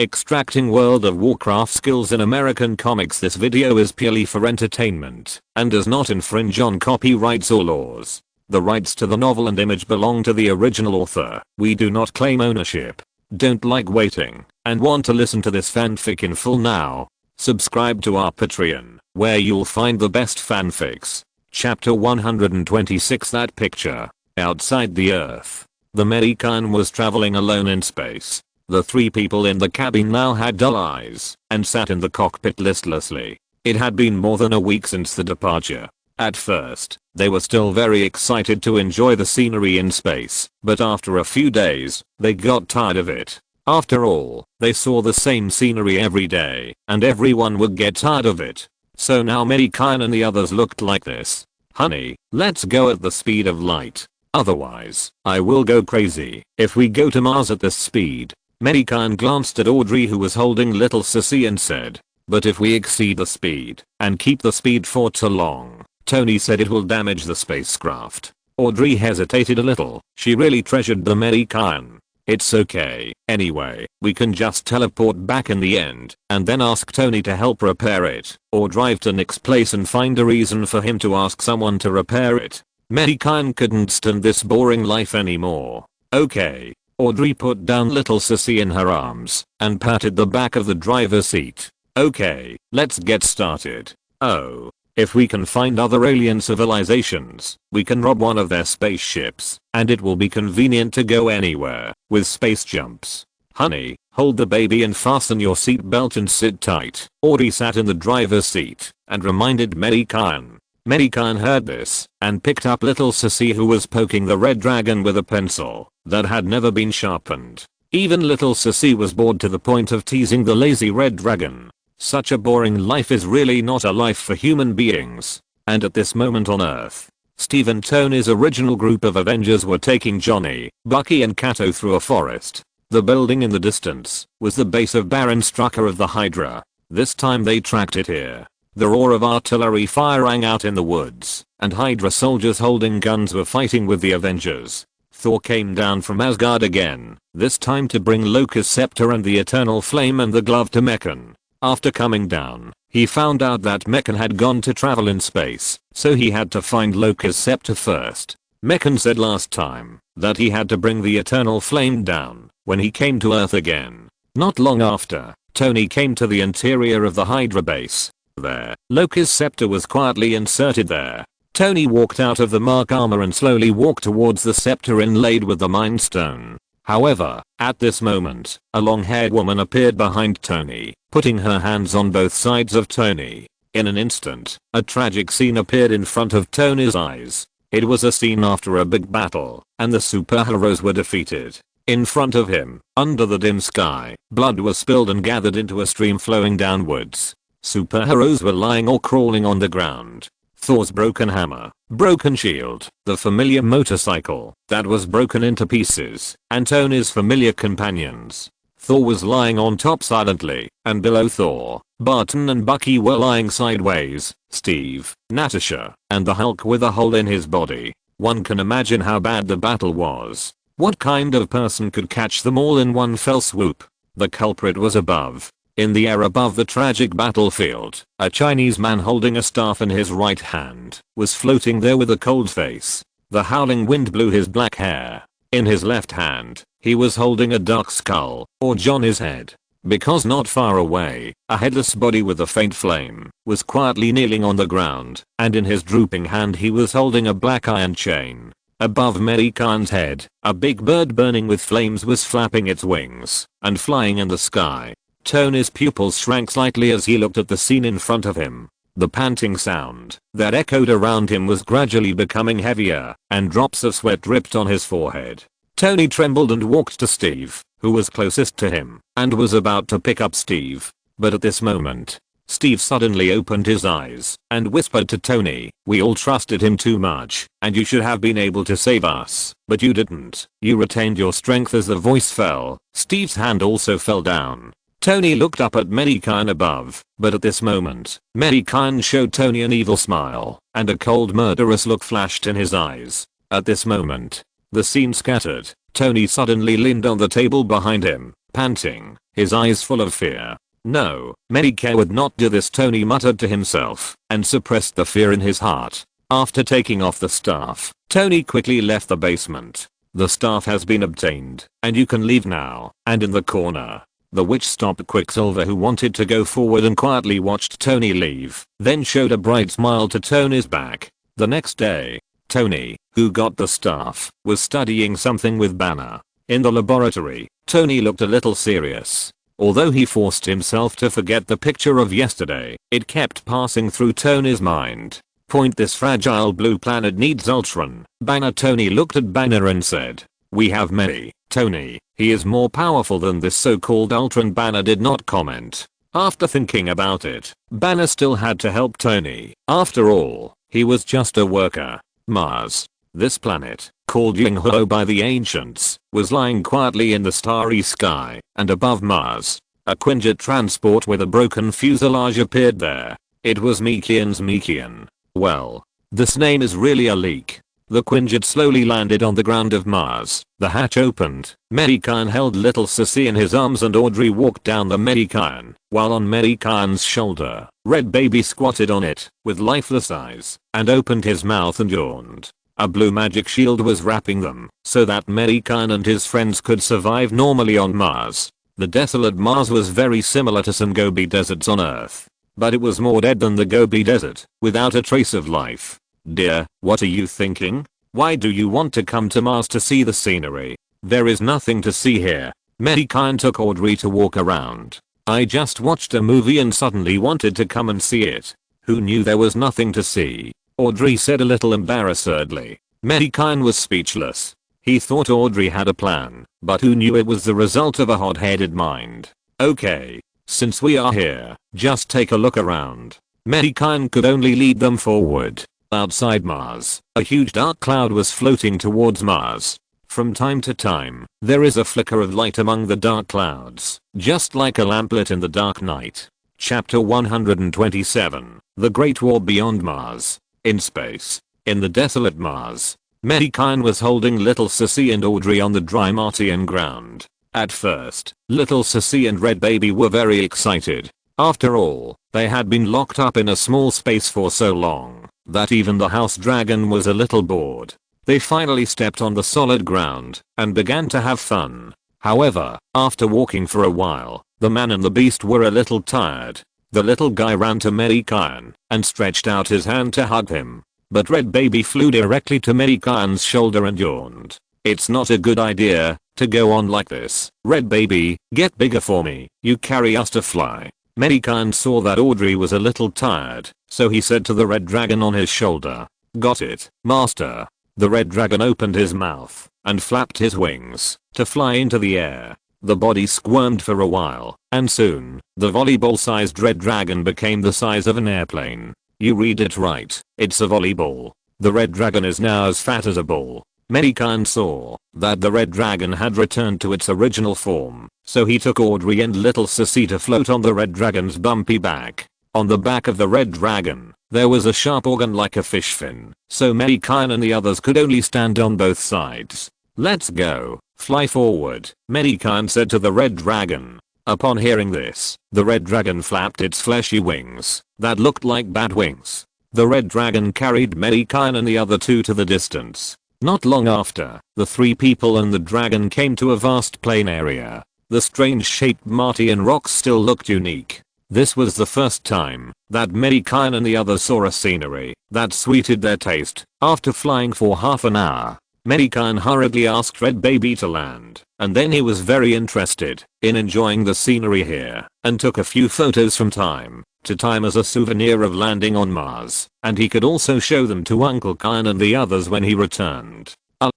Extracting World of Warcraft skills in American comics. This video is purely for entertainment and does not infringe on copyrights or laws. The rights to the novel and image belong to the original author. We do not claim ownership. Don't like waiting and want to listen to this fanfic in full now? Subscribe to our Patreon, where you'll find the best fanfics. Chapter 126. That picture. Outside the Earth. The Mei Gan was traveling alone in space. The three people in the cabin now had dull eyes and sat in the cockpit listlessly. It had been more than a week since the departure. At first, they were still very excited to enjoy the scenery in space, but after a few days, they got tired of it. After all, they saw the same scenery every day, and everyone would get tired of it. So now Mei Gan and the others looked like this. Honey, let's go at the speed of light. Otherwise, I will go crazy if we go to Mars at this speed. Mei Gan glanced at Audrey, who was holding little Sissy, and said, but if we exceed the speed and keep the speed for too long, Tony said it will damage the spacecraft. Audrey hesitated a little. She really treasured the Mei Gan. It's okay. Anyway, we can just teleport back in the end and then ask Tony to help repair it, or drive to Nick's place and find a reason for him to ask someone to repair it. Mei Gan couldn't stand this boring life anymore. Okay. Audrey put down little Sissy in her arms and patted the back of the driver's seat. Okay, let's get started. Oh, if we can find other alien civilizations, we can rob one of their spaceships, and it will be convenient to go anywhere with space jumps. Honey, hold the baby and fasten your seatbelt and sit tight. Audrey sat in the driver's seat and reminded Mei Gan. Mei Gan heard this and picked up little Sissy, who was poking the red dragon with a pencil that had never been sharpened. Even little Sissy was bored to the point of teasing the lazy red dragon. Such a boring life is really not a life for human beings. And at this moment on Earth, Steve and Tony's original group of Avengers were taking Johnny, Bucky and Kato through a forest. The building in the distance was the base of Baron Strucker of the Hydra. This time they tracked it here. The roar of artillery fire rang out in the woods, and Hydra soldiers holding guns were fighting with the Avengers. Thor came down from Asgard again, this time to bring Loki's scepter and the eternal flame and the glove to Mei Gan. After coming down, he found out that Mei Gan had gone to travel in space, so he had to find Loki's scepter first. Mei Gan said last time that he had to bring the eternal flame down when he came to Earth again. Not long after, Tony came to the interior of the Hydra base. There, Loki's scepter was quietly inserted there. Tony walked out of the Mark armor and slowly walked towards the scepter inlaid with the Mind Stone. However, at this moment, a long-haired woman appeared behind Tony, putting her hands on both sides of Tony. In an instant, a tragic scene appeared in front of Tony's eyes. It was a scene after a big battle, and the superheroes were defeated. In front of him, under the dim sky, blood was spilled and gathered into a stream flowing downwards. Superheroes were lying or crawling on the ground. Thor's broken hammer, broken shield, the familiar motorcycle that was broken into pieces, and Tony's familiar companions. Thor was lying on top silently, and below Thor, Barton and Bucky were lying sideways, Steve, Natasha, and the Hulk with a hole in his body. One can imagine how bad the battle was. What kind of person could catch them all in one fell swoop? The culprit was above. In the air above the tragic battlefield, a Chinese man holding a staff in his right hand was floating there with a cold face. The howling wind blew his black hair. In his left hand, he was holding a dark skull, or Johnny's head. Because not far away, a headless body with a faint flame was quietly kneeling on the ground, and in his drooping hand he was holding a black iron chain. Above Mei Gan's head, a big bird burning with flames was flapping its wings and flying in the sky. Tony's pupils shrank slightly as he looked at the scene in front of him. The panting sound that echoed around him was gradually becoming heavier, and drops of sweat dripped on his forehead. Tony trembled and walked to Steve, who was closest to him, and was about to pick up Steve. But at this moment, Steve suddenly opened his eyes and whispered to Tony, "We all trusted him too much, and you should have been able to save us, but you didn't. You retained your strength." As the voice fell, Steve's hand also fell down. Tony looked up at Mei Gan above, but at this moment, Mei Gan showed Tony an evil smile, and a cold murderous look flashed in his eyes. At this moment, the scene scattered. Tony suddenly leaned on the table behind him, panting, his eyes full of fear. No, Mei Gan would not do this, Tony muttered to himself and suppressed the fear in his heart. After taking off the staff, Tony quickly left the basement. The staff has been obtained, and you can leave now. And in the corner, the witch stopped Quicksilver, who wanted to go forward and quietly watched Tony leave, then showed a bright smile to Tony's back. The next day, Tony, who got the staff, was studying something with Banner. In the laboratory, Tony looked a little serious. Although he forced himself to forget the picture of yesterday, it kept passing through Tony's mind. Point, this fragile blue planet needs Ultron. Banner. Tony looked at Banner and said, we have Mei. Tony, he is more powerful than this so-called Ultron. Banner did not comment. After thinking about it, Banner still had to help Tony. After all, he was just a worker. Mars. This planet, called Yinghuo by the ancients, was lying quietly in the starry sky, and above Mars, a Quinjet transport with a broken fuselage appeared there. It was Mei Gan. Well, this name is really a leak. The Quinjet slowly landed on the ground of Mars. The hatch opened. Mei Gan held little Sissy in his arms and Audrey walked down the Mei Gan, while on Mei Gan's shoulder, Red Baby squatted on it, with lifeless eyes, and opened his mouth and yawned. A blue magic shield was wrapping them, so that Mei Gan and his friends could survive normally on Mars. The desolate Mars was very similar to some Gobi deserts on Earth, but it was more dead than the Gobi desert, without a trace of life. Dear, what are you thinking? Why do you want to come to Mars to see the scenery? There is nothing to see here. Mei Gan took Audrey to walk around. I just watched a movie and suddenly wanted to come and see it. Who knew there was nothing to see? Audrey said a little embarrassedly. Mei Gan was speechless. He thought Audrey had a plan, but who knew it was the result of a hot-headed mind. Okay, since we are here, just take a look around. Mei Gan could only lead them forward. Outside Mars, a huge dark cloud was floating towards Mars. From time to time, there is a flicker of light among the dark clouds, just like a lamplet in the dark night. Chapter 127, The Great War Beyond Mars. In space, in the desolate Mars, Mei Gan was holding little Sissy and Audrey on the dry Martian ground. At first, little Sissy and Red Baby were very excited. After all, they had been locked up in a small space for so long that even the house dragon was a little bored. They finally stepped on the solid ground and began to have fun. However, after walking for a while, the man and the beast were a little tired. The little guy ran to Mei Gan and stretched out his hand to hug him. But Red Baby flew directly to Mei Gan's shoulder and yawned. It's not a good idea to go on like this. Red Baby, get bigger for me. You carry us to fly. Mei Gan saw that Audrey was a little tired, so he said to the red dragon on his shoulder, got it, master. The red dragon opened his mouth and flapped his wings to fly into the air. The body squirmed for a while, and soon, the volleyball-sized red dragon became the size of an airplane. You read it right, it's a volleyball. The red dragon is now as fat as a ball. Mei Gan saw that the red dragon had returned to its original form, so he took Audrey and little Sissy to float on the red dragon's bumpy back. On the back of the red dragon, there was a sharp organ like a fish fin, so Mei Gan and the others could only stand on both sides. Let's go, fly forward, Mei Gan said to the red dragon. Upon hearing this, the red dragon flapped its fleshy wings that looked like bat wings. The red dragon carried Mei Gan and the other two to the distance. Not long after, the three people and the dragon came to a vast plain area. The strange-shaped Martian rocks still looked unique. This was the first time that Mei Gan and the others saw a scenery that sweeted their taste. After flying for half an hour, Mei Gan hurriedly asked Red Baby to land, and then he was very interested in enjoying the scenery here, and took a few photos from time to time as a souvenir of landing on Mars, and he could also show them to Uncle Kyan and the others when he returned.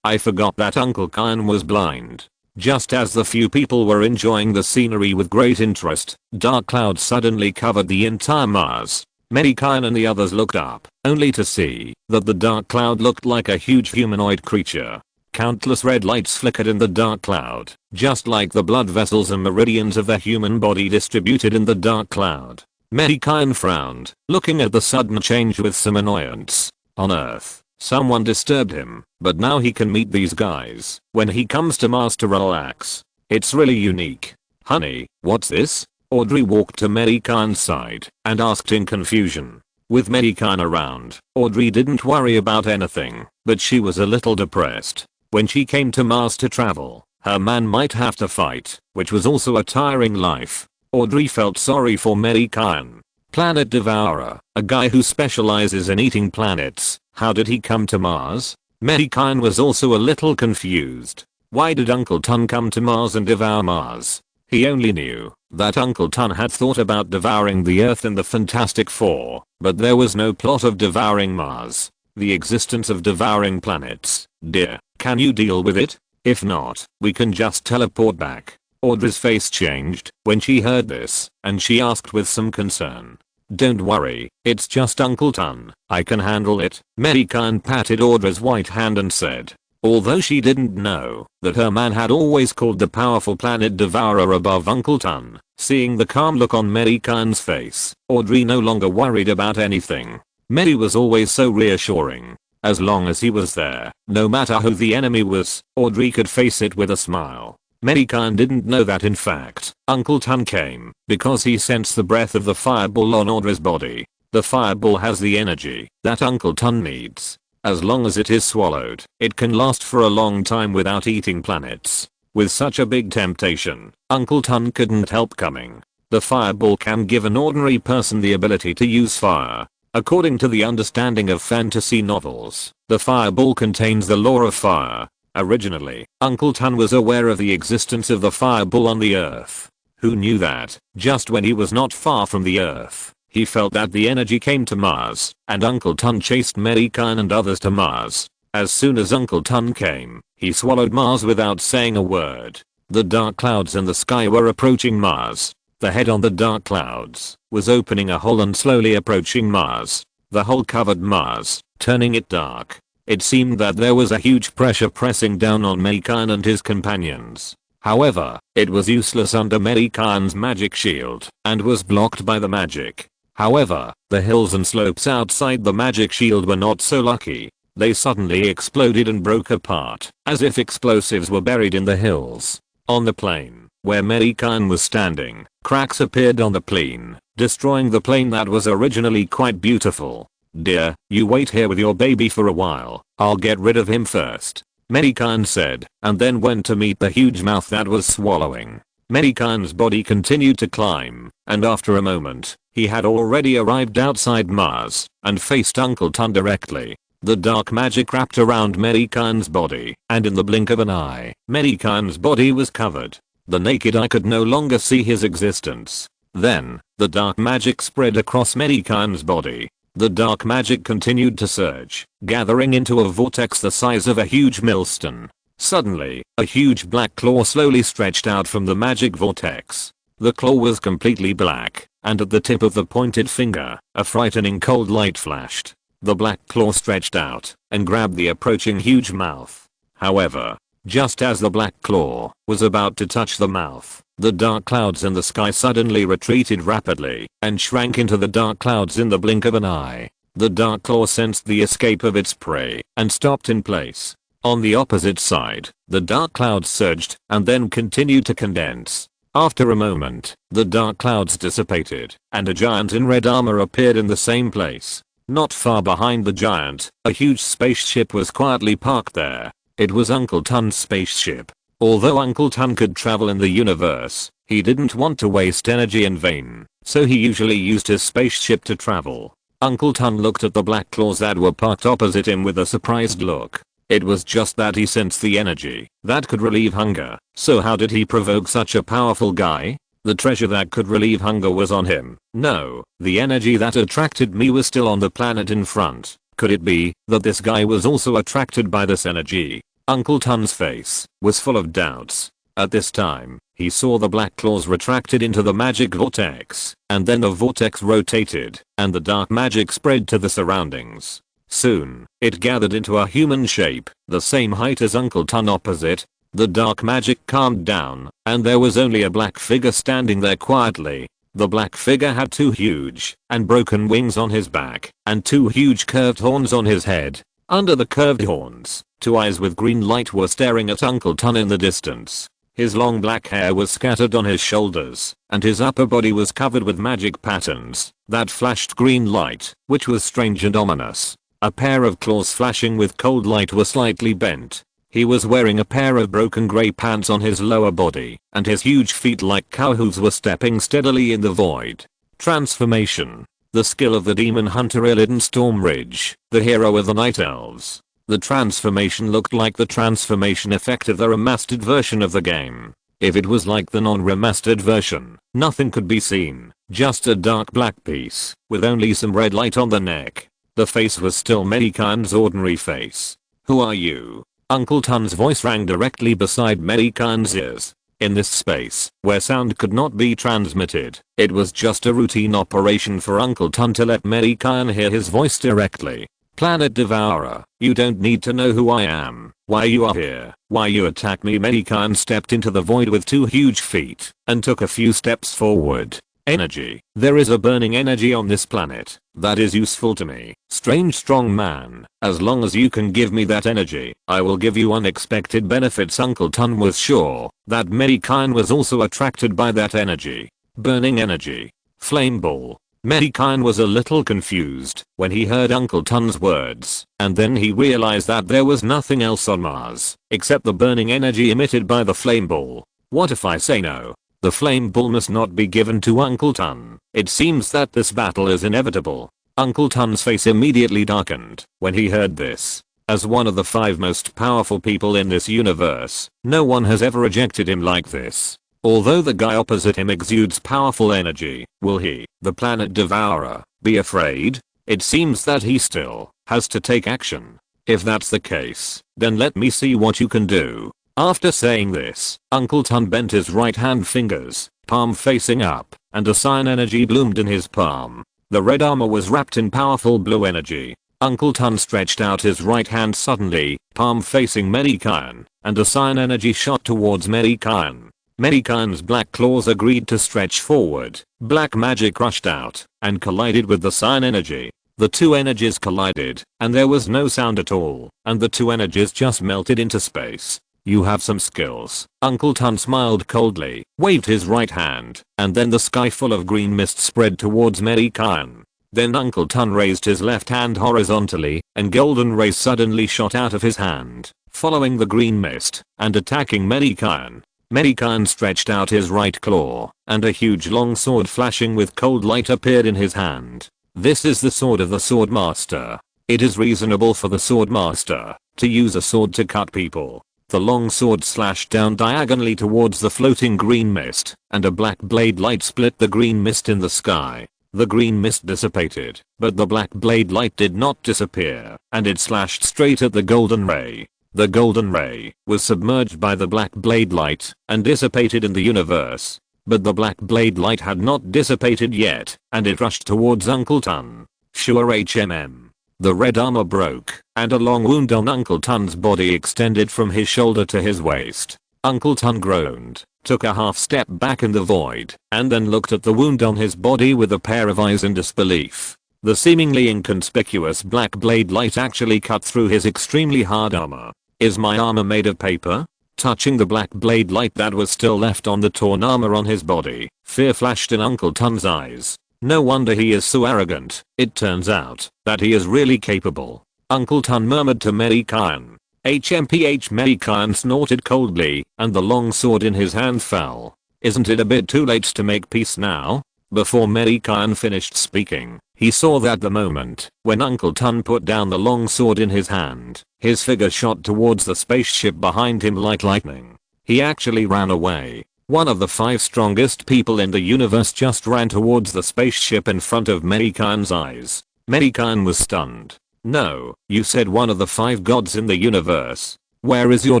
I forgot that Uncle Kyan was blind. Just as the few people were enjoying the scenery with great interest, dark clouds suddenly covered the entire Mars. Mei Gan and the others looked up, only to see that the dark cloud looked like a huge humanoid creature. Countless red lights flickered in the dark cloud, just like the blood vessels and meridians of the human body distributed in the dark cloud. Mei Gan frowned, looking at the sudden change with some annoyance. On Earth, someone disturbed him, but now he can meet these guys when he comes to Mars to relax. It's really unique. Honey, what's this? Audrey walked to Mei Gan's side and asked in confusion. With Mei Gan around, Audrey didn't worry about anything, but she was a little depressed. When she came to Mars to travel, her man might have to fight, which was also a tiring life. Audrey felt sorry for Mei Gan. Planet Devourer, a guy who specializes in eating planets. How did he come to Mars? Mei Gan was also a little confused. Why did Uncle Ton come to Mars and devour Mars? He only knew that Uncle Ton had thought about devouring the Earth in the Fantastic Four, but there was no plot of devouring Mars. The existence of devouring planets. Dear, can you deal with it? If not, we can just teleport back. Audrey's face changed when she heard this, and she asked with some concern. Don't worry, it's just Uncle Ton. I can handle it. Mei Gan patted Audrey's white hand and said. Although she didn't know that her man had always called the powerful planet Devourer above Uncle Ton, seeing the calm look on Mei Gan's face, Audrey no longer worried about anything. Mei was always so reassuring. As long as he was there, no matter who the enemy was, Audrey could face it with a smile. Mei Gan didn't know that in fact, Uncle Ton came because he sensed the breath of the fireball on Audrey's body. The fireball has the energy that Uncle Ton needs. As long as it is swallowed, it can last for a long time without eating planets. With such a big temptation, Uncle Ton couldn't help coming. The fireball can give an ordinary person the ability to use fire. According to the understanding of fantasy novels, the fireball contains the law of fire. Originally, Uncle Ton was aware of the existence of the fireball on the Earth. Who knew that, just when he was not far from the Earth, he felt that the energy came to Mars, and Uncle Ton chased Mei Gan and others to Mars. As soon as Uncle Ton came, he swallowed Mars without saying a word. The dark clouds in the sky were approaching Mars. The head on the dark clouds was opening a hole and slowly approaching Mars. The hole covered Mars, turning it dark. It seemed that there was a huge pressure pressing down on Mei Gan and his companions. However, it was useless under Mei Gan's magic shield and was blocked by the magic. However, the hills and slopes outside the magic shield were not so lucky. They suddenly exploded and broke apart, as if explosives were buried in the hills. On the plain, where Mei Gan was standing, cracks appeared on the plain, destroying the plain that was originally quite beautiful. Dear, you wait here with your baby for a while, I'll get rid of him first. Mei Gan said, and then went to meet the huge mouth that was swallowing. Mei Gan's body continued to climb, and after a moment, he had already arrived outside Mars, and faced Uncle Ton directly. The dark magic wrapped around Mei Gan's body, and in the blink of an eye, Mei Gan's body was covered. The naked eye could no longer see his existence. Then, the dark magic spread across Mei Gan's body. The dark magic continued to surge, gathering into a vortex the size of a huge millstone. Suddenly, a huge black claw slowly stretched out from the magic vortex. The claw was completely black, and at the tip of the pointed finger, a frightening cold light flashed. The black claw stretched out and grabbed the approaching huge mouth. However, just as the black claw was about to touch the mouth, the dark clouds in the sky suddenly retreated rapidly and shrank into the dark clouds in the blink of an eye. The dark claw sensed the escape of its prey and stopped in place. On the opposite side, the dark clouds surged and then continued to condense. After a moment, the dark clouds dissipated, and a giant in red armor appeared in the same place. Not far behind the giant, a huge spaceship was quietly parked there. It was Uncle Ton's spaceship. Although Uncle Ton could travel in the universe, he didn't want to waste energy in vain, so he usually used his spaceship to travel. Uncle Ton looked at the black claws that were parked opposite him with a surprised look. It was just that he sensed the energy that could relieve hunger. So how did he provoke such a powerful guy? The treasure that could relieve hunger was on him. No, the energy that attracted me was still on the planet in front. Could it be that this guy was also attracted by this energy? Uncle Ton's face was full of doubts. At this time, he saw the black claws retracted into the magic vortex, and then the vortex rotated, and the dark magic spread to the surroundings. Soon, it gathered into a human shape, the same height as Uncle Ton opposite. The dark magic calmed down, and there was only a black figure standing there quietly. The black figure had two huge and broken wings on his back, and two huge curved horns on his head. Under the curved horns, two eyes with green light were staring at Uncle Ton in the distance. His long black hair was scattered on his shoulders, and his upper body was covered with magic patterns that flashed green light, which was strange and ominous. A pair of claws flashing with cold light were slightly bent. He was wearing a pair of broken grey pants on his lower body, and his huge feet like cow hooves were stepping steadily in the void. Transformation. The skill of the demon hunter Illidan Stormridge, the hero of the Night Elves. The transformation looked like the transformation effect of the remastered version of the game. If it was like the non-remastered version, nothing could be seen, just a dark black piece, with only some red light on the neck. The face was still Mei Gan's ordinary face. "Who are you?" Uncle Tun's voice rang directly beside Mei Gan's ears. In this space, where sound could not be transmitted, it was just a routine operation for Uncle Tun to let Mei Gan hear his voice directly. "Planet Devourer, you don't need to know who I am, why you are here, why you attack me." Mei Gan stepped into the void with 2 huge feet and took a few steps forward. "Energy. There is a burning energy on this planet that is useful to me. Strange strong man, as long as you can give me that energy, I will give you unexpected benefits." Uncle Tun was sure that Mei Gan was also attracted by that energy. Burning energy. Flame ball. Mei Gan was a little confused when he heard Uncle Tun's words, and then he realized that there was nothing else on Mars except the burning energy emitted by the flame ball. What if I say no? The flame ball must not be given to Uncle Tun. It seems that this battle is inevitable. Uncle Tun's face immediately darkened when he heard this. As one of the 5 most powerful people in this universe, no one has ever rejected him like this. Although the guy opposite him exudes powerful energy, will he, the Planet Devourer, be afraid? It seems that he still has to take action. If that's the case, then let me see what you can do. After saying this, Uncle Tun bent his right hand fingers, palm facing up, and a cyan energy bloomed in his palm. The red armor was wrapped in powerful blue energy. Uncle Tun stretched out his right hand suddenly, palm facing Mei Gan, and a cyan energy shot towards Mei Gan. Mei Gan's black claws agreed to stretch forward. Black magic rushed out and collided with the cyan energy. The 2 energies collided, and there was no sound at all, and the 2 energies just melted into space. "You have some skills." Uncle Tun smiled coldly, waved his right hand, and then the sky full of green mist spread towards Mei Gan. Then Uncle Tun raised his left hand horizontally, and golden rays suddenly shot out of his hand, following the green mist, and attacking Mei Gan. Mei Gan stretched out his right claw, and a huge long sword flashing with cold light appeared in his hand. This is the sword of the Sword Master. It is reasonable for the Sword Master to use a sword to cut people. The long sword slashed down diagonally towards the floating green mist, and a black blade light split the green mist in the sky. The green mist dissipated, but the black blade light did not disappear, and it slashed straight at the golden ray. The golden ray was submerged by the black blade light and dissipated in the universe. But the black blade light had not dissipated yet, and it rushed towards Uncle Tun. Sure HMM. The red armor broke, and a long wound on Uncle Tun's body extended from his shoulder to his waist. Uncle Tun groaned, took a half step back in the void, and then looked at the wound on his body with a pair of eyes in disbelief. The seemingly inconspicuous black blade light actually cut through his extremely hard armor. "Is my armor made of paper?" Touching the black blade light that was still left on the torn armor on his body, fear flashed in Uncle Tun's eyes. No wonder he is so arrogant. It turns out that he is really capable. Uncle Tun murmured to Mei Gan. HMPH. Mei Gan snorted coldly, and the long sword in his hand fell. "Isn't it a bit too late to make peace now?" Before Mei Gan finished speaking, he saw that the moment when Uncle Tun put down the long sword in his hand, his figure shot towards the spaceship behind him like lightning. He actually ran away. One of the 5 strongest people in the universe just ran towards the spaceship in front of Mei Gan's eyes. Mei Gan was stunned. "No, you said one of the 5 gods in the universe. Where is your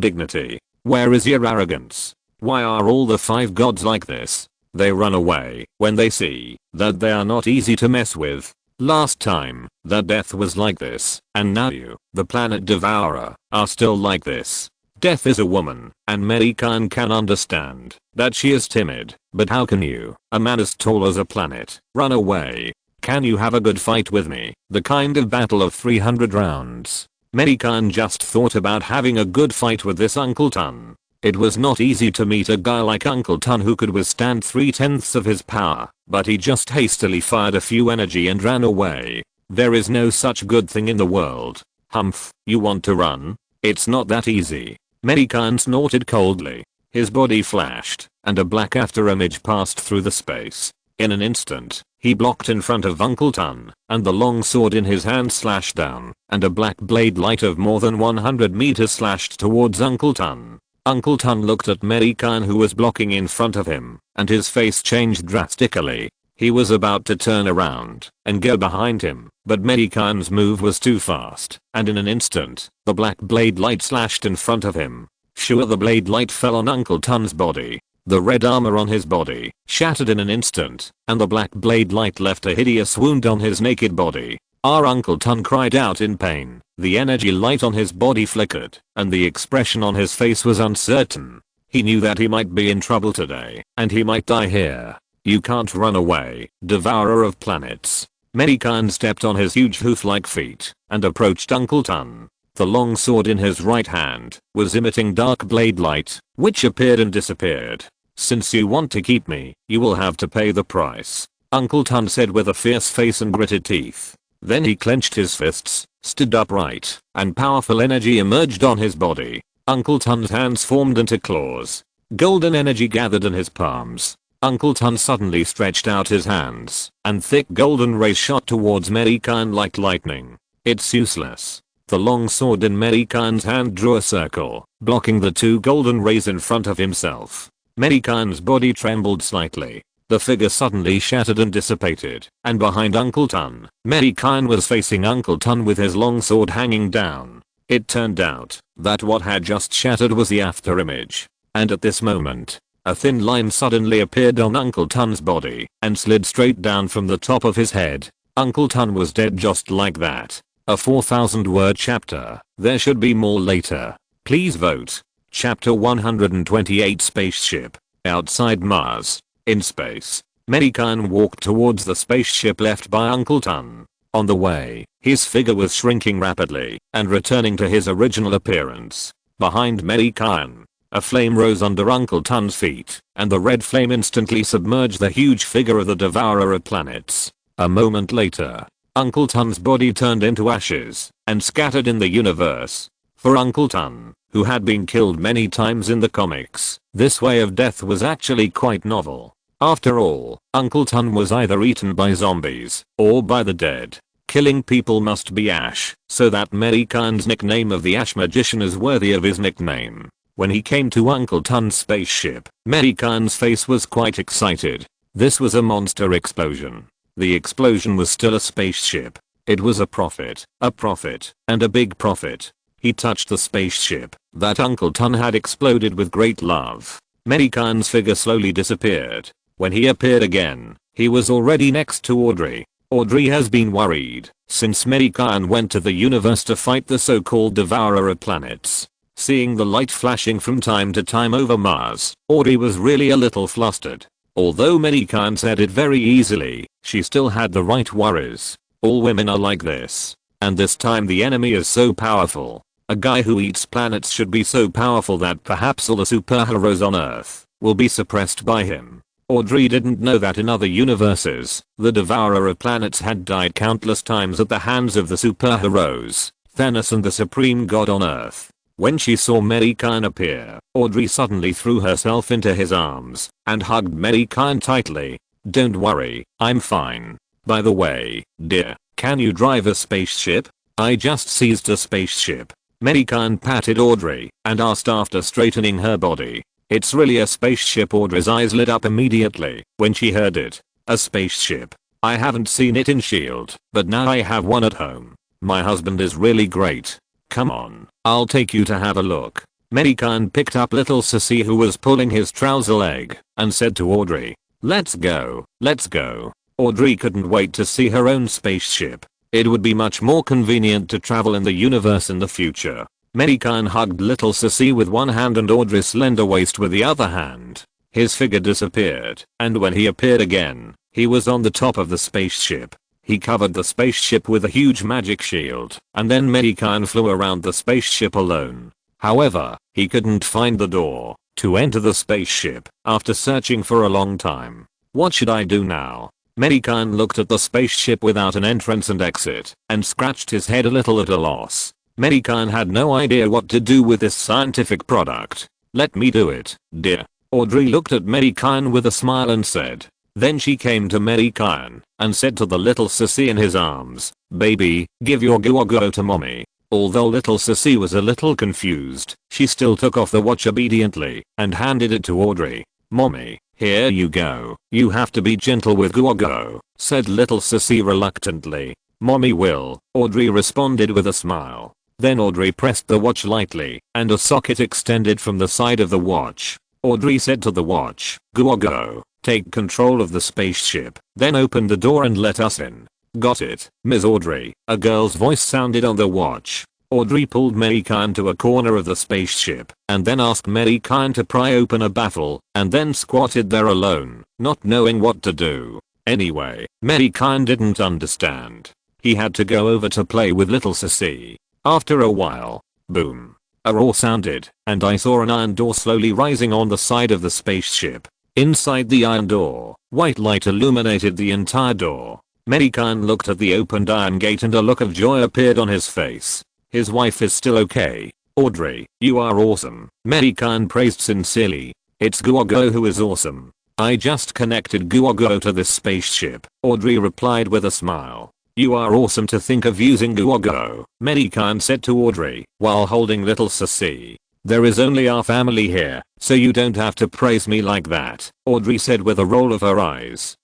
dignity? Where is your arrogance? Why are all the 5 gods like this?" They run away when they see that they are not easy to mess with. Last time, the death was like this, and now you, the Planet Devourer, are still like this. Death is a woman, and Mei Gan can understand that she is timid, but how can you, a man as tall as a planet, run away? Can you have a good fight with me? The kind of battle of 300 rounds. Mei Gan just thought about having a good fight with this Uncle Tun. It was not easy to meet a guy like Uncle Ton who could withstand 3/10 of his power, but he just hastily fired a few energy and ran away. There is no such good thing in the world. Humph, you want to run? It's not that easy. Mei Gan snorted coldly. His body flashed, and a black after image passed through the space. In an instant, he blocked in front of Uncle Ton, and the long sword in his hand slashed down, and a black blade light of more than 100 meters slashed towards Uncle Ton. Uncle Ton looked at Mei Gan who was blocking in front of him, and his face changed drastically. He was about to turn around and go behind him, but Mei Gan's move was too fast, and in an instant, the black blade light slashed in front of him. Sure, the blade light fell on Uncle Ton's body. The red armor on his body shattered in an instant, and the black blade light left a hideous wound on his naked body. Our Uncle Ton cried out in pain. The energy light on his body flickered, and the expression on his face was uncertain. He knew that he might be in trouble today, and he might die here. You can't run away, devourer of planets. Mei Gan stepped on his huge hoof-like feet, and approached Uncle Ton. The long sword in his right hand was emitting dark blade light, which appeared and disappeared. Since you want to keep me, you will have to pay the price, Uncle Ton said with a fierce face and gritted teeth. Then he clenched his fists, stood upright, and powerful energy emerged on his body. Uncle Ton's hands formed into claws. Golden energy gathered in his palms. Uncle Ton suddenly stretched out his hands, and thick golden rays shot towards Mei Gan like lightning. It's useless. The long sword in Mei Gan's hand drew a circle, blocking the two golden rays in front of himself. Mei Gan's body trembled slightly. The figure suddenly shattered and dissipated, and behind Uncle Ton, Mei Gan was facing Uncle Ton with his long sword hanging down. It turned out that what had just shattered was the afterimage. And at this moment, a thin line suddenly appeared on Uncle Ton's body and slid straight down from the top of his head. Uncle Ton was dead just like that. A 4,000-word chapter. There should be more later. Please vote. Chapter 128 Spaceship. Outside Mars. In space, Mei Gan walked towards the spaceship left by Uncle Ton. On the way, his figure was shrinking rapidly and returning to his original appearance. Behind Mei Gan, a flame rose under Uncle Ton's feet, and the red flame instantly submerged the huge figure of the devourer of planets. A moment later, Uncle Ton's body turned into ashes and scattered in the universe. For Uncle Ton, who had been killed many times in the comics, this way of death was actually quite novel. After all, Uncle Ton was either eaten by zombies or by the dead. Killing people must be Ash, so that Mei Gan's nickname of the Ash Magician is worthy of his nickname. When he came to Uncle Ton's spaceship, Mei Gan's face was quite excited. This was a monster explosion. The explosion was still a spaceship. It was a profit, and a big profit. He touched the spaceship that Uncle Ton had exploded with great love. Mei Gan's figure slowly disappeared. When he appeared again, he was already next to Audrey. Audrey has been worried since Mei Gan went to the universe to fight the so-called devourer of planets. Seeing the light flashing from time to time over Mars, Audrey was really a little flustered. Although Mei Gan said it very easily, she still had the right worries. All women are like this. And this time the enemy is so powerful. A guy who eats planets should be so powerful that perhaps all the superheroes on Earth will be suppressed by him. Audrey didn't know that in other universes, the devourer of planets had died countless times at the hands of the superheroes, Thanos and the supreme god on Earth. When she saw Mei Gan appear, Audrey suddenly threw herself into his arms and hugged Mei Gan tightly. Don't worry, I'm fine. By the way, dear, can you drive a spaceship? I just seized a spaceship. Mei Gan patted Audrey and asked after straightening her body. It's really a spaceship. Audrey's eyes lit up immediately when she heard it. A spaceship. I haven't seen it in S.H.I.E.L.D, but now I have one at home. My husband is really great. Come on, I'll take you to have a look. Mei Gan picked up little Sissy who was pulling his trouser leg and said to Audrey, let's go, let's go. Audrey couldn't wait to see her own spaceship. It would be much more convenient to travel in the universe in the future. Mei Gan hugged little Sissy with one hand and Audrey's slender waist with the other hand. His figure disappeared, and when he appeared again, he was on the top of the spaceship. He covered the spaceship with a huge magic shield, and then Mei Gan flew around the spaceship alone. However, he couldn't find the door to enter the spaceship after searching for a long time. What should I do now? Mei Gan looked at the spaceship without an entrance and exit and scratched his head a little at a loss. Mei Gan had no idea what to do with this scientific product. Let me do it, dear. Audrey looked at Mei Gan with a smile and said. Then she came to Mei Gan and said to the little sissy in his arms, baby, give your guaguo to mommy. Although little sissy was a little confused, she still took off the watch obediently and handed it to Audrey. Mommy, here you go. You have to be gentle with guaguo, said little sissy reluctantly. Mommy will, Audrey responded with a smile. Then Audrey pressed the watch lightly and a socket extended from the side of the watch. Audrey said to the watch, guaguo, take control of the spaceship, then open the door and let us in. Got it, Miss Audrey, a girl's voice sounded on the watch. Audrey pulled Mei Gan to a corner of the spaceship and then asked Mei Gan to pry open a baffle and then squatted there alone, not knowing what to do. Anyway, Mei Gan didn't understand. He had to go over to play with little sissy. After a while, boom. A roar sounded and I saw an iron door slowly rising on the side of the spaceship. Inside the iron door, white light illuminated the entire door. Mei Gan looked at the opened iron gate and a look of joy appeared on his face. His wife is still okay. Audrey, you are awesome. Mei Gan praised sincerely. It's guaguo who is awesome. I just connected guaguo to this spaceship, Audrey replied with a smile. You are awesome to think of using guaguo, Mei Gan said to Audrey while holding little sissy. There is only our family here, so you don't have to praise me like that, Audrey said with a roll of her eyes.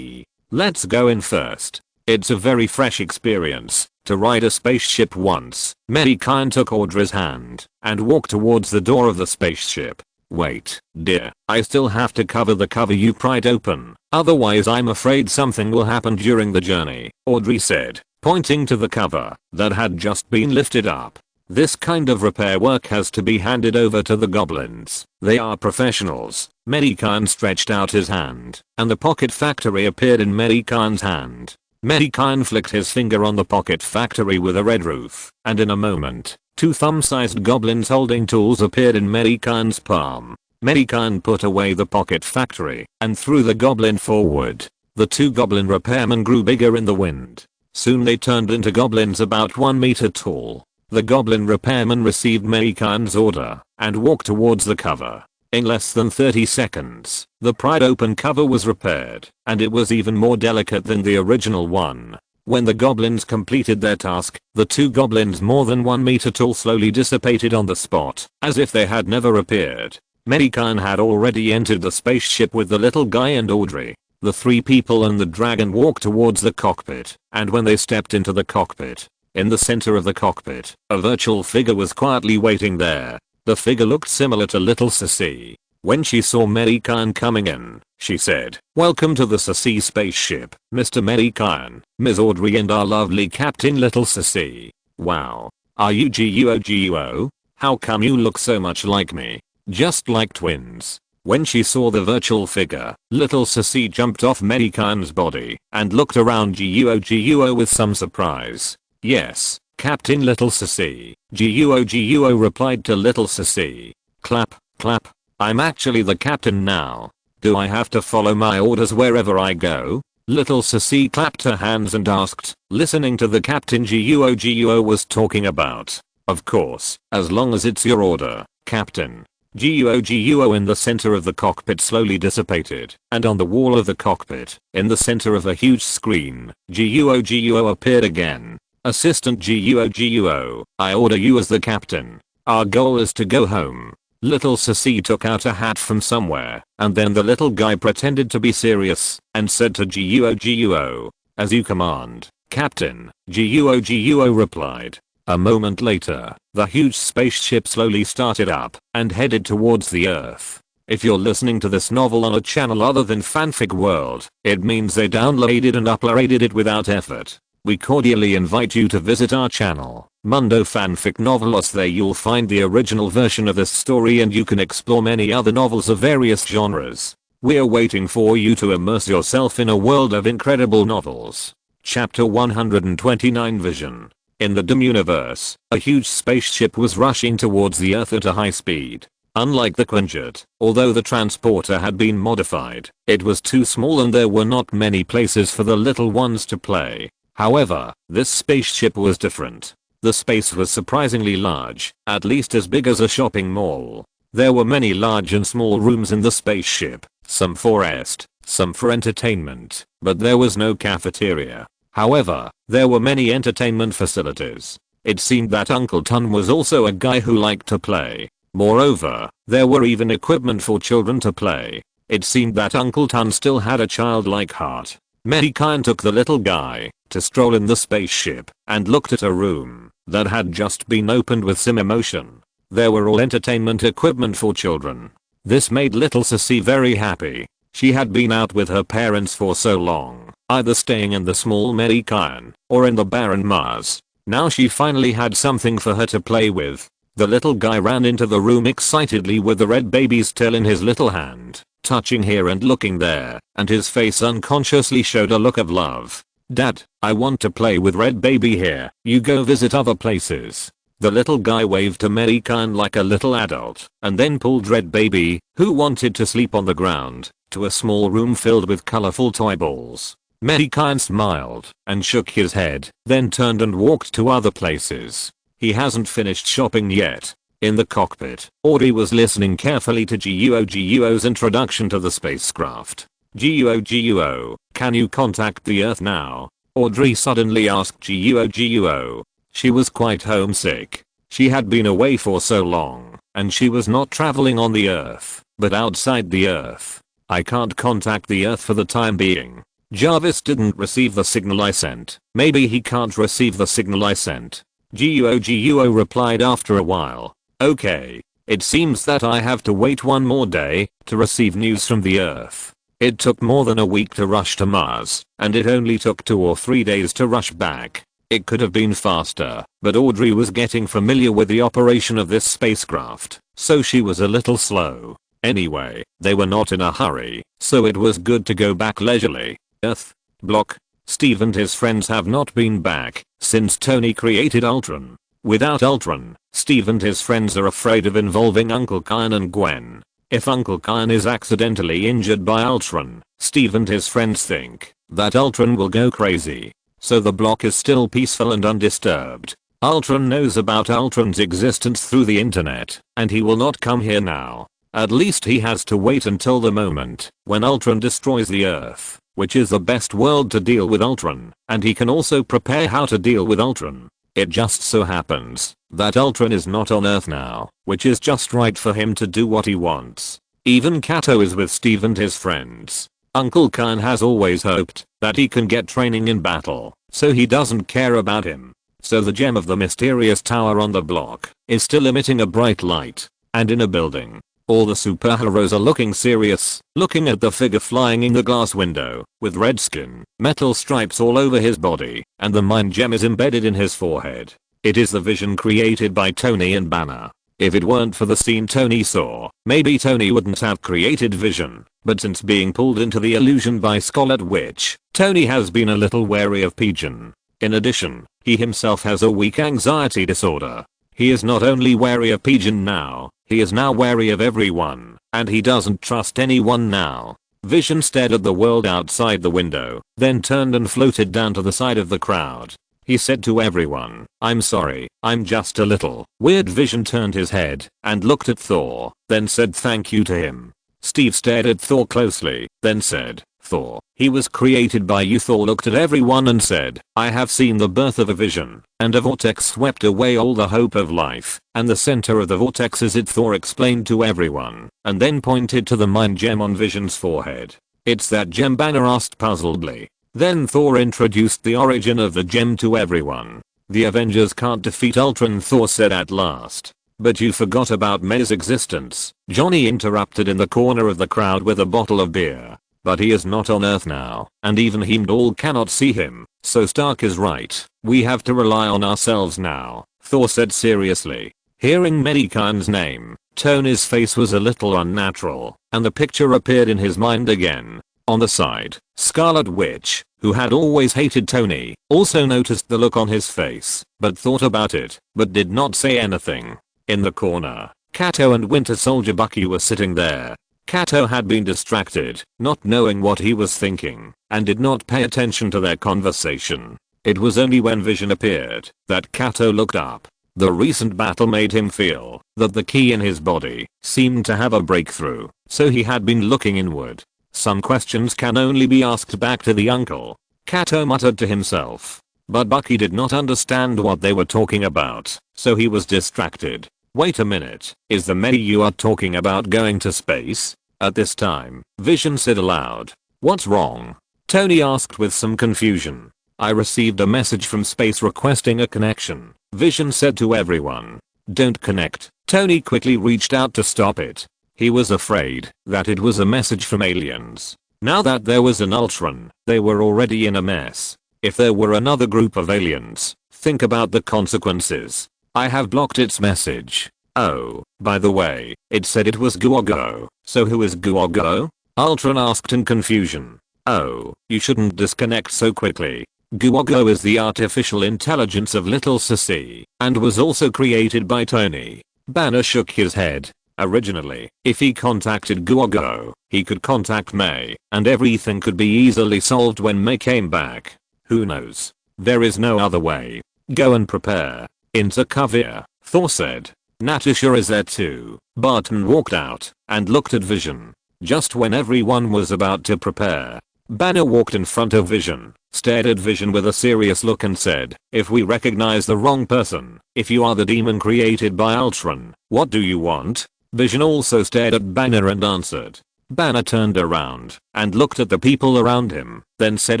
Let's go in first. It's a very fresh experience to ride a spaceship once. Mei Gan took Audrey's hand and walked towards the door of the spaceship. Wait, dear, I still have to cover the cover you pried open, otherwise I'm afraid something will happen during the journey, Audrey said, pointing to the cover that had just been lifted up. This kind of repair work has to be handed over to the goblins. They are professionals. Mei Gan stretched out his hand and the pocket factory appeared in Mei Gan's hand. Mei Gan flicked his finger on the pocket factory with a red roof and in a moment, 2 thumb-sized goblins holding tools appeared in Mei Gan's palm. Mei Gan put away the pocket factory and threw the goblin forward. The 2 goblin repairmen grew bigger in the wind. Soon they turned into goblins about 1 meter tall. The goblin repairman received Mei Gan's order and walked towards the cover. In less than 30 seconds, the pried open cover was repaired, and it was even more delicate than the original one. When the goblins completed their task, the 2 goblins more than 1 meter tall slowly dissipated on the spot, as if they had never appeared. Mei Gan had already entered the spaceship with the little guy and Audrey. The 3 people and the dragon walked towards the cockpit, and when they stepped into the cockpit, in the center of the cockpit, a virtual figure was quietly waiting there. The figure looked similar to little sissy. When she saw Mei Gan coming in, she said, "Welcome to the sissy spaceship, Mr. Mei Gan, Ms. Audrey and our lovely captain little sissy. Wow. Are you guo? How come you look so much like me? Just like twins." When she saw the virtual figure, little sissy jumped off Mei Gan's body and looked around guo with some surprise. "Yes, Captain Little Sissy," guo replied to Little Sissy. "Clap, clap. I'm actually the captain now. Do I have to follow my orders wherever I go?" Little Sissy clapped her hands and asked, listening to the captain guo was talking about. "Of course, as long as it's your order, Captain." Guo in the center of the cockpit slowly dissipated, and on the wall of the cockpit, in the center of a huge screen, guo appeared again. "Assistant guo, I order you as the captain. Our goal is to go home." Little Sissy took out a hat from somewhere, and then the little guy pretended to be serious and said to guo, "As you command, Captain." Guo replied. A moment later, the huge spaceship slowly started up and headed towards the Earth. If you're listening to this novel on a channel other than Fanfic World, it means they downloaded and uploaded it without effort. We cordially invite you to visit our channel, Mundo Fanfic Novelos. There you'll find the original version of this story and you can explore many other novels of various genres. We're waiting for you to immerse yourself in a world of incredible novels. Chapter 129 Vision. In the dim universe, a huge spaceship was rushing towards the Earth at a high speed. Unlike the Quinjet, although the transporter had been modified, it was too small and there were not many places for the little ones to play. However, this spaceship was different. The space was surprisingly large, at least as big as a shopping mall. There were many large and small rooms in the spaceship, some for rest, some for entertainment, but there was no cafeteria. However, there were many entertainment facilities. It seemed that Uncle Ton was also a guy who liked to play. Moreover, there were even equipment for children to play. It seemed that Uncle Ton still had a childlike heart. Mei Gan took the little guy to stroll in the spaceship and looked at a room that had just been opened with sim emotion. There were all entertainment equipment for children. This made little Sissy very happy. She had been out with her parents for so long, either staying in the small Mei Gan or in the barren Mars. Now she finally had something for her to play with. The little guy ran into the room excitedly with the red baby's tail in his little hand, touching here and looking there, and his face unconsciously showed a look of love. Dad, I want to play with red baby here, you go visit other places. The little guy waved to Mei Gan like a little adult, and then pulled red baby, who wanted to sleep on the ground, to a small room filled with colorful toy balls. Mei Gan smiled and shook his head, then turned and walked to other places. He hasn't finished shopping yet. In the cockpit, Audrey was listening carefully to Guo's introduction to the spacecraft. Guo, can you contact the Earth now? Audrey suddenly asked Guo. She was quite homesick. She had been away for so long, and she was not traveling on the Earth, but outside the Earth. I can't contact the Earth for the time being. Jarvis didn't receive the signal I sent. Maybe he can't receive the signal I sent. Guo replied after a while. Okay. It seems that I have to wait one more day to receive news from the Earth. It took more than a week to rush to Mars, and it only took 2 or 3 days to rush back. It could have been faster, but Audrey was getting familiar with the operation of this spacecraft, so she was a little slow. Anyway, they were not in a hurry, so it was good to go back leisurely. Earth. Block. Steve and his friends have not been back since Tony created Ultron. Without Ultron, Steve and his friends are afraid of involving Uncle Kyan and Gwen. If Uncle Kyan is accidentally injured by Ultron, Steve and his friends think that Ultron will go crazy. So the block is still peaceful and undisturbed. Ultron knows about Ultron's existence through the internet, and he will not come here now. At least he has to wait until the moment when Ultron destroys the Earth, which is the best world to deal with Ultron, and he can also prepare how to deal with Ultron. It just so happens that Ultron is not on Earth now, which is just right for him to do what he wants. Even Kato is with Steve and his friends. Uncle Kyan has always hoped that he can get training in battle, so he doesn't care about him. So the gem of the mysterious tower on the block is still emitting a bright light, and in a building, all the superheroes are looking serious, looking at the figure flying in the glass window, with red skin, metal stripes all over his body, and the mind gem is embedded in his forehead. It is the vision created by Tony and Banner. If it weren't for the scene Tony saw, maybe Tony wouldn't have created Vision, but since being pulled into the illusion by Scarlet Witch, Tony has been a little wary of Pigeon. In addition, he himself has a weak anxiety disorder. He is not only wary of Pigeon now, he is now wary of everyone, and he doesn't trust anyone now. Vision stared at the world outside the window, then turned and floated down to the side of the crowd. He said to everyone, I'm sorry, I'm just a little weird. Vision turned his head and looked at Thor, then said thank you to him. Steve stared at Thor closely, then said, Thor, he was created by you. Thor looked at everyone and said, I have seen the birth of a vision, and a vortex swept away all the hope of life, and the center of the vortex is it. Thor explained to everyone, and then pointed to the mind gem on Vision's forehead. It's that gem, Banner asked puzzledly. Then Thor introduced the origin of the gem to everyone. The Avengers can't defeat Ultron, Thor said at last. But you forgot about Mei's existence, Johnny interrupted in the corner of the crowd with a bottle of beer. But he is not on Earth now, and even Heimdall cannot see him, so Stark is right. We have to rely on ourselves now, Thor said seriously. Hearing Mei Gan's name, Tony's face was a little unnatural, and the picture appeared in his mind again. On the side, Scarlet Witch, who had always hated Tony, also noticed the look on his face, but thought about it, but did not say anything. In the corner, Kato and Winter Soldier Bucky were sitting there. Kato had been distracted, not knowing what he was thinking, and did not pay attention to their conversation. It was only when Vision appeared that Kato looked up. The recent battle made him feel that the key in his body seemed to have a breakthrough, so he had been looking inward. Some questions can only be asked back to the uncle, Kato muttered to himself. But Bucky did not understand what they were talking about, so he was distracted. Wait a minute, is the Mei you are talking about going to space? At this time, Vision said aloud. What's wrong? Tony asked with some confusion. I received a message from space requesting a connection, Vision said to everyone. Don't connect. Tony quickly reached out to stop it. He was afraid that it was a message from aliens. Now that there was an Ultron, they were already in a mess. If there were another group of aliens, think about the consequences. I have blocked its message. Oh, by the way, it said it was Guogo. So who is Guogo? Ultron asked in confusion. Oh, you shouldn't disconnect so quickly. Guogo is the artificial intelligence of Little Sissy, and was also created by Tony. Banner shook his head. Originally, if he contacted Guogo, he could contact Mei, and everything could be easily solved when Mei came back. Who knows? There is no other way. Go and prepare. In Sokovia, Thor said. Natasha is there too. Barton walked out and looked at Vision. Just when everyone was about to prepare, Banner walked in front of Vision, stared at Vision with a serious look and said, if we recognize the wrong person, if you are the demon created by Ultron, what do you want? Vision also stared at Banner and answered. Banner turned around and looked at the people around him, then said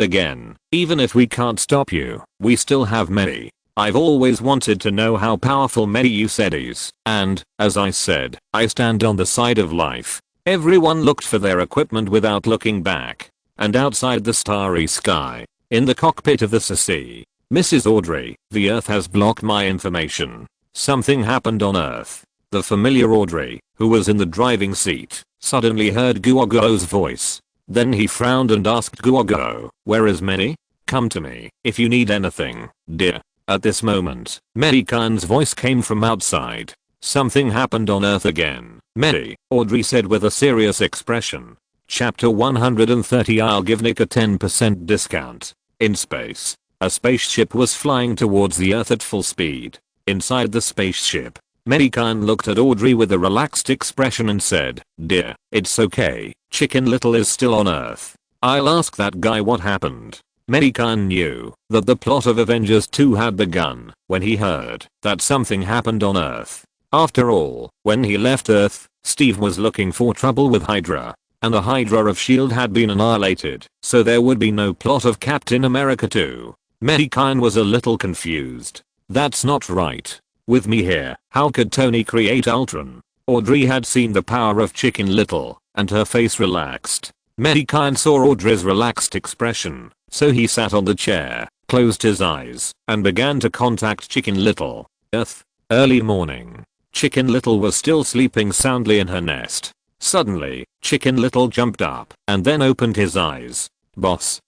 again, even if we can't stop you, we still have Mei. I've always wanted to know how powerful Mei you said is, and, as I said, I stand on the side of life. Everyone looked for their equipment without looking back. And outside the starry sky, in the cockpit of the Sissy, Mrs. Audrey, the Earth has blocked my information. Something happened on Earth. The familiar Audrey, who was in the driving seat, suddenly heard Guogo's voice. Then he frowned and asked Guogo, where is Mei? Come to me, if you need anything, dear. At this moment, Mei Gan's voice came from outside. Something happened on Earth again. Mei, Audrey said with a serious expression. Chapter 130 I'll give Nick a 10% discount. In space, a spaceship was flying towards the Earth at full speed. Inside the spaceship, Mei Gan looked at Audrey with a relaxed expression and said, dear, it's okay, Chicken Little is still on Earth. I'll ask that guy what happened. Mei Gan knew that the plot of Avengers 2 had begun when he heard that something happened on Earth. After all, when he left Earth, Steve was looking for trouble with Hydra. And the Hydra of S.H.I.E.L.D. had been annihilated, so there would be no plot of Captain America 2. Mei Gan was a little confused. That's not right. With me here, how could Tony create Ultron? Audrey had seen the power of Chicken Little, and her face relaxed. Mei Gan saw Audrey's relaxed expression, so he sat on the chair, closed his eyes, and began to contact Chicken Little. Earth. Early morning. Chicken Little was still sleeping soundly in her nest. Suddenly, Chicken Little jumped up and then opened his eyes. Boss,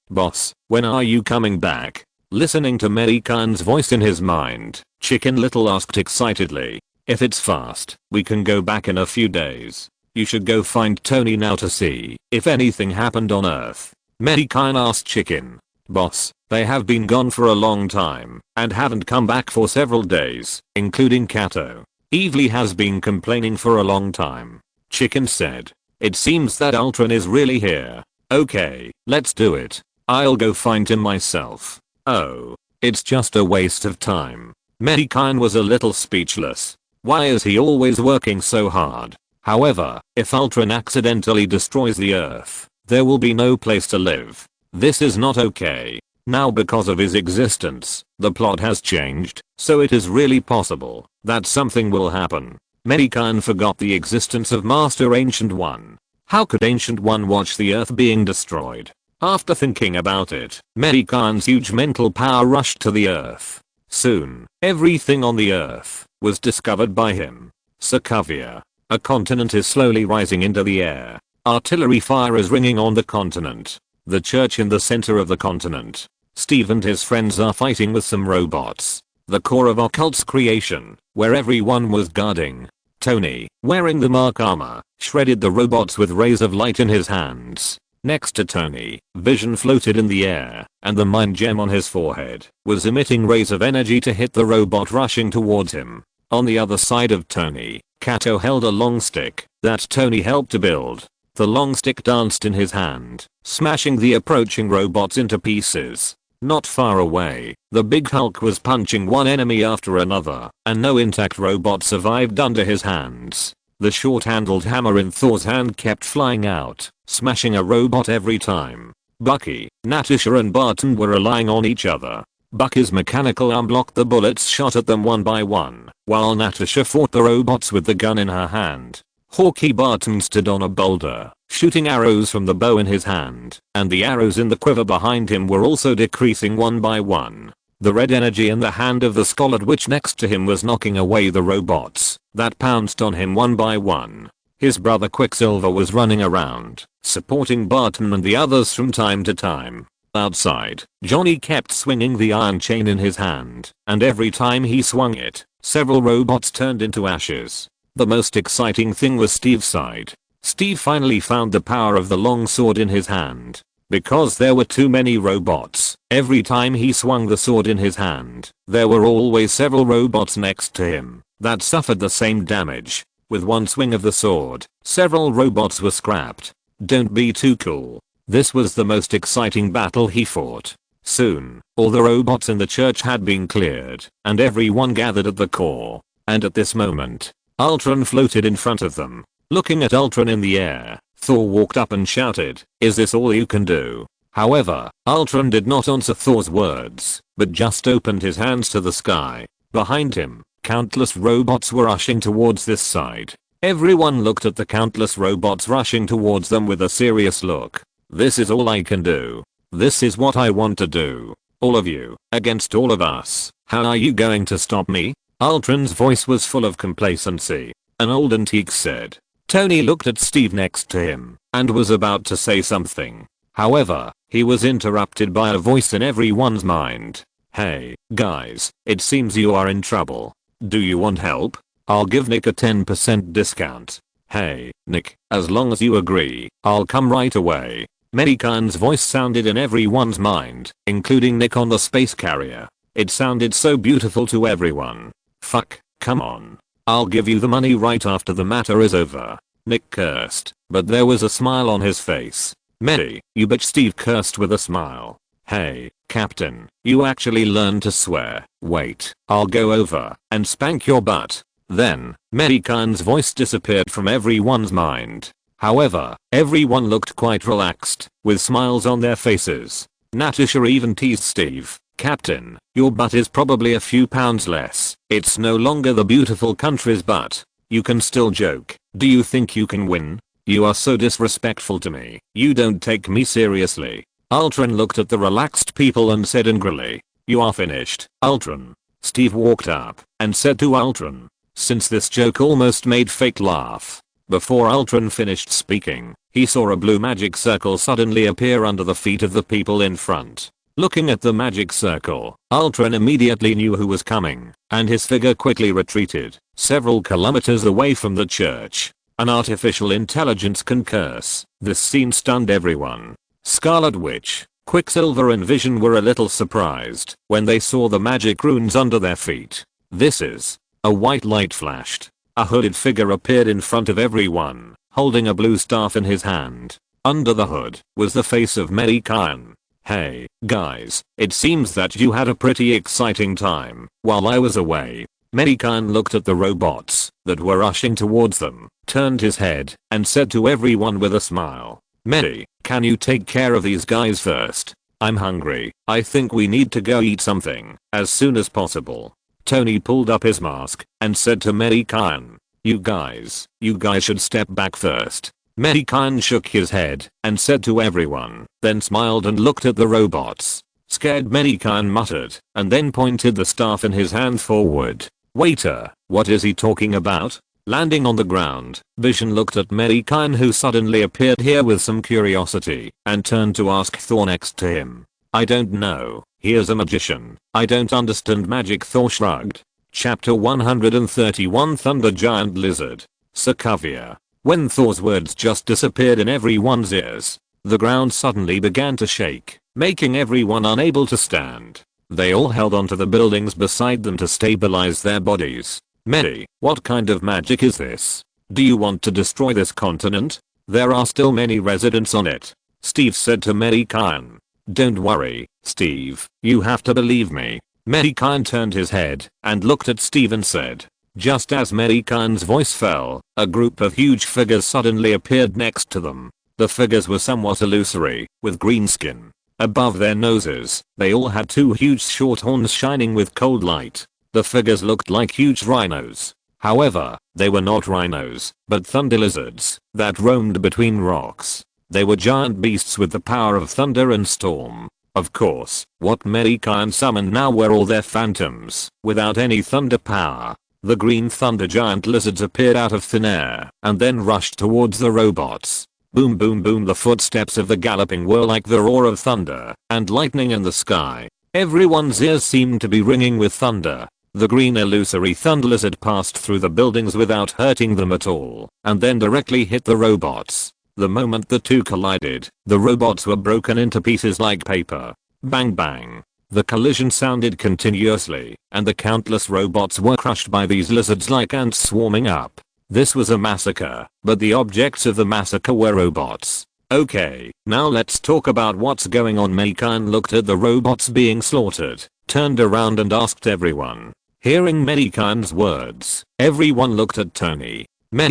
when are you coming back? Listening to Mei Gan's voice in his mind, Chicken Little asked excitedly. If it's fast, we can go back in a few days. You should go find Tony now to see if anything happened on Earth. Mei Gan asked Chicken. Boss, they have been gone for a long time and haven't come back for several days, including Kato. Evely has been complaining for a long time. Chicken said. It seems that Ultron is really here. Okay, let's do it. I'll go find him myself. Oh, it's just a waste of time. Mei Gan was a little speechless. Why is he always working so hard? However, if Ultron accidentally destroys the Earth, there will be no place to live. This is not okay. Now because of his existence, the plot has changed, so it is really possible that something will happen. Mei Gan forgot the existence of Master Ancient One. How could Ancient One watch the Earth being destroyed? After thinking about it, Mei Gan's huge mental power rushed to the Earth. Soon, everything on the Earth was discovered by him. Sokovia, a continent is slowly rising into the air. Artillery fire is ringing on the continent. The church in the center of the continent. Steve and his friends are fighting with some robots. The core of Occult's creation, where everyone was guarding. Tony, wearing the Mark armor, shredded the robots with rays of light in his hands. Next to Tony, Vision floated in the air, and the mind gem on his forehead was emitting rays of energy to hit the robot rushing towards him. On the other side of Tony, Kato held a long stick that Tony helped to build. The long stick danced in his hand, smashing the approaching robots into pieces. Not far away, the big Hulk was punching one enemy after another, and no intact robot survived under his hands. The short-handled hammer in Thor's hand kept flying out, smashing a robot every time. Bucky, Natasha and Barton were relying on each other. Bucky's mechanical arm blocked the bullets shot at them one by one, while Natasha fought the robots with the gun in her hand. Hawkeye Barton stood on a boulder, shooting arrows from the bow in his hand, and the arrows in the quiver behind him were also decreasing one by one. The red energy in the hand of the Scarlet Witch next to him was knocking away the robots that pounced on him one by one. His brother Quicksilver was running around, supporting Barton and the others from time to time. Outside, Johnny kept swinging the iron chain in his hand, and every time he swung it, several robots turned into ashes. The most exciting thing was Steve's side. Steve finally found the power of the long sword in his hand. Because there were too many robots, every time he swung the sword in his hand, there were always several robots next to him that suffered the same damage. With one swing of the sword, several robots were scrapped. Don't be too cool. This was the most exciting battle he fought. Soon, all the robots in the church had been cleared, and everyone gathered at the core. And at this moment, Ultron floated in front of them. Looking at Ultron in the air, Thor walked up and shouted, "Is this all you can do?" However, Ultron did not answer Thor's words, but just opened his hands to the sky. Behind him, countless robots were rushing towards this side. Everyone looked at the countless robots rushing towards them with a serious look. This is all I can do. This is what I want to do. All of you, against all of us. How are you going to stop me? Ultron's voice was full of complacency. An old antique said. Tony looked at Steve next to him and was about to say something. However, he was interrupted by a voice in everyone's mind. Hey, guys, it seems you are in trouble. Do you want help? I'll give Nick a 10% discount. Hey, Nick, as long as you agree, I'll come right away. Mei Gan's voice sounded in everyone's mind, including Nick on the space carrier. It sounded so beautiful to everyone. Fuck, come on. I'll give you the money right after the matter is over. Nick cursed, but there was a smile on his face. Mei, you bitch. Steve cursed with a smile. Hey, Captain, you actually learned to swear. Wait, I'll go over and spank your butt. Then, Mei Gan's voice disappeared from everyone's mind. However, everyone looked quite relaxed, with smiles on their faces. Natasha even teased Steve. Captain, your butt is probably a few pounds less. It's no longer the beautiful country's butt. You can still joke. Do you think you can win? You are so disrespectful to me. You don't take me seriously. Ultron looked at the relaxed people and said angrily. You are finished, Ultron. Steve walked up and said to Ultron. Since this joke almost made Fate laugh. Before Ultron finished speaking, he saw a blue magic circle suddenly appear under the feet of the people in front. Looking at the magic circle, Ultron immediately knew who was coming, and his figure quickly retreated, several kilometers away from the church. An artificial intelligence can curse. This scene stunned everyone. Scarlet Witch, Quicksilver and Vision were a little surprised when they saw the magic runes under their feet. This is. A white light flashed. A hooded figure appeared in front of everyone, holding a blue staff in his hand. Under the hood was the face of Mei Gan. Hey, guys, it seems that you had a pretty exciting time while I was away. Mei Gan looked at the robots that were rushing towards them, turned his head, and said to everyone with a smile. Mei, can you take care of these guys first? I'm hungry. I think we need to go eat something as soon as possible. Tony pulled up his mask and said to Mei Gan. You guys should step back first. Mei Gan shook his head and said to everyone, then smiled and looked at the robots. Scared, Mei Gan muttered, and then pointed the staff in his hand forward. Waiter, what is he talking about? Landing on the ground, Vision looked at Mei Gan, who suddenly appeared here with some curiosity, and turned to ask Thor next to him. I don't know, he is a magician. I don't understand magic, Thor shrugged. Chapter 131 Thunder Giant Lizard. Sokovia. When Thor's words just disappeared in everyone's ears, the ground suddenly began to shake, making everyone unable to stand. They all held onto the buildings beside them to stabilize their bodies. Mei, what kind of magic is this? Do you want to destroy this continent? There are still many residents on it. Steve said to Mei Gan. Don't worry, Steve, you have to believe me. Mei Gan turned his head and looked at Steve and said. Just as Mei Gan's voice fell, a group of huge figures suddenly appeared next to them. The figures were somewhat illusory, with green skin. Above their noses, they all had two huge short horns shining with cold light. The figures looked like huge rhinos. However, they were not rhinos, but thunder lizards that roamed between rocks. They were giant beasts with the power of thunder and storm. Of course, what Mei Gan summoned now were all their phantoms, without any thunder power. The green thunder giant lizards appeared out of thin air and then rushed towards the robots. Boom boom boom, the footsteps of the galloping were like the roar of thunder and lightning in the sky. Everyone's ears seemed to be ringing with thunder. The green illusory thunder lizard passed through the buildings without hurting them at all, and then directly hit the robots. The moment the two collided, the robots were broken into pieces like paper. Bang bang. The collision sounded continuously, and the countless robots were crushed by these lizards like ants swarming up. This was a massacre, but the objects of the massacre were robots. Okay, now let's talk about what's going on. Mei Gan looked at the robots being slaughtered, turned around and asked everyone. Hearing Mei Gan's words, everyone looked at Tony.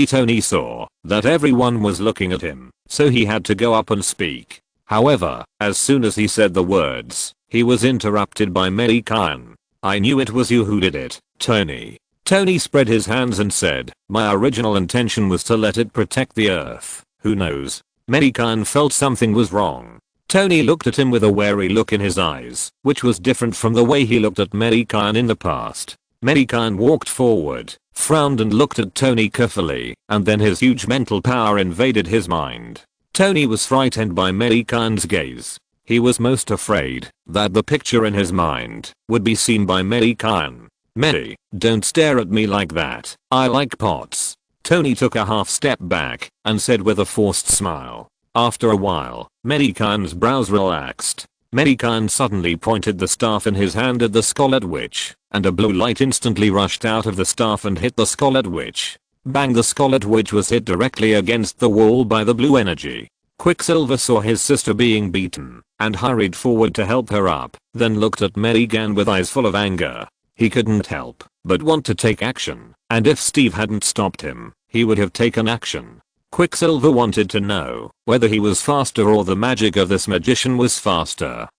Tony saw that everyone was looking at him, so he had to go up and speak. However, as soon as he said the words, he was interrupted by Mei Gan. I knew it was you who did it, Tony. Tony spread his hands and said, my original intention was to let it protect the earth. Who knows? Mei Gan felt something was wrong. Tony looked at him with a wary look in his eyes, which was different from the way he looked at Mei Gan in the past. Mei Gan walked forward, frowned and looked at Tony carefully, and then his huge mental power invaded his mind. Tony was frightened by Mei Gan's gaze. He was most afraid that the picture in his mind would be seen by Mei Gan. Mei, don't stare at me like that. I like pots. Tony took a half step back and said with a forced smile. After a while, Mei Gan's brows relaxed. Mei Gan suddenly pointed the staff in his hand at the Scarlet Witch, and a blue light instantly rushed out of the staff and hit the Scarlet Witch. Bang, the Scarlet Witch was hit directly against the wall by the blue energy. Quicksilver saw his sister being beaten and hurried forward to help her up, then looked at Mei Gan with eyes full of anger. He couldn't help but want to take action, and if Steve hadn't stopped him, he would have taken action. Quicksilver wanted to know whether he was faster or the magic of this magician was faster.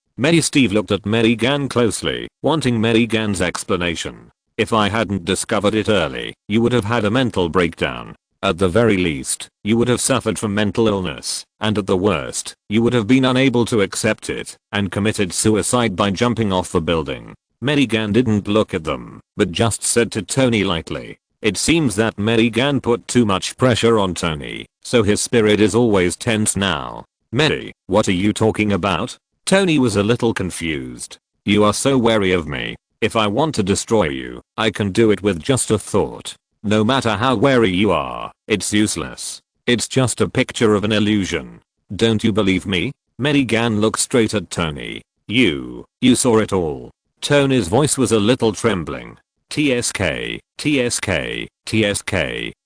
Steve looked at Mei Gan closely, wanting Mei Gan's explanation. If I hadn't discovered it early, you would have had a mental breakdown. At the very least, you would have suffered from mental illness, and at the worst, you would have been unable to accept it and committed suicide by jumping off the building. Mei Gan didn't look at them, but just said to Tony lightly. It seems that Mei Gan put too much pressure on Tony, so his spirit is always tense now. Mei, what are you talking about? Tony was a little confused. You are so wary of me. If I want to destroy you, I can do it with just a thought. No matter how wary you are, it's useless. It's just a picture of an illusion. Don't you believe me? Mei Gan looked straight at Tony. You saw it all. Tony's voice was a little trembling. TSK, TSK, TSK,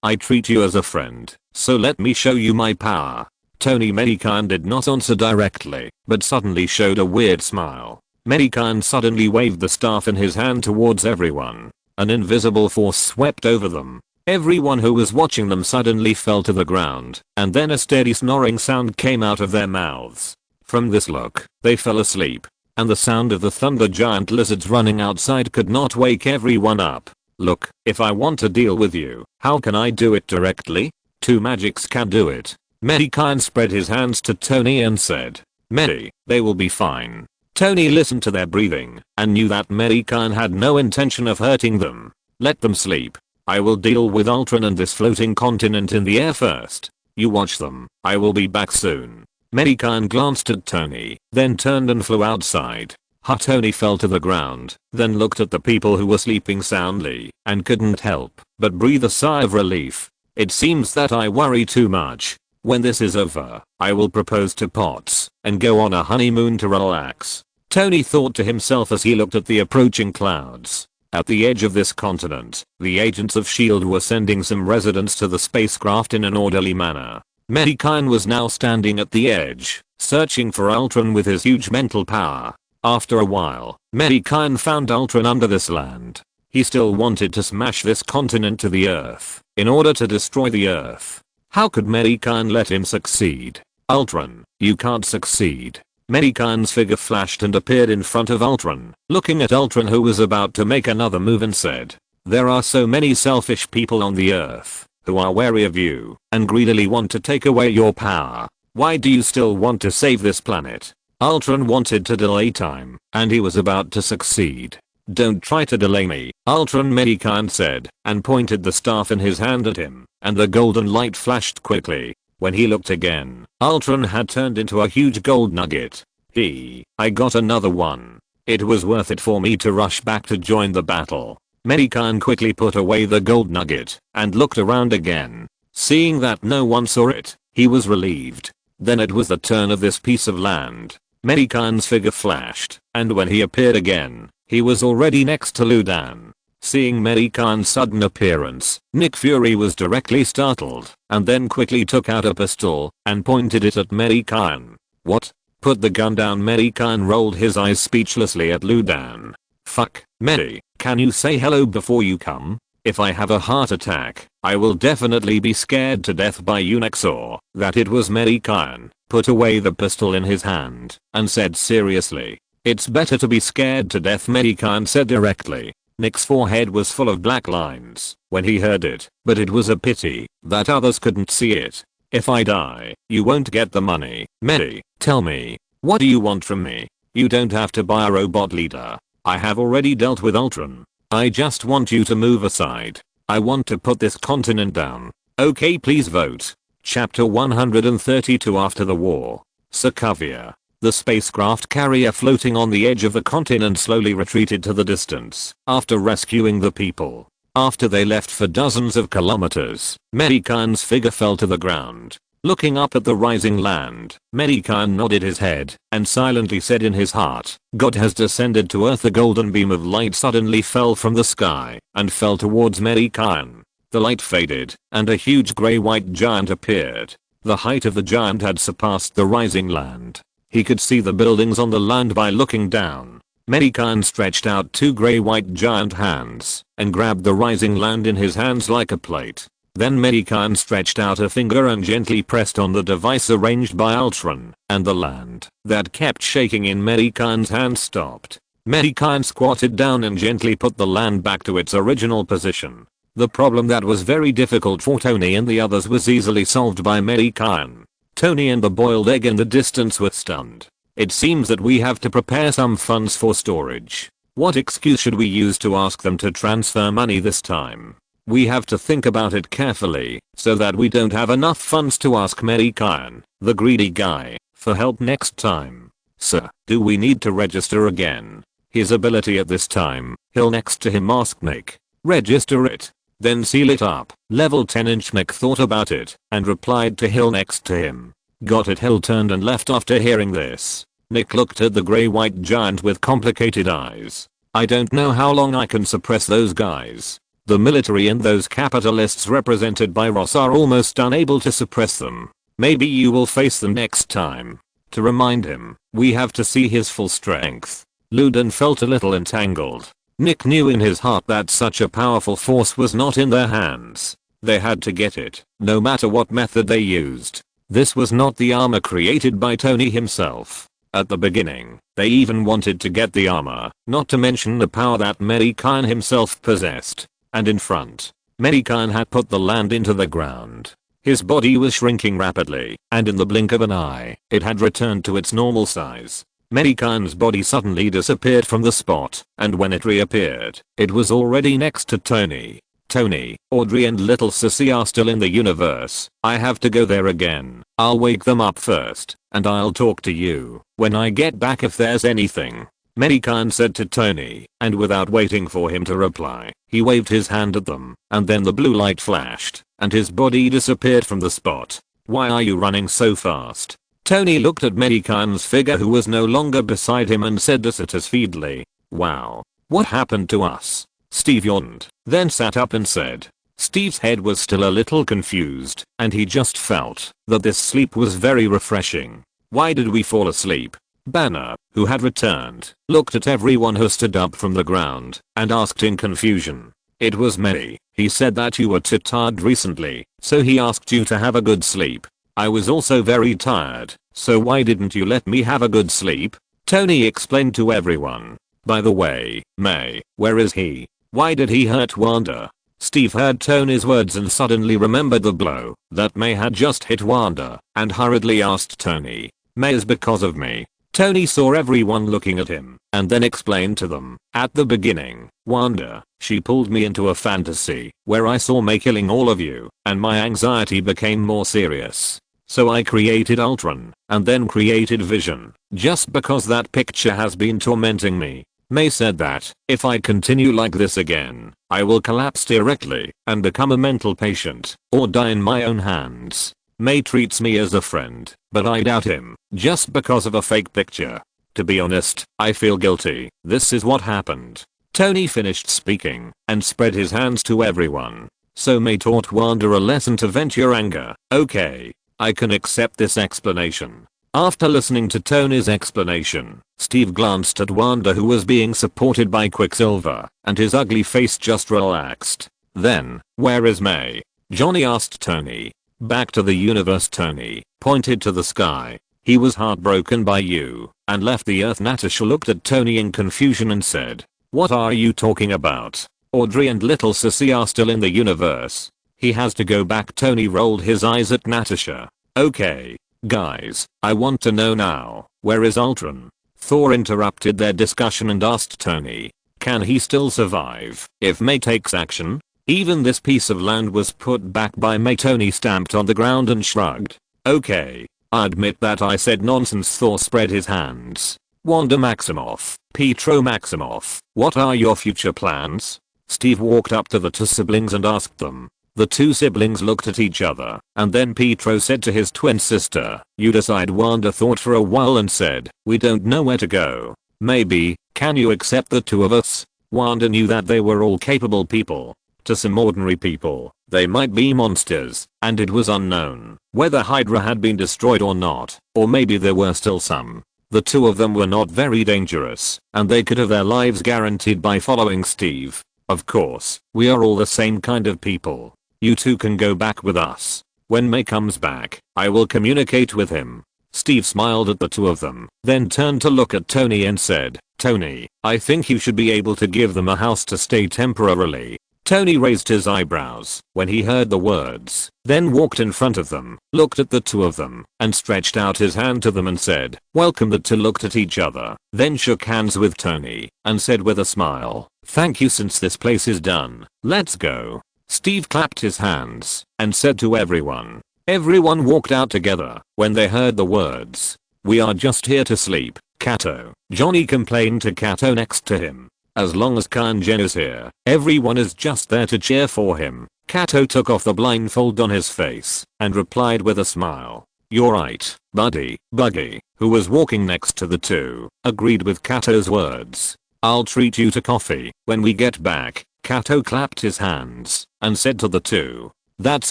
I treat you as a friend, so let me show you my power. Mei Gan did not answer directly, but suddenly showed a weird smile. Mei Gan suddenly waved the staff in his hand towards everyone. An invisible force swept over them. Everyone who was watching them suddenly fell to the ground, and then a steady snoring sound came out of their mouths. From this look, they fell asleep. And the sound of the thunder giant lizards running outside could not wake everyone up. Look, if I want to deal with you, how can I do it directly? Two magics can do it. Mei Gan spread his hands to Tony and said, Mei, they will be fine. Tony listened to their breathing and knew that Mei Gan had no intention of hurting them. Let them sleep. I will deal with Ultron and this floating continent in the air first. You watch them. I will be back soon. Mei Gan glanced at Tony, then turned and flew outside. Tony fell to the ground, then looked at the people who were sleeping soundly, and couldn't help but breathe a sigh of relief. It seems that I worry too much. When this is over, I will propose to Potts and go on a honeymoon to relax. Tony thought to himself as he looked at the approaching clouds. At the edge of this continent, the agents of S.H.I.E.L.D were sending some residents to the spacecraft in an orderly manner. Mei Gan was now standing at the edge, searching for Ultron with his huge mental power. After a while, Mei Gan found Ultron under this land. He still wanted to smash this continent to the earth, in order to destroy the earth. How could Mei Gan let him succeed? Ultron, you can't succeed. Mei Gan's figure flashed and appeared in front of Ultron, looking at Ultron who was about to make another move and said, "There are so many selfish people on the earth, who are wary of you, and greedily want to take away your power. Why do you still want to save this planet?" Ultron wanted to delay time, and he was about to succeed. "Don't try to delay me," Ultron Mei Gan said, and pointed the staff in his hand at him, and the golden light flashed quickly. When he looked again, Ultron had turned into a huge gold nugget. I got another one. It was worth it for me to rush back to join the battle. Mei Gan quickly put away the gold nugget, and looked around again. Seeing that no one saw it, he was relieved. Then it was the turn of this piece of land. Mei Gan's figure flashed, and when he appeared again, he was already next to Ludan. Seeing Mei Gan's sudden appearance, Nick Fury was directly startled, and then quickly took out a pistol, and pointed it at Mei Gan. "What? Put the gun down." Mei Gan rolled his eyes speechlessly at Ludan. "Fuck, Mei, can you say hello before you come? If I have a heart attack, I will definitely be scared to death by you." Nick saw that it was Mei Gan, put away the pistol in his hand, and said seriously, "It's better to be scared to death," Mei Gan said directly. Nick's forehead was full of black lines when he heard it, but it was a pity that others couldn't see it. "If I die, you won't get the money. Mei, tell me, what do you want from me? You don't have to buy a robot leader. I have already dealt with Ultron. I just want you to move aside. I want to put this continent down. Okay, please vote." Chapter 132 After the War. Sokovia. The spacecraft carrier floating on the edge of the continent slowly retreated to the distance after rescuing the people. After they left for dozens of kilometers, Mei Gan's figure fell to the ground. Looking up at the rising land, Mei Gan nodded his head and silently said in his heart, "God has descended to earth." A golden beam of light suddenly fell from the sky and fell towards Mei Gan. The light faded and a huge grey-white giant appeared. The height of the giant had surpassed the rising land. He could see the buildings on the land by looking down. Mei Gan stretched out two grey-white giant hands and grabbed the rising land in his hands like a plate. Then Mei Gan stretched out a finger and gently pressed on the device arranged by Ultron, and the land that kept shaking in Mei Gan's hand stopped. Mei Gan squatted down and gently put the land back to its original position. The problem that was very difficult for Tony and the others was easily solved by Mei Gan. Tony and the boiled egg in the distance were stunned. "It seems that we have to prepare some funds for storage. What excuse should we use to ask them to transfer money this time? We have to think about it carefully, so that we don't have enough funds to ask Mei Gan, the greedy guy, for help next time." "Sir, do we need to register again?" His ability at this time, Hill next to him asked Nick. "Register it. Then seal it up." Level 10-inch Nick thought about it and replied to Hill next to him. "Got it." Hill turned and left after hearing this. Nick looked at the grey-white giant with complicated eyes. "I don't know how long I can suppress those guys. The military and those capitalists represented by Ross are almost unable to suppress them. Maybe you will face them next time." To remind him, we have to see his full strength. Ludan felt a little entangled. Nick knew in his heart that such a powerful force was not in their hands. They had to get it, no matter what method they used. This was not the armor created by Tony himself. At the beginning, they even wanted to get the armor, not to mention the power that Mei Gan himself possessed. And in front, Mei Gan had put the land into the ground. His body was shrinking rapidly, and in the blink of an eye, it had returned to its normal size. Mei Gan's body suddenly disappeared from the spot, and when it reappeared, it was already next to Tony. Tony, Audrey and little Sissy are still in the universe. I have to go there again. I'll wake them up first, and I'll talk to you when I get back if there's anything. Mei Gan said to Tony, and without waiting for him to reply, he waved his hand at them, and then the blue light flashed, and his body disappeared from the spot. Why are you running so fast? Tony looked at Mei Gan's figure who was no longer beside him and said dissatisfiedly, wow. What happened to us? Steve yawned, then sat up and said. Steve's head was still a little confused, and he just felt that this sleep was very refreshing. Why did we fall asleep? Banner, who had returned, looked at everyone who stood up from the ground, and asked in confusion. It was Mei. He said that you were too tired recently, so he asked you to have a good sleep. I was also very tired, so why didn't you let me have a good sleep? Tony explained to everyone. By the way, Mei, where is he? Why did he hurt Wanda? Steve heard Tony's words and suddenly remembered the blow that Mei had just hit Wanda, and hurriedly asked Tony. Mei is because of me. Tony saw everyone looking at him, and then explained to them. At the beginning, Wanda, she pulled me into a fantasy where I saw Mei killing all of you, and my anxiety became more serious. So I created Ultron, and then created Vision, just because that picture has been tormenting me. Mei said that, if I continue like this again, I will collapse directly and become a mental patient, or die in my own hands. Mei treats me as a friend, but I doubt him, just because of a fake picture. To be honest, I feel guilty. This is what happened. Tony finished speaking, and spread his hands to everyone. So Mei taught Wanda a lesson to vent your anger. Okay. I can accept this explanation. After listening to Tony's explanation, Steve glanced at Wanda who was being supported by Quicksilver, and his ugly face just relaxed. Then, where is Mei? Johnny asked Tony. Back to the universe. Tony pointed to the sky. He was heartbroken by you, and left the earth. Natasha looked at Tony in confusion and said, what are you talking about? Audrey and little Sissy are still in the universe. He has to go back. Tony rolled his eyes at Natasha. Okay. Guys, I want to know now, where is Ultron? Thor interrupted their discussion and asked Tony, can he still survive if Mei takes action? Even this piece of land was put back by Mei. Tony stamped on the ground and shrugged. Okay, I admit that I said nonsense. Thor spread his hands. Wanda Maximoff, Pietro Maximoff, what are your future plans? Steve walked up to the two siblings and asked them. The two siblings looked at each other, and then Pietro said to his twin sister, you decide. Wanda thought for a while and said, we don't know where to go. Maybe, can you accept the two of us? Wanda knew that they were all capable people. To some ordinary people, they might be monsters, and it was unknown whether Hydra had been destroyed or not, or maybe there were still some. The two of them were not very dangerous, and they could have their lives guaranteed by following Steve. Of course, we are all the same kind of people. You two can go back with us. When Mei comes back, I will communicate with him. Steve smiled at the two of them, then turned to look at Tony and said, Tony, I think you should be able to give them a house to stay temporarily. Tony raised his eyebrows when he heard the words, then walked in front of them, looked at the two of them, and stretched out his hand to them and said, welcome. The two looked at each other, then shook hands with Tony, and said with a smile, thank you. Since this place is done, let's go. Steve clapped his hands and said to everyone. Everyone walked out together when they heard the words. We are just here to sleep, Kato. Johnny complained to Kato next to him. As long as Kanjen is here, everyone is just there to cheer for him. Kato took off the blindfold on his face and replied with a smile. You're right, buddy. Buggy, who was walking next to the two, agreed with Kato's words. I'll treat you to coffee when we get back. Kato clapped his hands and said to the two, that's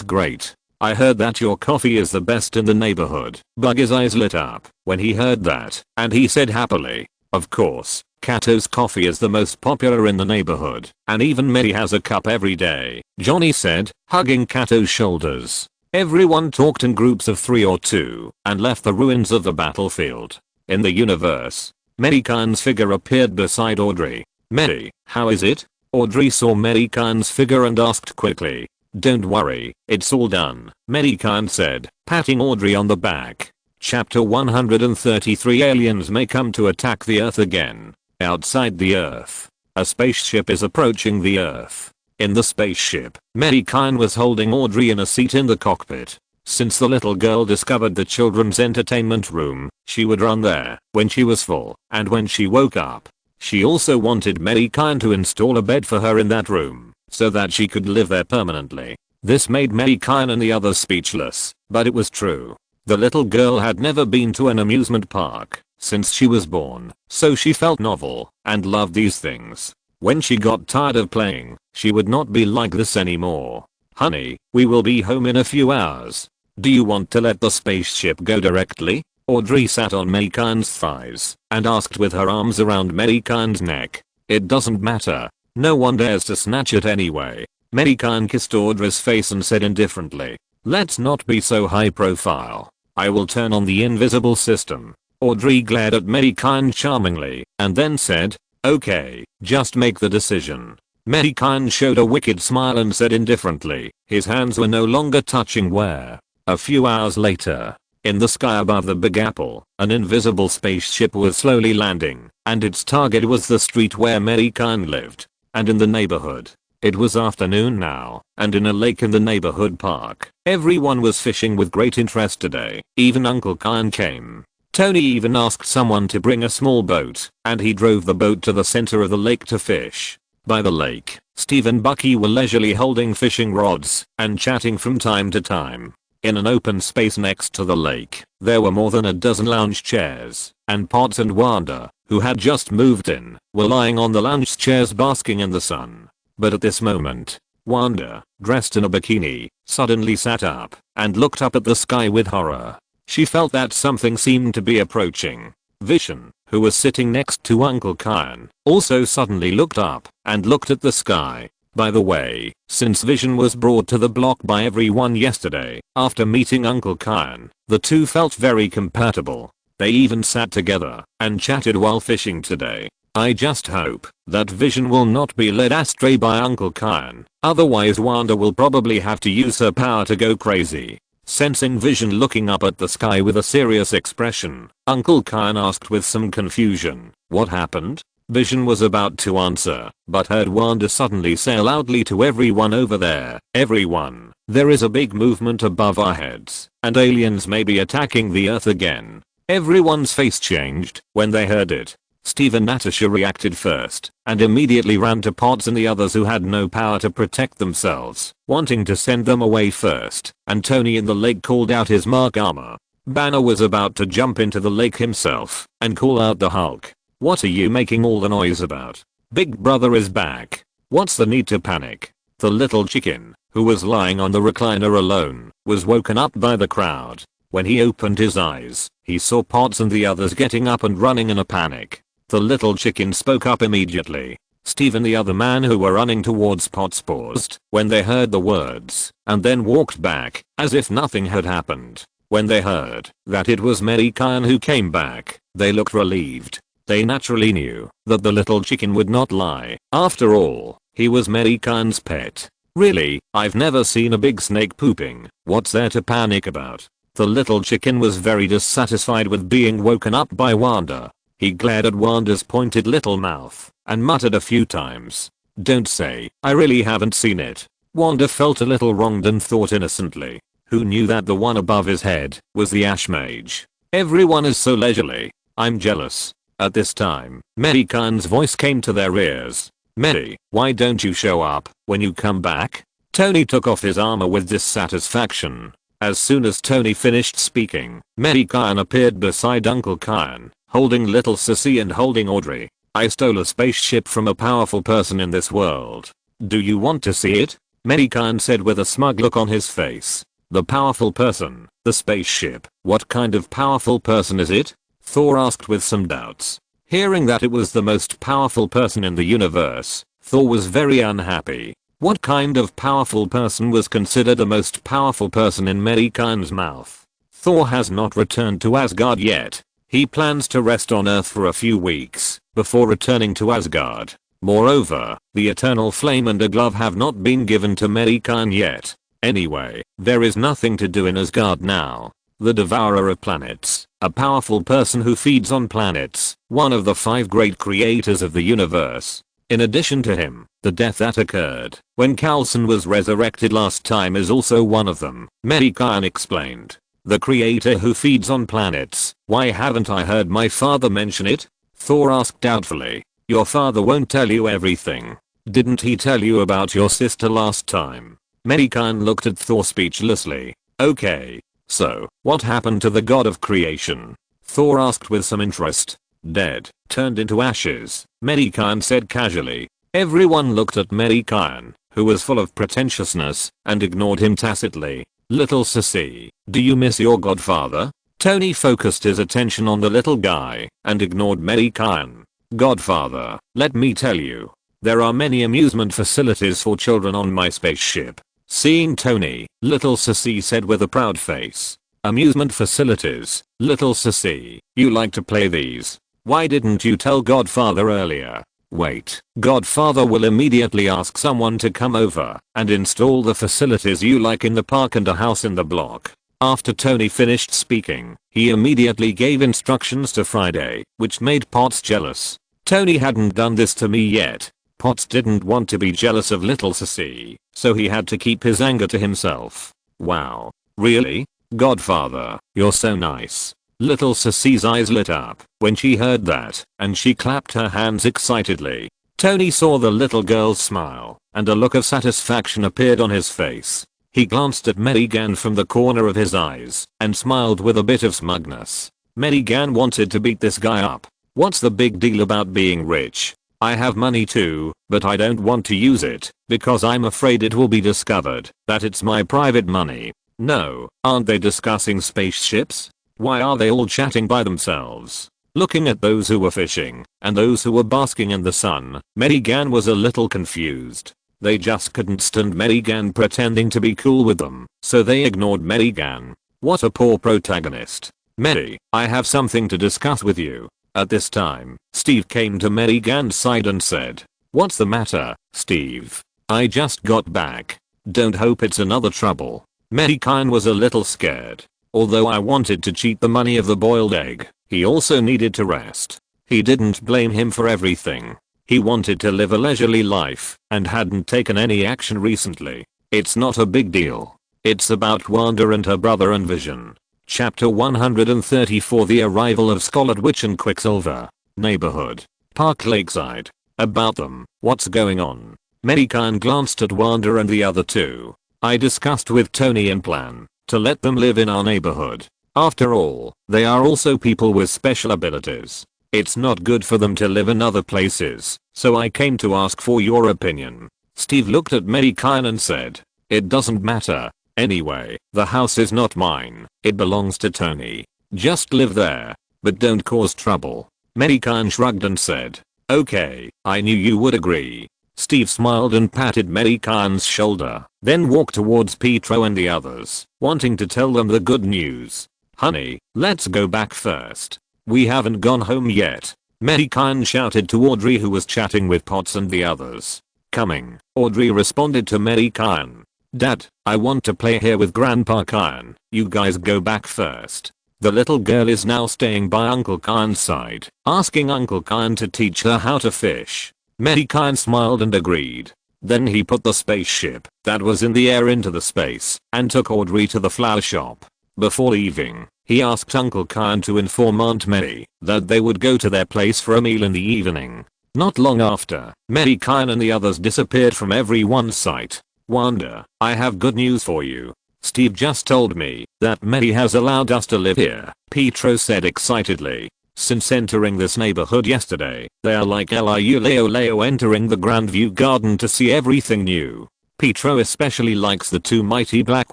great. I heard that your coffee is the best in the neighborhood. Buggy's eyes lit up when he heard that, and he said happily, of course, Kato's coffee is the most popular in the neighborhood, and even Mei has a cup every day, Johnny said, hugging Kato's shoulders. Everyone talked in groups of 3 or 2 and left the ruins of the battlefield. In the universe, Mei Gan's figure appeared beside Audrey. Mei, how is it? Audrey saw Mei Gan's figure and asked quickly. Don't worry, it's all done, Mei Gan said, patting Audrey on the back. Chapter 133. Aliens may come to attack the Earth again. Outside the Earth, a spaceship is approaching the Earth. In the spaceship, Mei Gan was holding Audrey in a seat in the cockpit. Since the little girl discovered the children's entertainment room, she would run there when she was full and when she woke up. She also wanted Mei Gan to install a bed for her in that room so that she could live there permanently. This made Mei Gan and the others speechless, but it was true. The little girl had never been to an amusement park since she was born, so she felt novel and loved these things. When she got tired of playing, she would not be like this anymore. Honey, we will be home in a few hours. Do you want to let the spaceship go directly? Audrey sat on Mei Gan's thighs and asked with her arms around Mei Gan's neck. It doesn't matter. No one dares to snatch it anyway. Mei Gan kissed Audrey's face and said indifferently, let's not be so high profile. I will turn on the invisible system. Audrey glared at Mei Gan charmingly and then said, okay, just make the decision. Mei Gan showed a wicked smile and said indifferently, his hands were no longer touching where. A few hours later, in the sky above the Big Apple, an invisible spaceship was slowly landing, and its target was the street where Mei Gan lived. And in the neighborhood. It was afternoon now, and in a lake in the neighborhood park, everyone was fishing with great interest today. Even Uncle Gan came. Tony even asked someone to bring a small boat, and he drove the boat to the center of the lake to fish. By the lake, Steve and Bucky were leisurely holding fishing rods and chatting from time to time. In an open space next to the lake, there were more than a dozen lounge chairs, and Potts and Wanda, who had just moved in, were lying on the lounge chairs basking in the sun. But at this moment, Wanda, dressed in a bikini, suddenly sat up and looked up at the sky with horror. She felt that something seemed to be approaching. Vision, who was sitting next to Uncle Gan, also suddenly looked up and looked at the sky. By the way, since Vision was brought to the block by everyone yesterday, after meeting Uncle Gan, the two felt very compatible. They even sat together and chatted while fishing today. I just hope that Vision will not be led astray by Uncle Gan, otherwise Wanda will probably have to use her power to go crazy. Sensing Vision looking up at the sky with a serious expression, Uncle Gan asked with some confusion, what happened? Vision was about to answer, but heard Wanda suddenly say loudly to everyone over there, everyone, there is a big movement above our heads, and aliens may be attacking the Earth again. Everyone's face changed when they heard it. Steve and Natasha reacted first, and immediately ran to Potts and the others who had no power to protect themselves, wanting to send them away first, and Tony in the lake called out his Mark armor. Banner was about to jump into the lake himself, and call out the Hulk. What are you making all the noise about? Big brother is back. What's the need to panic? The little chicken, who was lying on the recliner alone, was woken up by the crowd. When he opened his eyes, he saw Potts and the others getting up and running in a panic. The little chicken spoke up immediately. Steve and the other man who were running towards Potts paused when they heard the words, and then walked back, as if nothing had happened. When they heard that it was Mei Gan who came back, they looked relieved. They naturally knew that the little chicken would not lie. After all, he was Mei Gan's pet. Really, I've never seen a big snake pooping. What's there to panic about? The little chicken was very dissatisfied with being woken up by Wanda. He glared at Wanda's pointed little mouth and muttered a few times. Don't say, I really haven't seen it. Wanda felt a little wronged and thought innocently. Who knew that the one above his head was the Ash Mage? Everyone is so leisurely. I'm jealous. At this time, Mei Gan's voice came to their ears. Mei, why don't you show up when you come back? Tony took off his armor with dissatisfaction. As soon as Tony finished speaking, Mei Gan appeared beside Uncle Gan, holding little Sissy and holding Audrey. I stole a spaceship from a powerful person in this world. Do you want to see it? Mei Gan said with a smug look on his face. The powerful person, the spaceship, what kind of powerful person is it? Thor asked with some doubts. Hearing that it was the most powerful person in the universe, Thor was very unhappy. What kind of powerful person was considered the most powerful person in Mei Gan's mouth? Thor has not returned to Asgard yet. He plans to rest on Earth for a few weeks before returning to Asgard. Moreover, the Eternal Flame and a glove have not been given to Mei Gan yet. Anyway, there is nothing to do in Asgard now. The Devourer of Planets, a powerful person who feeds on planets, one of the 5 great creators of the universe. In addition to him, the death that occurred when Coulson was resurrected last time is also one of them, Mei Gan explained. The creator who feeds on planets. Why haven't I heard my father mention it? Thor asked doubtfully. Your father won't tell you everything. Didn't he tell you about your sister last time? Mei Gan looked at Thor speechlessly. Okay. So, what happened to the god of creation? Thor asked with some interest. Dead, turned into ashes, Mei Gan said casually. Everyone looked at Mei Gan, who was full of pretentiousness, and ignored him tacitly. Little sissy, do you miss your godfather? Tony focused his attention on the little guy, and ignored Mei Gan. Godfather, let me tell you. There are many amusement facilities for children on my spaceship. Seeing Tony, little sissy said with a proud face. Amusement facilities, little sissy, you like to play these. Why didn't you tell Godfather earlier? Wait, Godfather will immediately ask someone to come over and install the facilities you like in the park and a house in the block. After Tony finished speaking, he immediately gave instructions to Friday, which made Potts jealous. Tony hadn't done this to me yet. Potts didn't want to be jealous of little sissy, so he had to keep his anger to himself. Wow. Really? Godfather, you're so nice. Little sissy's eyes lit up when she heard that, and she clapped her hands excitedly. Tony saw the little girl's smile, and a look of satisfaction appeared on his face. He glanced at Mei Gan from the corner of his eyes, and smiled with a bit of smugness. Mei Gan wanted to beat this guy up. What's the big deal about being rich? I have money too, but I don't want to use it, because I'm afraid it will be discovered that it's my private money. No, aren't they discussing spaceships? Why are they all chatting by themselves? Looking at those who were fishing, and those who were basking in the sun, Mei Gan was a little confused. They just couldn't stand Mei Gan pretending to be cool with them, so they ignored Mei Gan. What a poor protagonist. Mei, I have something to discuss with you. At this time, Steve came to Mei Gan's side and said, "What's the matter, Steve? I just got back. Don't hope it's another trouble." Mei Gan was a little scared. Although I wanted to cheat the money of the boiled egg, he also needed to rest. He didn't blame him for everything. He wanted to live a leisurely life and hadn't taken any action recently. It's not a big deal. It's about Wanda and her brother and Vision. Chapter 134 The Arrival of Scarlet Witch and Quicksilver. Neighborhood. Park Lakeside. About them, what's going on? Mei Gan glanced at Wanda and the other two. I discussed with Tony and plan to let them live in our neighborhood. After all, they are also people with special abilities. It's not good for them to live in other places, so I came to ask for your opinion. Steve looked at Mei Gan and said, it doesn't matter. Anyway, the house is not mine. It belongs to Tony. Just live there, but don't cause trouble. Mei Gan shrugged and said, okay, I knew you would agree. Steve smiled and patted Mei Gan's shoulder, then walked towards Pietro and the others, wanting to tell them the good news. Honey, let's go back first. We haven't gone home yet. Mei Gan shouted to Audrey who was chatting with Potts and the others. Coming, Audrey responded to Mei Gan. Dad, I want to play here with Grandpa Gan. You guys go back first. The little girl is now staying by Uncle Gan's side, asking Uncle Gan to teach her how to fish. Mei Gan smiled and agreed. Then he put the spaceship that was in the air into the space and took Audrey to the flower shop. Before leaving, he asked Uncle Gan to inform Aunt May that they would go to their place for a meal in the evening. Not long after, Mei Gan and the others disappeared from everyone's sight. Wanda, I have good news for you. Steve just told me that Mei has allowed us to live here, Pietro said excitedly. Since entering this neighborhood yesterday, they are like Leo entering the Grandview Garden to see everything new. Pietro especially likes the two mighty black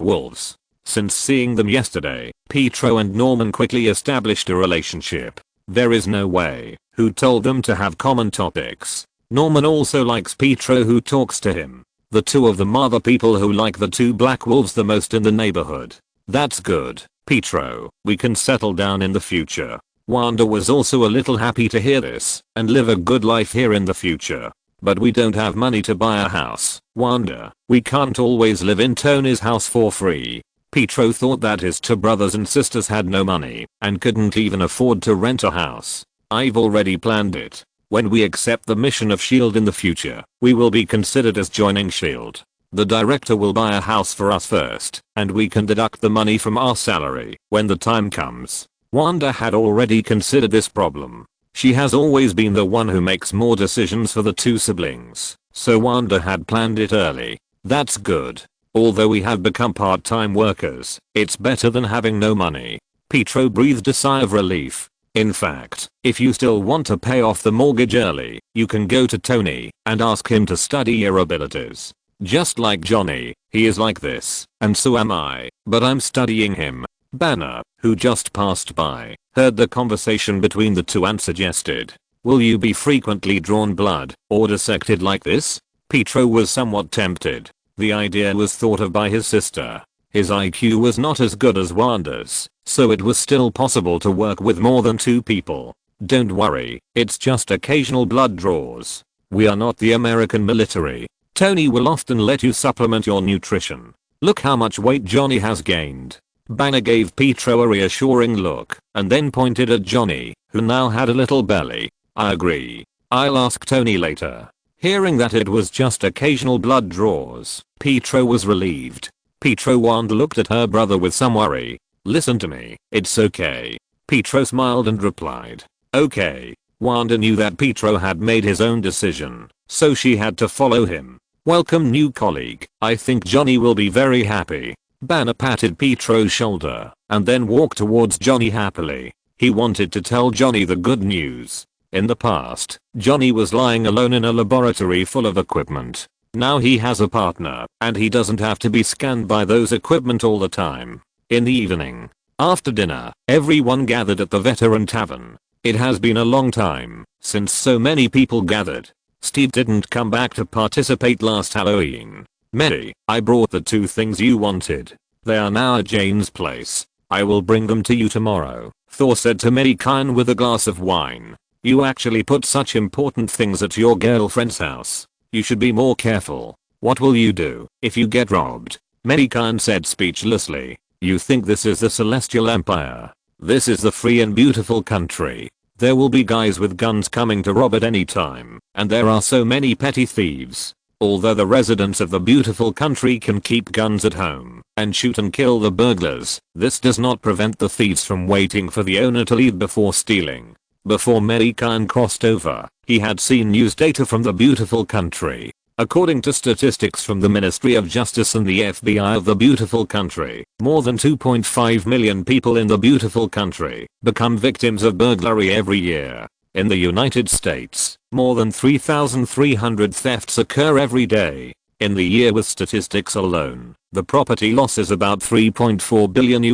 wolves. Since seeing them yesterday, Pietro and Norman quickly established a relationship. There is no way who told them to have common topics. Norman also likes Pietro who talks to him. The two of them are the people who like the two black wolves the most in the neighborhood. That's good, Pietro. We can settle down in the future. Wanda was also a little happy to hear this and live a good life here in the future. But we don't have money to buy a house. Wanda, we can't always live in Tony's house for free. Pietro thought that his two brothers and sisters had no money and couldn't even afford to rent a house. I've already planned it. When we accept the mission of S.H.I.E.L.D. in the future, we will be considered as joining S.H.I.E.L.D. The director will buy a house for us first, and we can deduct the money from our salary when the time comes. Wanda had already considered this problem. She has always been the one who makes more decisions for the two siblings, so Wanda had planned it early. That's good. Although we have become part-time workers, it's better than having no money. Pietro breathed a sigh of relief. In fact, if you still want to pay off the mortgage early, you can go to Tony and ask him to study your abilities. Just like Johnny, he is like this, and so am I, but I'm studying him. Banner, who just passed by, heard the conversation between the two and suggested, "Will you be frequently drawn blood or dissected like this?" Pietro was somewhat tempted. The idea was thought of by his sister. His IQ was not as good as Wanda's, so it was still possible to work with more than 2 people. Don't worry, it's just occasional blood draws. We are not the American military. Tony will often let you supplement your nutrition. Look how much weight Johnny has gained. Banner gave Pietro a reassuring look and then pointed at Johnny, who now had a little belly. I agree. I'll ask Tony later. Hearing that it was just occasional blood draws, Pietro was relieved. Pietro Wanda looked at her brother with some worry. Listen to me, it's okay. Pietro smiled and replied, okay. Wanda knew that Pietro had made his own decision, so she had to follow him. Welcome new colleague, I think Johnny will be very happy. Banner patted Pietro's shoulder and then walked towards Johnny happily. He wanted to tell Johnny the good news. In the past, Johnny was lying alone in a laboratory full of equipment. Now he has a partner, and he doesn't have to be scanned by those equipment all the time. In the evening, after dinner, everyone gathered at the veteran tavern. It has been a long time since so many people gathered. Steve didn't come back to participate last Halloween. Mei, I brought the 2 things you wanted. They are now at Jane's place. I will bring them to you tomorrow, Thor said to Mei Gan with a glass of wine. You actually put such important things at your girlfriend's house. You should be more careful. What will you do if you get robbed? Mei Gan said speechlessly. You think this is the Celestial Empire? This is the free and beautiful country. There will be guys with guns coming to rob at any time, and there are so many petty thieves. Although the residents of the beautiful country can keep guns at home and shoot and kill the burglars, this does not prevent the thieves from waiting for the owner to leave before stealing. Before Mei Gan crossed over, he had seen news data from the beautiful country. According to statistics from the Ministry of Justice and the FBI of the beautiful country, more than 2.5 million people in the beautiful country become victims of burglary every year. In the United States, more than 3,300 thefts occur every day. In the year with statistics alone, the property loss is about $3.4 billion,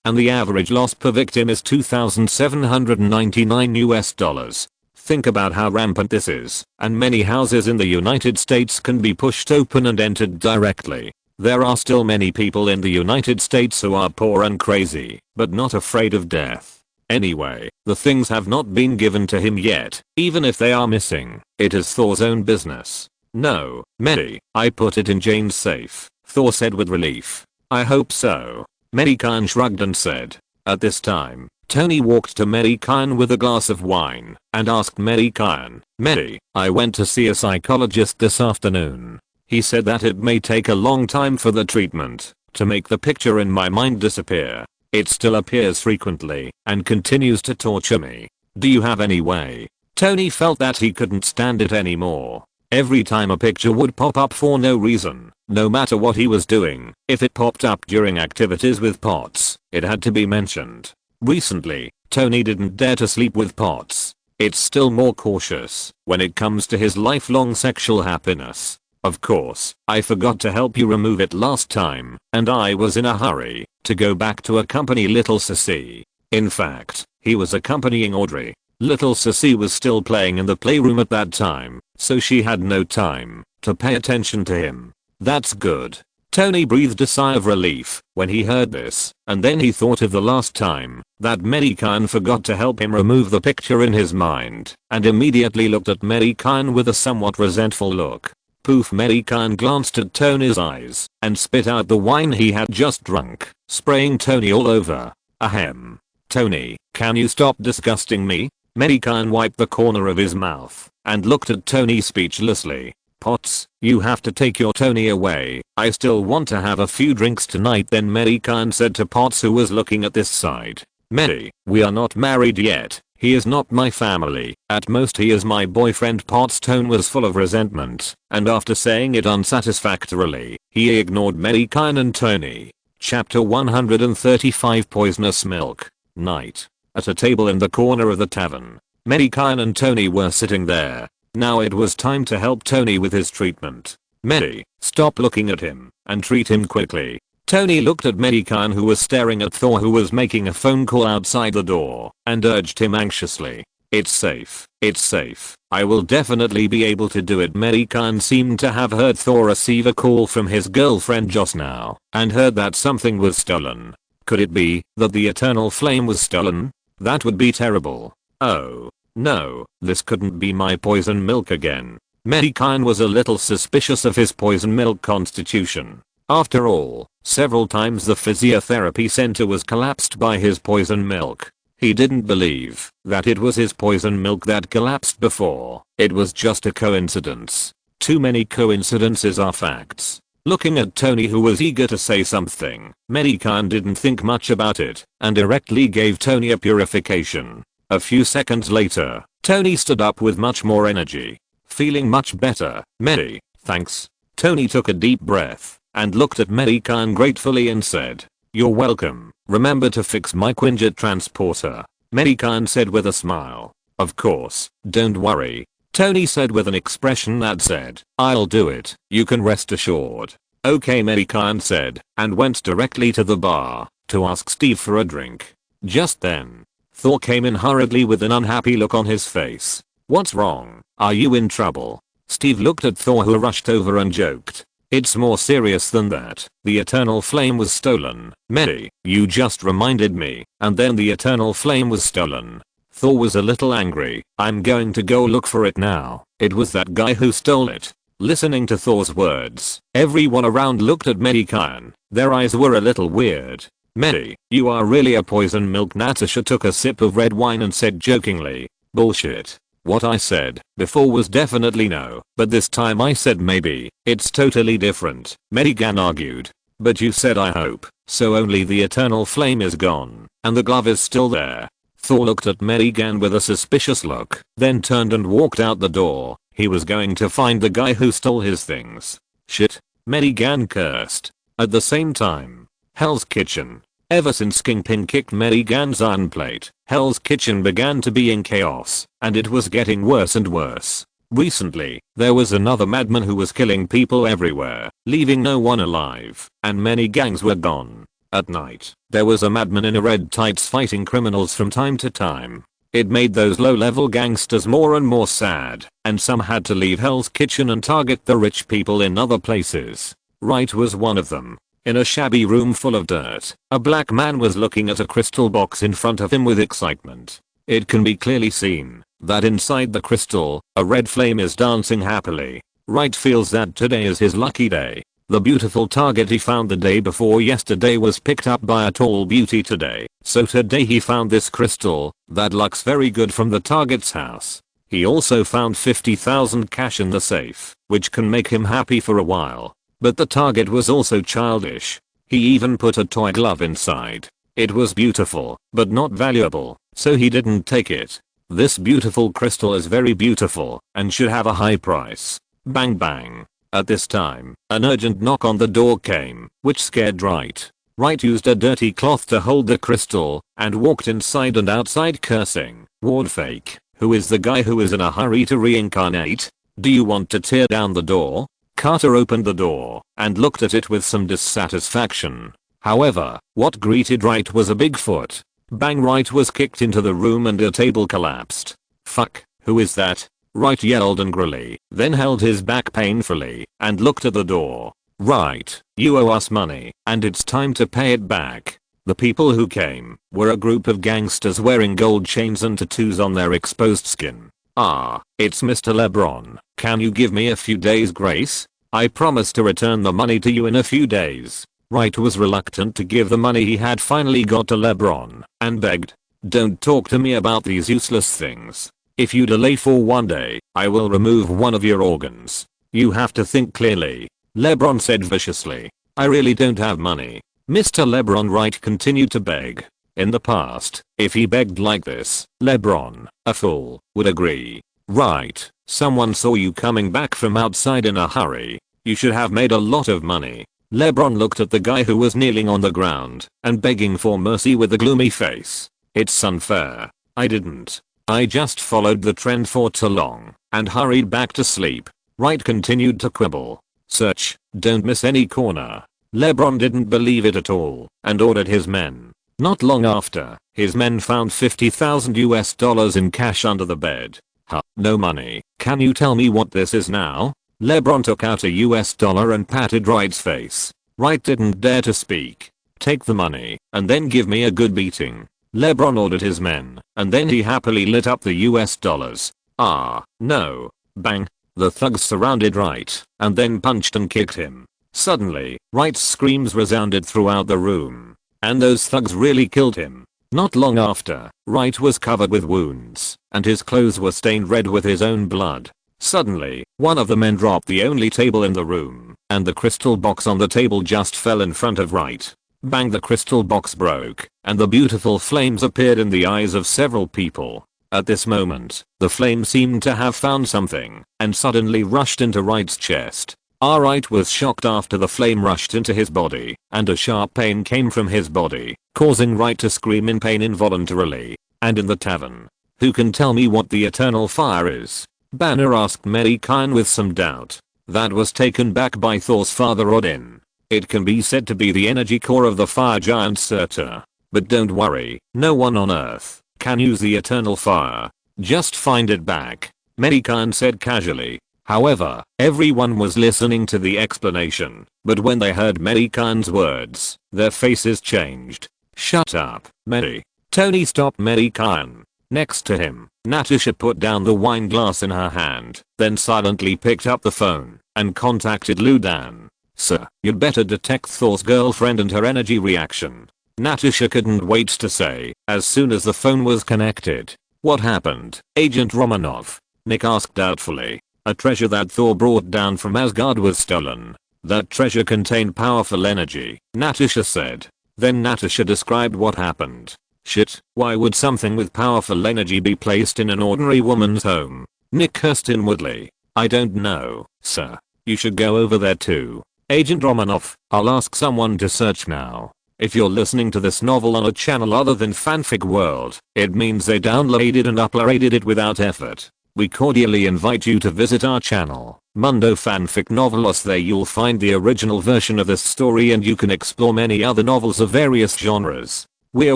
and the average loss per victim is $2,799. Think about how rampant this is, and many houses in the United States can be pushed open and entered directly. There are still many people in the United States who are poor and crazy, but not afraid of death. Anyway, the things have not been given to him yet, even if they are missing. It is Thor's own business. No, Mei, I put it in Jane's safe, Thor said with relief. I hope so. Mei Gan shrugged and said. At this time, Tony walked to Mei Gan with a glass of wine and asked Mei Gan, Mei, I went to see a psychologist this afternoon. He said that it may take a long time for the treatment to make the picture in my mind disappear. It still appears frequently and continues to torture me. Do you have any way? Tony felt that he couldn't stand it anymore. Every time a picture would pop up for no reason, no matter what he was doing. If it popped up during activities with Potts, it had to be mentioned. Recently, Tony didn't dare to sleep with Potts. It's still more cautious when it comes to his lifelong sexual happiness. Of course, I forgot to help you remove it last time, and I was in a hurry to go back to accompany little Sissy. In fact, he was accompanying Audrey. Little Sissy was still playing in the playroom at that time, so she had no time to pay attention to him. That's good. Tony breathed a sigh of relief when he heard this, and then he thought of the last time that Mei Gan forgot to help him remove the picture in his mind, and immediately looked at Mei Gan with a somewhat resentful look. Poof. Mei Gan glanced at Tony's eyes and spit out the wine he had just drunk, spraying Tony all over. Ahem. Tony, can you stop disgusting me? Mei Gan wiped the corner of his mouth and looked at Tony speechlessly. Potts, you have to take your Tony away. I still want to have a few drinks tonight, then Mei Gan said to Potts, who was looking at this side. Mei, we are not married yet. He is not my family. At most he is my boyfriend. Potts' tone was full of resentment, and after saying it unsatisfactorily, he ignored Mei Gan and Tony. Chapter 135 Poisonous Milk. Night. At a table in the corner of the tavern, Mei Gan and Tony were sitting there. Now it was time to help Tony with his treatment. Mei, stop looking at him and treat him quickly. Tony looked at Mei Gan, who was staring at Thor, who was making a phone call outside the door, and urged him anxiously. It's safe. It's safe. I will definitely be able to do it. Mei Gan seemed to have heard Thor receive a call from his girlfriend just now, and heard that something was stolen. Could it be that the eternal flame was stolen? That would be terrible. Oh. No, this couldn't be my poison milk again. Mei Gan was a little suspicious of his poison milk constitution. After all, several times the physiotherapy center was collapsed by his poison milk. He didn't believe that it was his poison milk that collapsed before. It was just a coincidence. Too many coincidences are facts. Looking at Tony, who was eager to say something, Mei Gan didn't think much about it and directly gave Tony a purification. A few seconds later, Tony stood up with much more energy. Feeling much better. Mei, thanks. Tony took a deep breath and looked at Mei Gan gratefully and said, you're welcome. Remember to fix my Quinjet transporter. Mei Gan said with a smile. Of course, don't worry. Tony said with an expression that said, I'll do it. You can rest assured. Okay, Mei Gan said, and went directly to the bar to ask Steve for a drink. Just then, Thor came in hurriedly with an unhappy look on his face. What's wrong? Are you in trouble? Steve looked at Thor, who rushed over and joked. It's more serious than that. The eternal flame was stolen. Mei, you just reminded me. And then the eternal flame was stolen. Thor was a little angry. I'm going to go look for it now. It was that guy who stole it. Listening to Thor's words, everyone around looked at Mei Gan. Their eyes were a little weird. Mei, you are really a poison milk. Natasha took a sip of red wine and said jokingly, bullshit. What I said before was definitely no, but this time I said maybe. It's totally different. Mei Gan argued. But you said I hope, so only the eternal flame is gone, and the glove is still there. Thor looked at Mei Gan with a suspicious look, then turned and walked out the door. He was going to find the guy who stole his things. Shit. Mei Gan cursed. At the same time, Hell's Kitchen. Ever since Kingpin kicked Mei Gan's iron plate, Hell's Kitchen began to be in chaos, and it was getting worse and worse. Recently, there was another madman who was killing people everywhere, leaving no one alive, and many gangs were gone. At night, there was a madman in a red tights fighting criminals from time to time. It made those low-level gangsters more and more sad, and some had to leave Hell's Kitchen and target the rich people in other places. Wright was one of them. In a shabby room full of dirt, a black man was looking at a crystal box in front of him with excitement. It can be clearly seen that inside the crystal, a red flame is dancing happily. Wright feels that today is his lucky day. The beautiful target he found the day before yesterday was picked up by a tall beauty today, so today he found this crystal that looks very good from the target's house. He also found 50,000 cash in the safe, which can make him happy for a while. But the target was also childish. He even put a toy glove inside. It was beautiful, but not valuable, so he didn't take it. This beautiful crystal is very beautiful and should have a high price. Bang bang. At this time, an urgent knock on the door came, which scared Wright. Wright used a dirty cloth to hold the crystal and walked inside and outside cursing. Ward fake. Who is the guy who is in a hurry to reincarnate? Do you want to tear down the door? Carter opened the door and looked at it with some dissatisfaction. However, what greeted Wright was a big foot. Bang! Wright was kicked into the room and a table collapsed. Fuck, who is that? Wright yelled angrily, then held his back painfully and looked at the door. Right, you owe us money, and it's time to pay it back. The people who came were a group of gangsters wearing gold chains and tattoos on their exposed skin. Ah, it's Mr. LeBron. Can you give me a few days grace? I promise to return the money to you in a few days. Wright was reluctant to give the money he had finally got to LeBron and begged, Don't talk to me about these useless things. If you delay for one day, I will remove one of your organs. You have to think clearly. LeBron said viciously. I really don't have money. Mr. LeBron Wright continued to beg. In the past, if he begged like this, LeBron, a fool, would agree. Right, someone saw you coming back from outside in a hurry. You should have made a lot of money. LeBron looked at the guy who was kneeling on the ground and begging for mercy with a gloomy face. It's unfair. I didn't. I just followed the trend for too long and hurried back to sleep. Wright continued to quibble. Search, don't miss any corner. LeBron didn't believe it at all and ordered his men. Not long after, his men found $50,000 in cash under the bed. Huh, no money. Can you tell me what this is now? LeBron took out a $1 and patted Wright's face. Wright didn't dare to speak. Take the money and then give me a good beating. LeBron ordered his men and then he happily lit up the $. Ah, no. Bang. The thugs surrounded Wright and then punched and kicked him. Suddenly, Wright's screams resounded throughout the room. And those thugs really killed him. Not long after, Wright was covered with wounds and his clothes were stained red with his own blood. Suddenly, one of the men dropped the only table in the room and the crystal box on the table just fell in front of Wright. Bang, the crystal box broke and the beautiful flames appeared in the eyes of several people. At this moment, the flame seemed to have found something and suddenly rushed into Wright's chest. Wright was shocked after the flame rushed into his body and a sharp pain came from his body, causing Wright to scream in pain involuntarily. And in the tavern, who can tell me what the eternal fire is? Banner asked Mei Gan with some doubt. That was taken back by Thor's father Odin. It can be said to be the energy core of the fire giant Surtur. But don't worry, no one on earth can use the eternal fire. Just find it back, Mei Gan said casually. However, everyone was listening to the explanation, but when they heard Mei Gan's words, their faces changed. Shut up, Mei. Tony stopped Mei Gan. Next to him, Natasha put down the wine glass in her hand, then silently picked up the phone and contacted Ludan. Sir, you'd better detect Thor's girlfriend and her energy reaction. Natasha couldn't wait to say, as soon as the phone was connected. What happened, Agent Romanov? Nick asked doubtfully. A treasure that Thor brought down from Asgard was stolen. That treasure contained powerful energy, Natasha said. Then Natasha described what happened. Shit, why would something with powerful energy be placed in an ordinary woman's home? Nick cursed inwardly. I don't know, sir. You should go over there too. Agent Romanov, I'll ask someone to search now. If you're listening to this novel on a channel other than Fanfic World, it means they downloaded and uploaded it without effort. We cordially invite you to visit our channel, Mundo Fanfic Novelos. There you'll find the original version of this story and you can explore many other novels of various genres. We're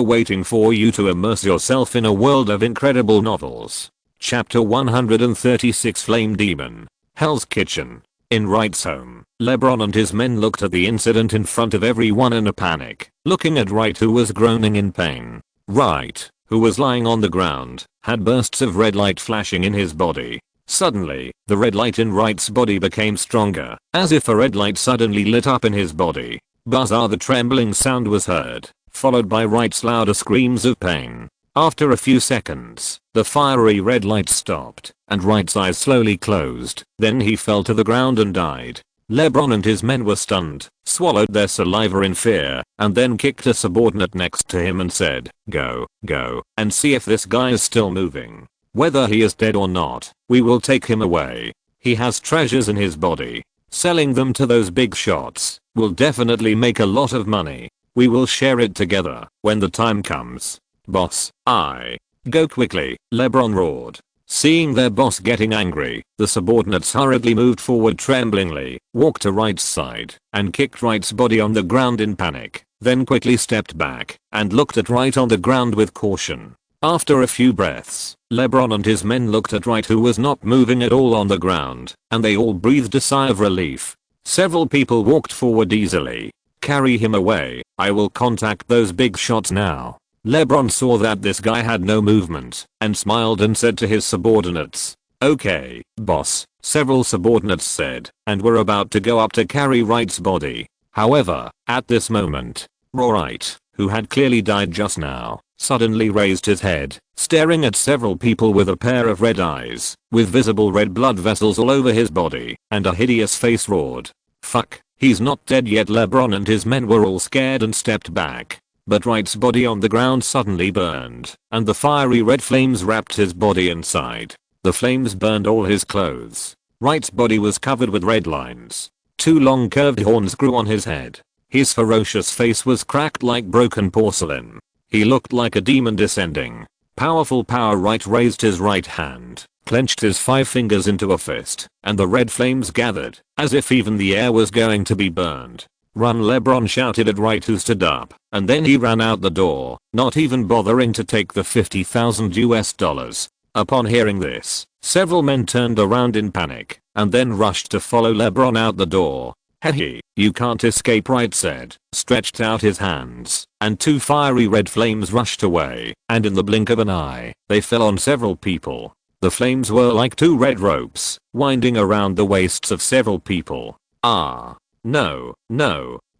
waiting for you to immerse yourself in a world of incredible novels. Chapter 136, Flame Demon. Hell's Kitchen. In Wright's home, LeBron and his men looked at the incident in front of everyone in a panic, looking at Wright who was groaning in pain. Wright, who was lying on the ground, had bursts of red light flashing in his body. Suddenly, the red light in Wright's body became stronger, as if a red light suddenly lit up in his body. Buzz-ah, the trembling sound was heard, followed by Wright's louder screams of pain. After a few seconds, the fiery red light stopped, and Wright's eyes slowly closed. Then he fell to the ground and died. LeBron and his men were stunned, swallowed their saliva in fear, and then kicked a subordinate next to him and said, go, and see if this guy is still moving. Whether he is dead or not, we will take him away. He has treasures in his body. Selling them to those big shots will definitely make a lot of money. We will share it together when the time comes. Boss, go quickly, LeBron roared. Seeing their boss getting angry, the subordinates hurriedly moved forward tremblingly, walked to Wright's side, and kicked Wright's body on the ground in panic, then quickly stepped back and looked at Wright on the ground with caution. After a few breaths, LeBron and his men looked at Wright who was not moving at all on the ground, and they all breathed a sigh of relief. Several people walked forward easily. Carry him away, I will contact those big shots now. LeBron saw that this guy had no movement, and smiled and said to his subordinates, okay, boss. Several subordinates said, and were about to go up to carry Wright's body. However, at this moment, Wright, who had clearly died just now, suddenly raised his head, staring at several people with a pair of red eyes, with visible red blood vessels all over his body, and a hideous face roared. Fuck, he's not dead yet. LeBron and his men were all scared and stepped back. But Wright's body on the ground suddenly burned, and the fiery red flames wrapped his body inside. The flames burned all his clothes. Wright's body was covered with red lines. 2 long curved horns grew on his head. His ferocious face was cracked like broken porcelain. He looked like a demon descending. Powerful power. Wright raised his right hand, clenched his 5 fingers into a fist, and the red flames gathered, as if even the air was going to be burned. Run, LeBron shouted at Wright, who stood up, and then he ran out the door, not even bothering to take the $50,000. Upon hearing this, several men turned around in panic, and then rushed to follow LeBron out the door. Hey, you can't escape, Wright said, stretched out his hands, and 2 fiery red flames rushed away, and in the blink of an eye, they fell on several people. The flames were like 2 red ropes, winding around the waists of several people. No.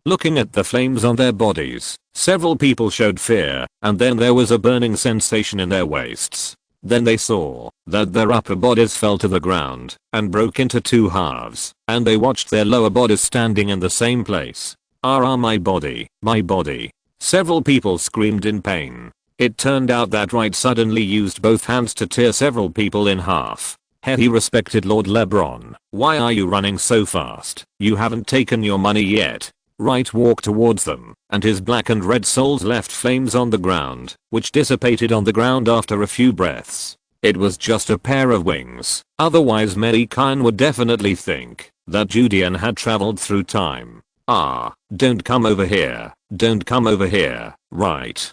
Looking at the flames on their bodies, several people showed fear, and then there was a burning sensation in their waists. Then they saw that their upper bodies fell to the ground and broke into 2 halves, and they watched their lower bodies standing in the same place. My body, my body. Several people screamed in pain. It turned out that Wright suddenly used both hands to tear several people in half. He respected Lord LeBron. Why are you running so fast? You haven't taken your money yet. Wright walked towards them, and his black and red souls left flames on the ground, which dissipated on the ground after a few breaths. It was just a pair of wings. Otherwise Mei Gan would definitely think that Judean had traveled through time. Don't come over here. Don't come over here. Right.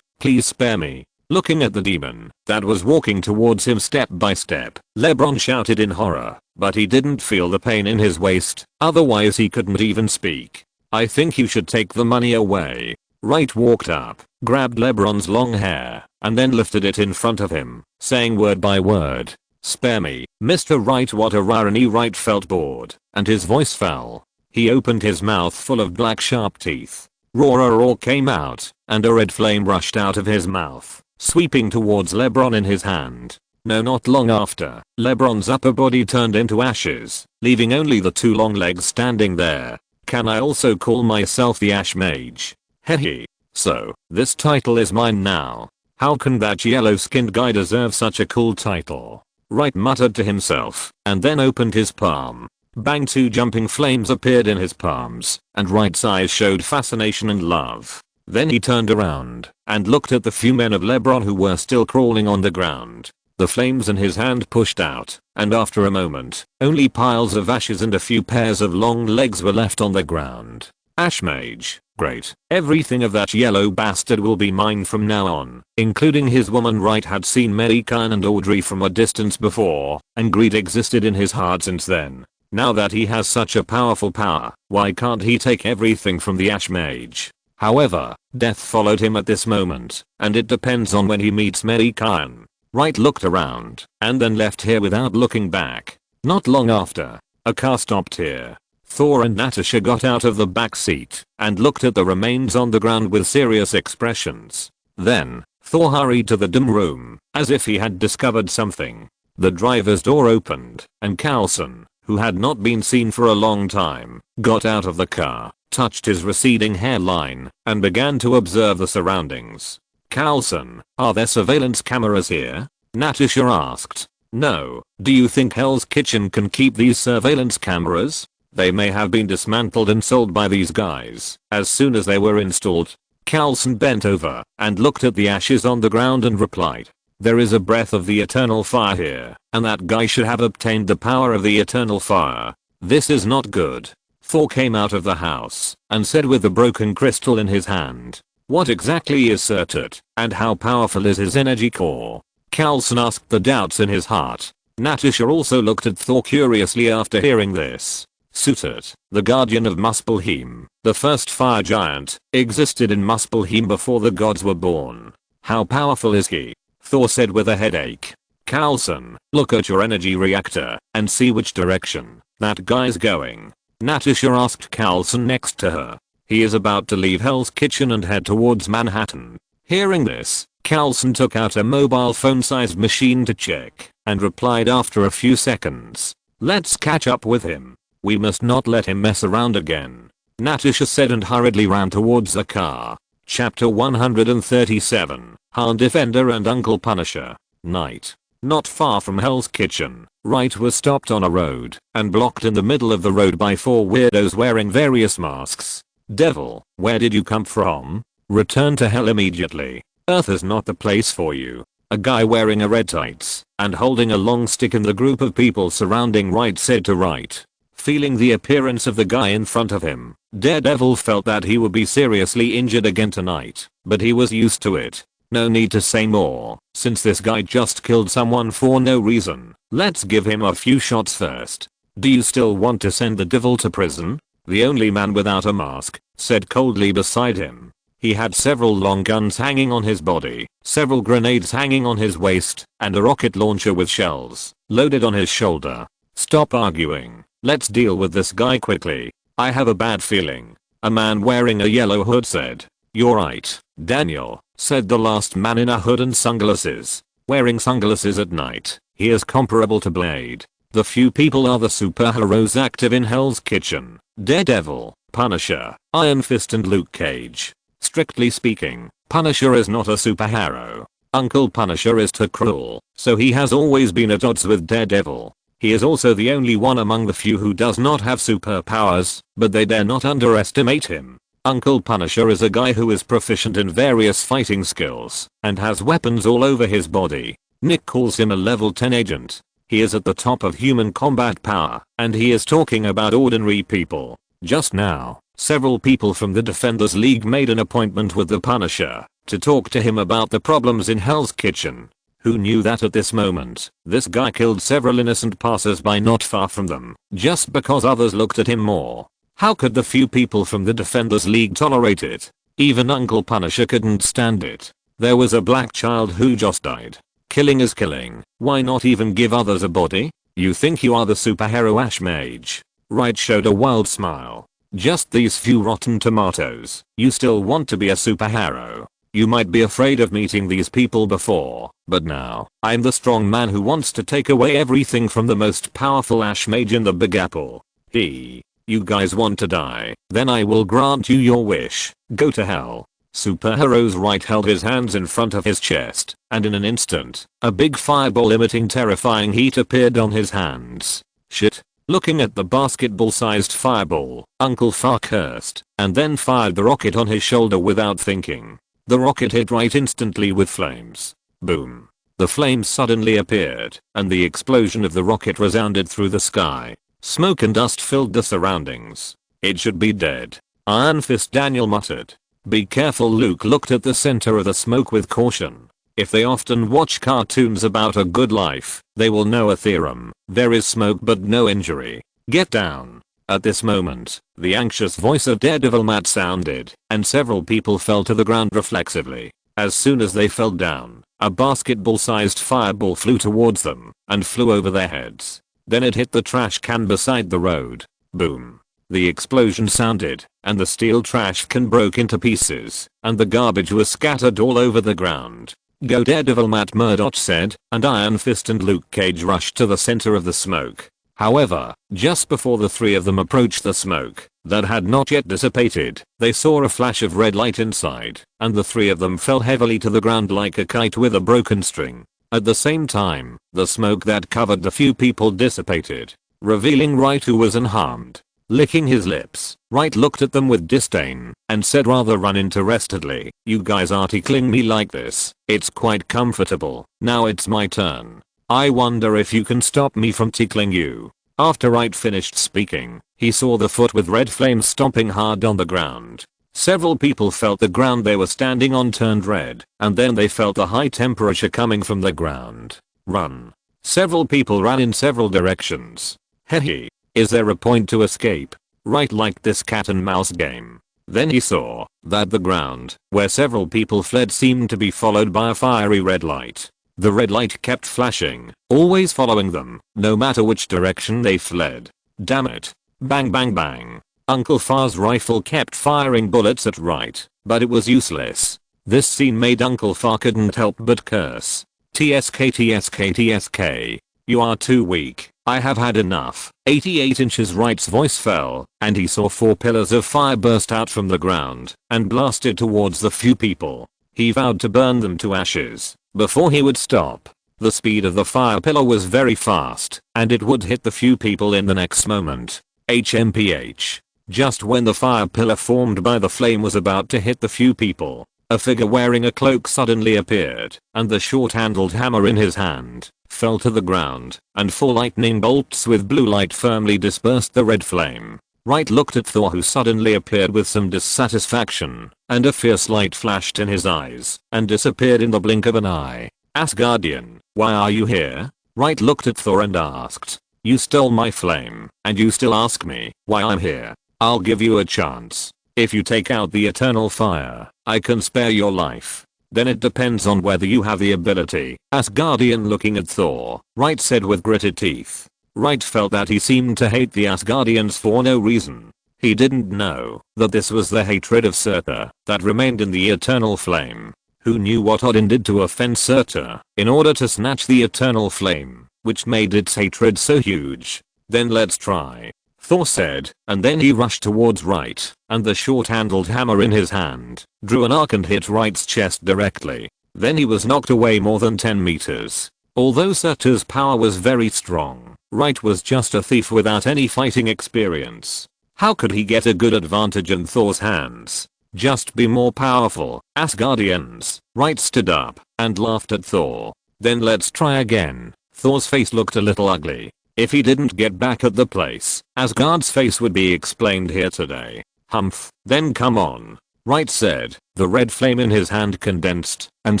Please spare me. Looking at the demon that was walking towards him step by step, LeBron shouted in horror, but he didn't feel the pain in his waist, otherwise he couldn't even speak. I think you should take the money away. Wright walked up, grabbed LeBron's long hair, and then lifted it in front of him, saying word by word, "Spare me, Mr. Wright." What a irony. Wright felt bored, and his voice fell. He opened his mouth full of black sharp teeth. Roar came out, and a red flame rushed out of his mouth, sweeping towards LeBron in his hand. No, not long after, LeBron's upper body turned into ashes, leaving only the 2 long legs standing there. Can I also call myself the Ash Mage? Hehe. So, this title is mine now. How can that yellow-skinned guy deserve such a cool title? Wright muttered to himself, and then opened his palm. Bang, 2 jumping flames appeared in his palms, and Wright's eyes showed fascination and love. Then he turned around and looked at the few men of LeBron who were still crawling on the ground. The flames in his hand pushed out, and after a moment, only piles of ashes and a few pairs of long legs were left on the ground. Ash Mage, great. Everything of that yellow bastard will be mine from now on, including his woman. Wright had seen Mei Gan and Audrey from a distance before, and greed existed in his heart since then. Now that he has such a powerful power, why can't he take everything from the Ash Mage? However, death followed him at this moment, and it depends on when he meets Mei Gan. Wright looked around, and then left here without looking back. Not long after, a car stopped here. Thor and Natasha got out of the back seat, and looked at the remains on the ground with serious expressions. Then, Thor hurried to the dim room, as if he had discovered something. The driver's door opened, and Carlson, who had not been seen for a long time, got out of the car, touched his receding hairline, and began to observe the surroundings. Carlson, are there surveillance cameras here? Natasha asked. No. Do you think Hell's Kitchen can keep these surveillance cameras? They may have been dismantled and sold by these guys as soon as they were installed. Carlson bent over and looked at the ashes on the ground and replied. There is a breath of the eternal fire here, and that guy should have obtained the power of the eternal fire. This is not good. Thor came out of the house and said with the broken crystal in his hand. What exactly is Surtut, and how powerful is his energy core? Carlson asked, the doubts in his heart. Natasha also looked at Thor curiously after hearing this. Surtut, the guardian of Muspelheim, the first fire giant, existed in Muspelheim before the gods were born. How powerful is he? Thor said with a headache. Carlson, look at your energy reactor and see which direction that guy's going. Natasha asked Carlson next to her. He is about to leave Hell's Kitchen and head towards Manhattan. Hearing this, Carlson took out a mobile phone-sized machine to check and replied after a few seconds. "Let's catch up with him. We must not let him mess around again," Natasha said and hurriedly ran towards the car. Chapter 137, Han Defender and Uncle Punisher. Night. Not far from Hell's Kitchen, Wright was stopped on a road and blocked in the middle of the road by 4 weirdos wearing various masks. "Devil, where did you come from? Return to hell immediately. Earth is not the place for you." A guy wearing a red tights and holding a long stick in the group of people surrounding Wright said to Wright. Feeling the appearance of the guy in front of him, Daredevil felt that he would be seriously injured again tonight, but he was used to it. No need to say more, since this guy just killed someone for no reason. Let's give him a few shots first. "Do you still want to send the devil to prison?" The only man without a mask said coldly beside him. He had several long guns hanging on his body, several grenades hanging on his waist, and a rocket launcher with shells loaded on his shoulder. "Stop arguing. Let's deal with this guy quickly. I have a bad feeling," a man wearing a yellow hood said. "You're right, Daniel," said the last man in a hood and sunglasses. Wearing sunglasses at night, he is comparable to Blade. The few people are the superheroes active in Hell's Kitchen: Daredevil, Punisher, Iron Fist and Luke Cage. Strictly speaking, Punisher is not a superhero. Uncle Punisher is too cruel, so he has always been at odds with Daredevil. He is also the only one among the few who does not have superpowers, but they dare not underestimate him. Uncle Punisher is a guy who is proficient in various fighting skills and has weapons all over his body. Nick calls him a level 10 agent. He is at the top of human combat power, and he is talking about ordinary people. Just now, several people from the Defenders League made an appointment with the Punisher to talk to him about the problems in Hell's Kitchen. Who knew that at this moment, this guy killed several innocent passers-by not far from them, just because others looked at him more? How could the few people from the Defenders League tolerate it? Even Uncle Punisher couldn't stand it. There was a black child who just died. Killing is killing. Why not even give others a body? You think you are the superhero Ash Mage? Wright showed a wild smile. Just these few rotten tomatoes. You still want to be a superhero? You might be afraid of meeting these people before, but now, I'm the strong man who wants to take away everything from the most powerful Ash Mage in the Big Apple. You guys want to die? Then I will grant you your wish. Go to hell. Superheroes. Wright held his hands in front of his chest, and in an instant, a big fireball emitting terrifying heat appeared on his hands. Shit. Looking at the basketball-sized fireball, Uncle Fa cursed, and then fired the rocket on his shoulder without thinking. The rocket hit Wright instantly with flames. Boom. The flames suddenly appeared, and the explosion of the rocket resounded through the sky. Smoke and dust filled the surroundings. "It should be dead." Iron Fist Daniel muttered. "Be careful." Luke looked at the center of the smoke with caution. If they often watch cartoons about a good life, they will know a theorem: there is smoke but no injury. Get down. At this moment, the anxious voice of Daredevil Matt sounded, and several people fell to the ground reflexively. As soon as they fell down, a basketball-sized fireball flew towards them and flew over their heads. Then it hit the trash can beside the road. Boom. The explosion sounded, and the steel trash can broke into pieces, and the garbage was scattered all over the ground. "Go Daredevil," Matt Murdock said, and Iron Fist and Luke Cage rushed to the center of the smoke. However, just before the three of them approached the smoke that had not yet dissipated, they saw a flash of red light inside, and the three of them fell heavily to the ground like a kite with a broken string. At the same time, the smoke that covered the few people dissipated, revealing Wright, who was unharmed. Licking his lips, Wright looked at them with disdain and said rather uninterestedly, "You guys are tickling me like this. It's quite comfortable. Now it's my turn. I wonder if you can stop me from tickling you." After Wright finished speaking, he saw the foot with red flames stomping hard on the ground. Several people felt the ground they were standing on turned red, and then they felt the high temperature coming from the ground. Run. Several people ran in several directions. Hehe. Is there a point to escape? Wright liked this cat and mouse game. Then he saw that the ground where several people fled seemed to be followed by a fiery red light. The red light kept flashing, always following them, no matter which direction they fled. Damn it. Bang bang bang. Uncle Fa's rifle kept firing bullets at Wright, but it was useless. This scene made Uncle Far couldn't help but curse. TSK TSK TSK. You are too weak. I have had enough. 88 inches. Wright's voice fell, and he saw 4 pillars of fire burst out from the ground and blasted towards the few people. He vowed to burn them to ashes before he would stop. The speed of the fire pillar was very fast, and it would hit the few people in the next moment. HMPH. Just when the fire pillar formed by the flame was about to hit the few people, a figure wearing a cloak suddenly appeared, and the short-handled hammer in his hand fell to the ground, and 4 lightning bolts with blue light firmly dispersed the red flame. Wright looked at Thor, who suddenly appeared with some dissatisfaction, and a fierce light flashed in his eyes and disappeared in the blink of an eye. Asgardian, why are you here? Wright looked at Thor and asked. You stole my flame, and you still ask me why I'm here. I'll give you a chance. If you take out the eternal fire, I can spare your life. Then it depends on whether you have the ability. Asgardian, looking at Thor, Wright said with gritted teeth. Wright felt that he seemed to hate the Asgardians for no reason. He didn't know that this was the hatred of Surtur that remained in the eternal flame. Who knew what Odin did to offend Surtur in order to snatch the eternal flame, which made its hatred so huge? Then let's try, Thor said, and then he rushed towards Wright, and the short-handled hammer in his hand drew an arc and hit Wright's chest directly. Then he was knocked away more than 10 meters. Although Surtur's power was very strong, Wright was just a thief without any fighting experience. How could he get a good advantage in Thor's hands? Just be more powerful, Asgardians. Wright stood up and laughed at Thor. Then let's try again. Thor's face looked a little ugly. If he didn't get back at the place, Asgard's face would be explained here today. Humph, then come on, Wright said. The red flame in his hand condensed, and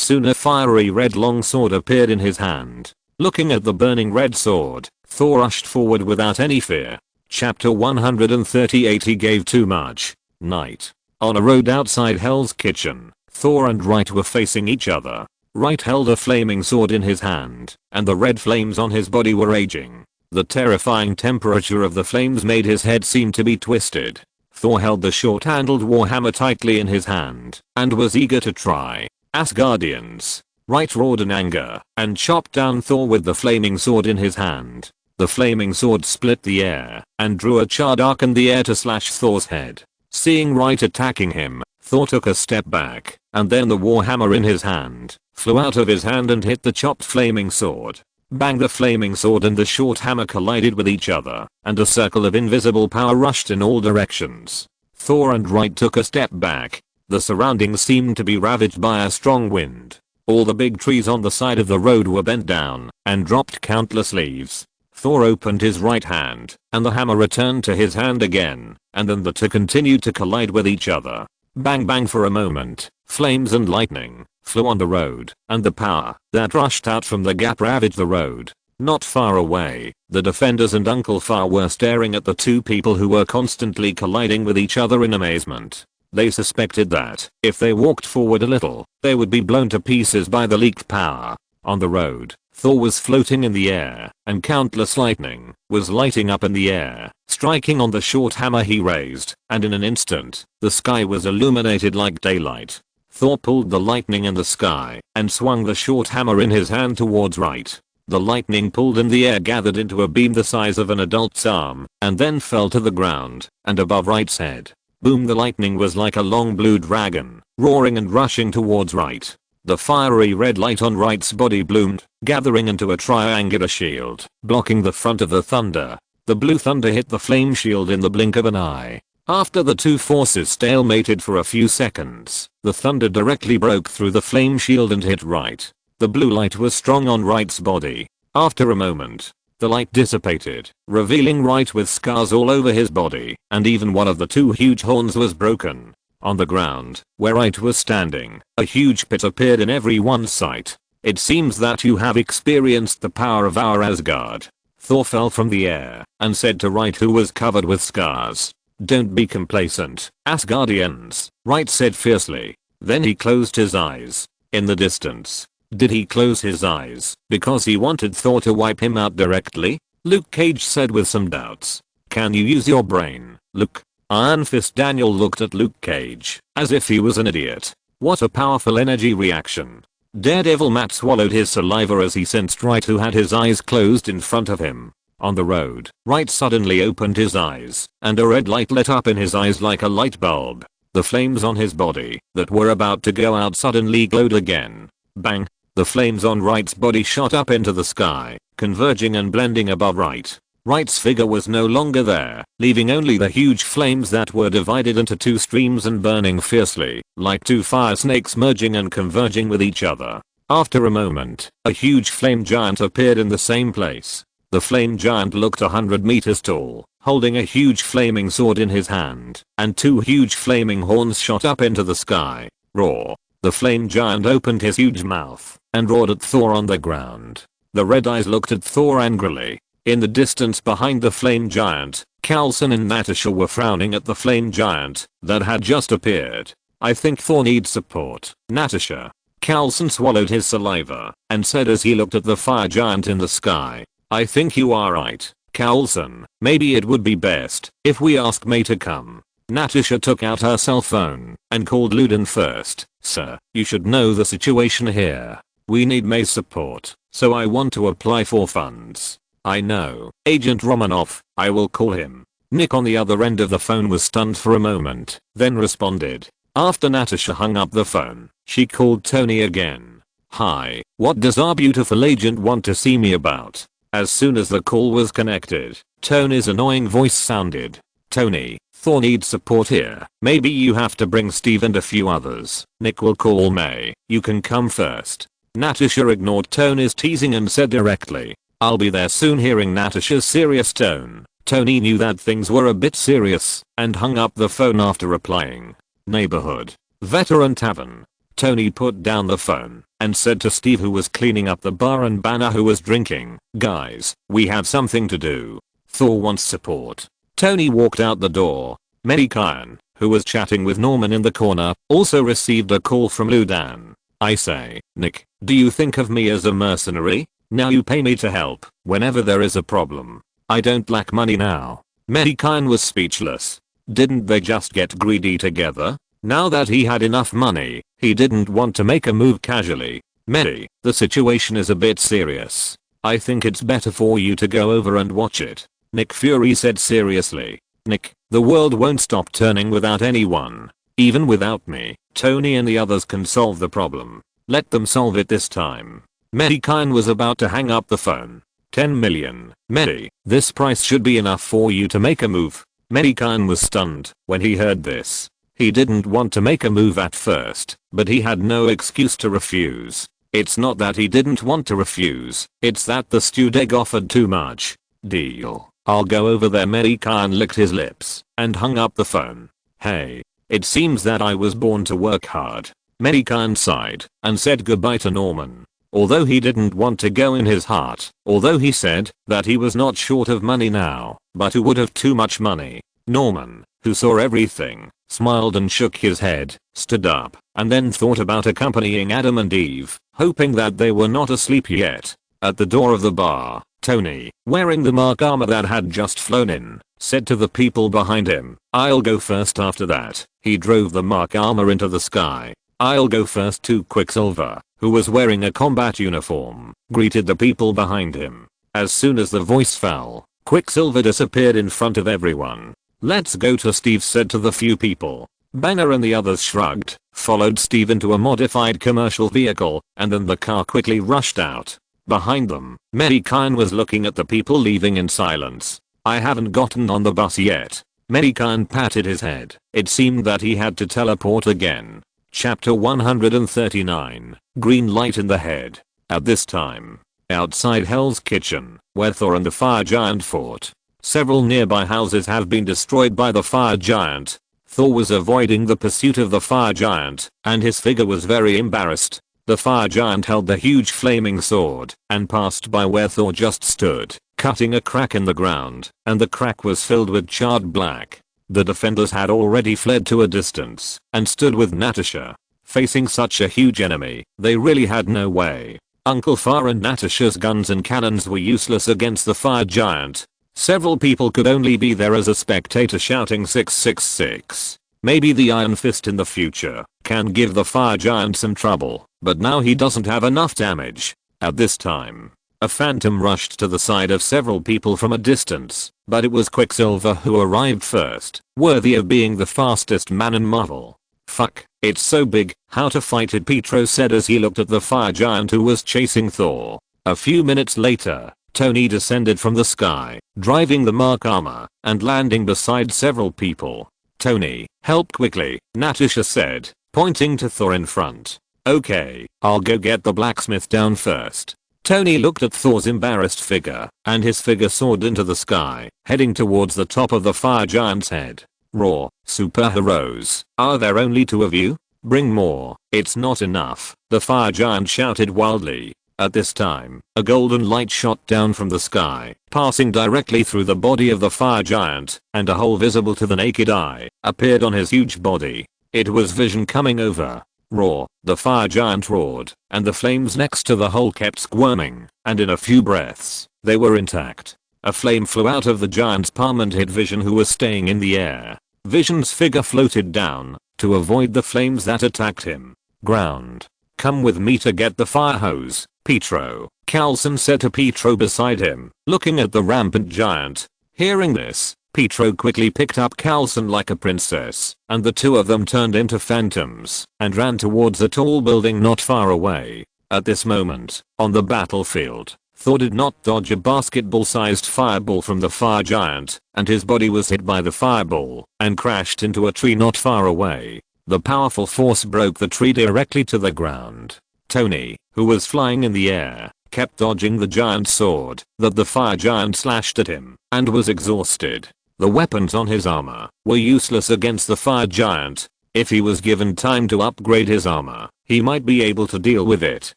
soon a fiery red longsword appeared in his hand. Looking at the burning red sword, Thor rushed forward without any fear. Chapter 138. He gave too much. Night. On a road outside Hell's Kitchen, Thor and Wright were facing each other. Wright held a flaming sword in his hand, and the red flames on his body were raging. The terrifying temperature of the flames made his head seem to be twisted. Thor held the short-handled warhammer tightly in his hand, and was eager to try. Asgardians. Wright roared in anger, and chopped down Thor with the flaming sword in his hand. The flaming sword split the air, and drew a charred arc in the air to slash Thor's head. Seeing Wright attacking him, Thor took a step back, and then the warhammer in his hand flew out of his hand and hit the chopped flaming sword. Bang! The flaming sword and the short hammer collided with each other, and a circle of invisible power rushed in all directions. Thor and Wright took a step back. The surroundings seemed to be ravaged by a strong wind. All the big trees on the side of the road were bent down and dropped countless leaves. Thor opened his right hand, and the hammer returned to his hand again, and then the two continued to collide with each other. Bang bang. For a moment, flames and lightning flew on the road, and the power that rushed out from the gap ravaged the road. Not far away, the defenders and Uncle Far were staring at the two people who were constantly colliding with each other in amazement. They suspected that, if they walked forward a little, they would be blown to pieces by the leaked power. On the road, Thor was floating in the air, and countless lightning was lighting up in the air, striking on the short hammer he raised, and in an instant, the sky was illuminated like daylight. Thor pulled the lightning in the sky and swung the short hammer in his hand towards Wright. The lightning pulled in the air, gathered into a beam the size of an adult's arm, and then fell to the ground and above Wright's head. Boom! The lightning was like a long blue dragon, roaring and rushing towards Wright. The fiery red light on Wright's body bloomed, gathering into a triangular shield, blocking the front of the thunder. The blue thunder hit the flame shield in the blink of an eye. After the two forces stalemated for a few seconds, the thunder directly broke through the flame shield and hit Wright. The blue light was strong on Wright's body. After a moment, the light dissipated, revealing Wright with scars all over his body, and even one of the two huge horns was broken. On the ground, where Wright was standing, a huge pit appeared in everyone's sight. It seems that you have experienced the power of our Asgard. Thor fell from the air and said to Wright, who was covered with scars, "Don't be complacent, Asgardians," Wright said fiercely. Then he closed his eyes. In the distance, did he close his eyes because he wanted Thor to wipe him out directly? Luke Cage said with some doubts. Can you use your brain, Luke? Iron Fist Daniel looked at Luke Cage as if he was an idiot. What a powerful energy reaction. Daredevil Matt swallowed his saliva as he sensed Wright, who had his eyes closed, in front of him. On the road, Wright suddenly opened his eyes, and a red light lit up in his eyes like a light bulb. The flames on his body that were about to go out suddenly glowed again. Bang! The flames on Wright's body shot up into the sky, converging and blending above Wright. Wright's figure was no longer there, leaving only the huge flames that were divided into two streams and burning fiercely, like two fire snakes merging and converging with each other. After a moment, a huge flame giant appeared in the same place. The flame giant looked 100 meters tall, holding a huge flaming sword in his hand, and two huge flaming horns shot up into the sky. Roar! The flame giant opened his huge mouth and roared at Thor on the ground. The red eyes looked at Thor angrily. In the distance behind the flame giant, Coulson and Natasha were frowning at the flame giant that had just appeared. I think Thor needs support, Natasha. Coulson swallowed his saliva and said as he looked at the fire giant in the sky. I think you are right, Coulson. Maybe it would be best if we ask Mei to come. Natasha took out her cell phone and called Ludin first. Sir, you should know the situation here. We need Mei's support, so I want to apply for funds. I know, Agent Romanoff, I will call him. Nick on the other end of the phone was stunned for a moment, then responded. After Natasha hung up the phone, she called Tony again. Hi, what does our beautiful agent want to see me about? As soon as the call was connected, Tony's annoying voice sounded. Tony, Thor needs support here. Maybe you have to bring Steve and a few others. Nick will call Mei. You can come first. Natasha ignored Tony's teasing and said directly, I'll be there soon. Hearing Natasha's serious tone, Tony knew that things were a bit serious and hung up the phone after replying. Neighborhood. Veteran Tavern. Tony put down the phone and said to Steve, who was cleaning up the bar, and Banner, who was drinking, guys, we have something to do. Thor wants support. Tony walked out the door. Mei Gan, who was chatting with Norman in the corner, also received a call from Ludan. I say, Nick, do you think of me as a mercenary? Now you pay me to help whenever there is a problem. I don't lack money now. Mei Gan was speechless. Didn't they just get greedy together? Now that he had enough money, he didn't want to make a move casually. Mei, the situation is a bit serious. I think it's better for you to go over and watch it. Nick Fury said seriously. Nick, the world won't stop turning without anyone. Even without me, Tony and the others can solve the problem. Let them solve it this time. Mei Gan was about to hang up the phone. 10 million. Mei, this price should be enough for you to make a move. Mei Gan was stunned when he heard this. He didn't want to make a move at first, but he had no excuse to refuse. It's not that he didn't want to refuse, it's that the stewed egg offered too much. Deal. I'll go over there. Mei Gan licked his lips and hung up the phone. Hey, it seems that I was born to work hard. Mei Gan sighed and said goodbye to Norman. Although he didn't want to go in his heart, although he said that he was not short of money now, but who would have too much money? Norman, who saw everything, smiled and shook his head, stood up, and then thought about accompanying Adam and Eve, hoping that they were not asleep yet. At the door of the bar, Tony, wearing the mark armor that had just flown in, said to the people behind him, I'll go first. After that, he drove the mark armor into the sky. I'll go first too. Quicksilver, who was wearing a combat uniform, greeted the people behind him. As soon as the voice fell, Quicksilver disappeared in front of everyone. Let's go to Steve said to the few people. Banner and the others shrugged, followed Steve into a modified commercial vehicle, and then the car quickly rushed out. Behind them, Mei Gan was looking at the people leaving in silence. I haven't gotten on the bus yet. Mei Gan patted his head. It seemed that he had to teleport again. Chapter 139. Green light in the head. At this time, outside Hell's Kitchen, where Thor and the fire giant fought, several nearby houses have been destroyed by the fire giant. Thor was avoiding the pursuit of the fire giant, and his figure was very embarrassed. The fire giant held the huge flaming sword and passed by where Thor just stood, cutting a crack in the ground, and the crack was filled with charred black. The defenders had already fled to a distance and stood with Natasha. Facing such a huge enemy, they really had no way. Uncle Far and Natasha's guns and cannons were useless against the fire giant. Several people could only be there as a spectator shouting 666. Maybe the Iron Fist in the future can give the fire giant some trouble, but now he doesn't have enough damage. At this time, a phantom rushed to the side of several people from a distance, but it was Quicksilver who arrived first, worthy of being the fastest man in Marvel. Fuck, it's so big, how to fight it, Pietro said as he looked at the fire giant who was chasing Thor. A few minutes later, Tony descended from the sky, driving the Mark armor, and landing beside several people. Tony, help quickly, Natasha said, pointing to Thor in front. Okay, I'll go get the blacksmith down first. Tony looked at Thor's embarrassed figure, and his figure soared into the sky, heading towards the top of the fire giant's head. Roar, superheroes, are there only 2 of you? Bring more, it's not enough, the fire giant shouted wildly. At this time, a golden light shot down from the sky, passing directly through the body of the fire giant, and a hole visible to the naked eye appeared on his huge body. It was Vision coming over. Roar, the fire giant roared, and the flames next to the hole kept squirming, and in a few breaths, they were intact. A flame flew out of the giant's palm and hit Vision, who was staying in the air. Vision's figure floated down to avoid the flames that attacked him. Ground. Come with me to get the fire hose, Pietro, Coulson said to Pietro beside him, looking at the rampant giant. Hearing this, Pietro quickly picked up Coulson like a princess, and the 2 of them turned into phantoms and ran towards a tall building not far away. At this moment, on the battlefield, Thor did not dodge a basketball-sized fireball from the fire giant, and his body was hit by the fireball and crashed into a tree not far away. The powerful force broke the tree directly to the ground. Tony, who was flying in the air, kept dodging the giant sword that the fire giant slashed at him, and was exhausted. The weapons on his armor were useless against the fire giant. If he was given time to upgrade his armor, he might be able to deal with it,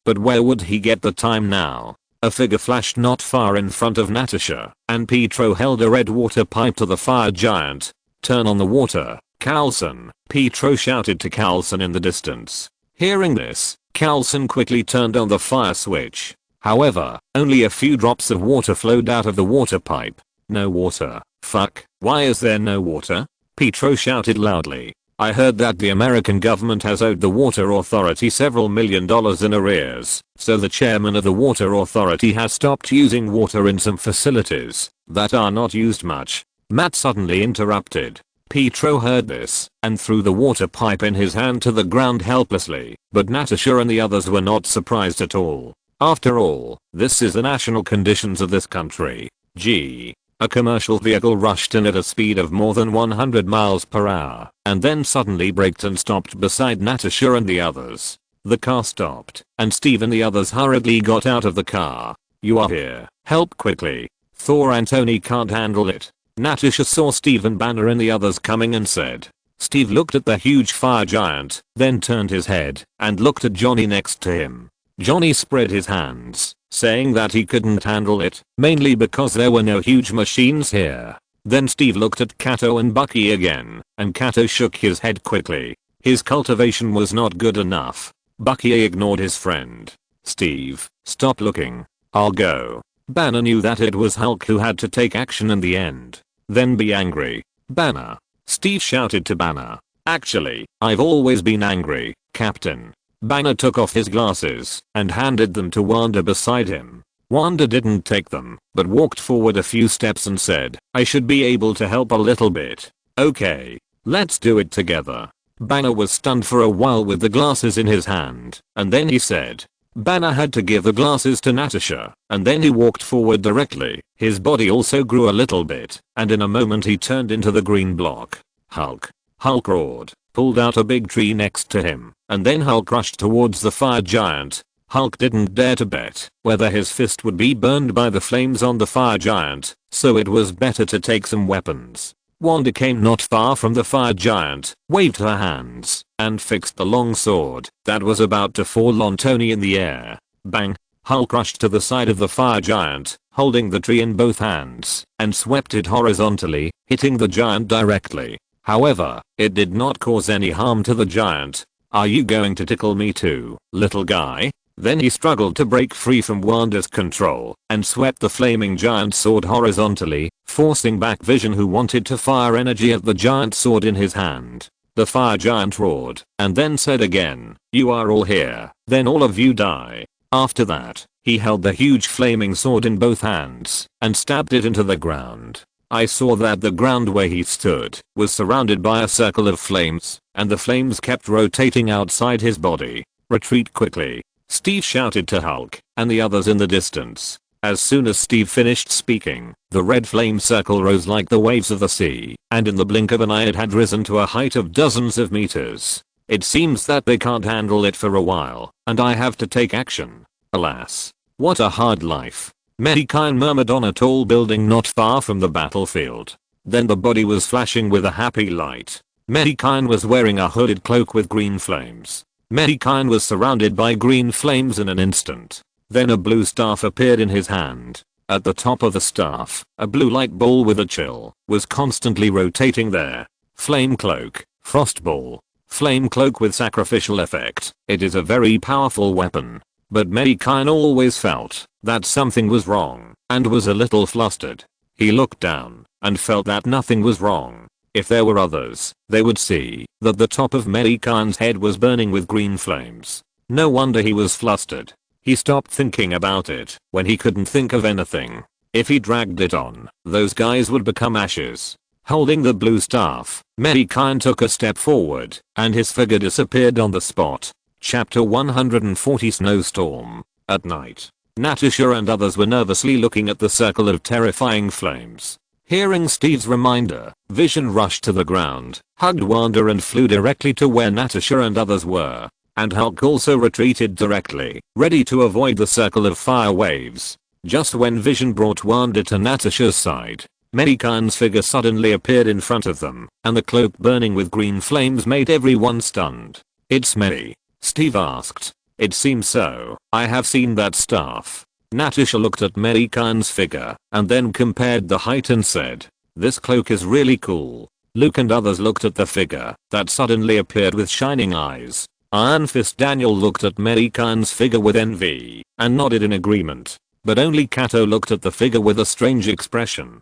but where would he get the time now? A figure flashed not far in front of Natasha, and Pietro held a red water pipe to the fire giant. Turn on the water, Coulson, Pietro shouted to Coulson in the distance. Hearing this, Coulson quickly turned on the fire switch. However, only a few drops of water flowed out of the water pipe. No water. Fuck, why is there no water? Pietro shouted loudly. I heard that the American government has owed the water authority several $1 million in arrears, so the chairman of the water authority has stopped using water in some facilities that are not used much. Matt suddenly interrupted. Pietro heard this and threw the water pipe in his hand to the ground helplessly, but Natasha and the others were not surprised at all. After all, this is the national conditions of this country. Gee. A commercial vehicle rushed in at a speed of more than 100 miles per hour, and then suddenly braked and stopped beside Natasha and the others. The car stopped, and Steve and the others hurriedly got out of the car. You are here, help quickly. Thor and Tony can't handle it. Natasha saw Steve and Banner and the others coming and said. Steve looked at the huge fire giant, then turned his head, and looked at Johnny next to him. Johnny spread his hands, saying that he couldn't handle it, mainly because there were no huge machines here. Then Steve looked at Kato and Bucky again, and Kato shook his head quickly. His cultivation was not good enough. Bucky ignored his friend. Steve, stop looking. I'll go. Banner knew that it was Hulk who had to take action in the end. Then be angry. Banner. Steve shouted to Banner. Actually, I've always been angry, Captain. Banner took off his glasses and handed them to Wanda beside him. Wanda didn't take them, but walked forward a few steps and said, I should be able to help a little bit. Okay, let's do it together. Banner was stunned for a while with the glasses in his hand, and then he said. Banner had to give the glasses to Natasha, and then he walked forward directly. His body also grew a little bit, and in a moment he turned into the green block. Hulk. Hulk roared, pulled out a big tree next to him, and then Hulk rushed towards the fire giant. Hulk didn't dare to bet whether his fist would be burned by the flames on the fire giant, so it was better to take some weapons. Wanda came not far from the fire giant, waved her hands, and fixed the long sword that was about to fall on Tony in the air. Bang! Hulk rushed to the side of the fire giant, holding the tree in both hands, and swept it horizontally, hitting the giant directly. However, it did not cause any harm to the giant. Are you going to tickle me too, little guy? Then he struggled to break free from Wanda's control and swept the flaming giant sword horizontally, forcing back Vision, who wanted to fire energy at the giant sword in his hand. The fire giant roared, and then said again, "You are all here, then all of you die." After that, he held the huge flaming sword in both hands and stabbed it into the ground. I saw that the ground where he stood was surrounded by a circle of flames, and the flames kept rotating outside his body. "Retreat quickly," Steve shouted to Hulk and the others in the distance. As soon as Steve finished speaking, the red flame circle rose like the waves of the sea, and in the blink of an eye it had risen to a height of dozens of meters. It seems that they can't handle it for a while, and I have to take action. Alas, what a hard life. Mei Gan murmured on a tall building not far from the battlefield. Then the body was flashing with a happy light. Mei Gan was wearing a hooded cloak with green flames. Mei Gan was surrounded by green flames in an instant. Then a blue staff appeared in his hand. At the top of the staff, a blue light ball with a chill was constantly rotating there. Flame cloak, frost ball, flame cloak with sacrificial effect. It is a very powerful weapon. But Mei Gan always felt that something was wrong and was a little flustered. He looked down and felt that nothing was wrong. If there were others, they would see that the top of Mei Gan's head was burning with green flames. No wonder he was flustered. He stopped thinking about it when he couldn't think of anything. If he dragged it on, those guys would become ashes. Holding the blue staff, Mei Gan took a step forward and his figure disappeared on the spot. Chapter 140 Snowstorm. At night, Natasha and others were nervously looking at the circle of terrifying flames. Hearing Steve's reminder, Vision rushed to the ground, hugged Wanda and flew directly to where Natasha and others were. And Hulk also retreated directly, ready to avoid the circle of fire waves. Just when Vision brought Wanda to Natasha's side, Mei Gan's figure suddenly appeared in front of them, and the cloak burning with green flames made everyone stunned. "It's Mei?" Steve asked. "It seems so. I have seen that staff." Natasha looked at Mei Gan's figure and then compared the height and said, "This cloak is really cool." Luke and others looked at the figure that suddenly appeared with shining eyes. Iron Fist Daniel looked at Mei Gan's figure with envy and nodded in agreement. But only Kato looked at the figure with a strange expression.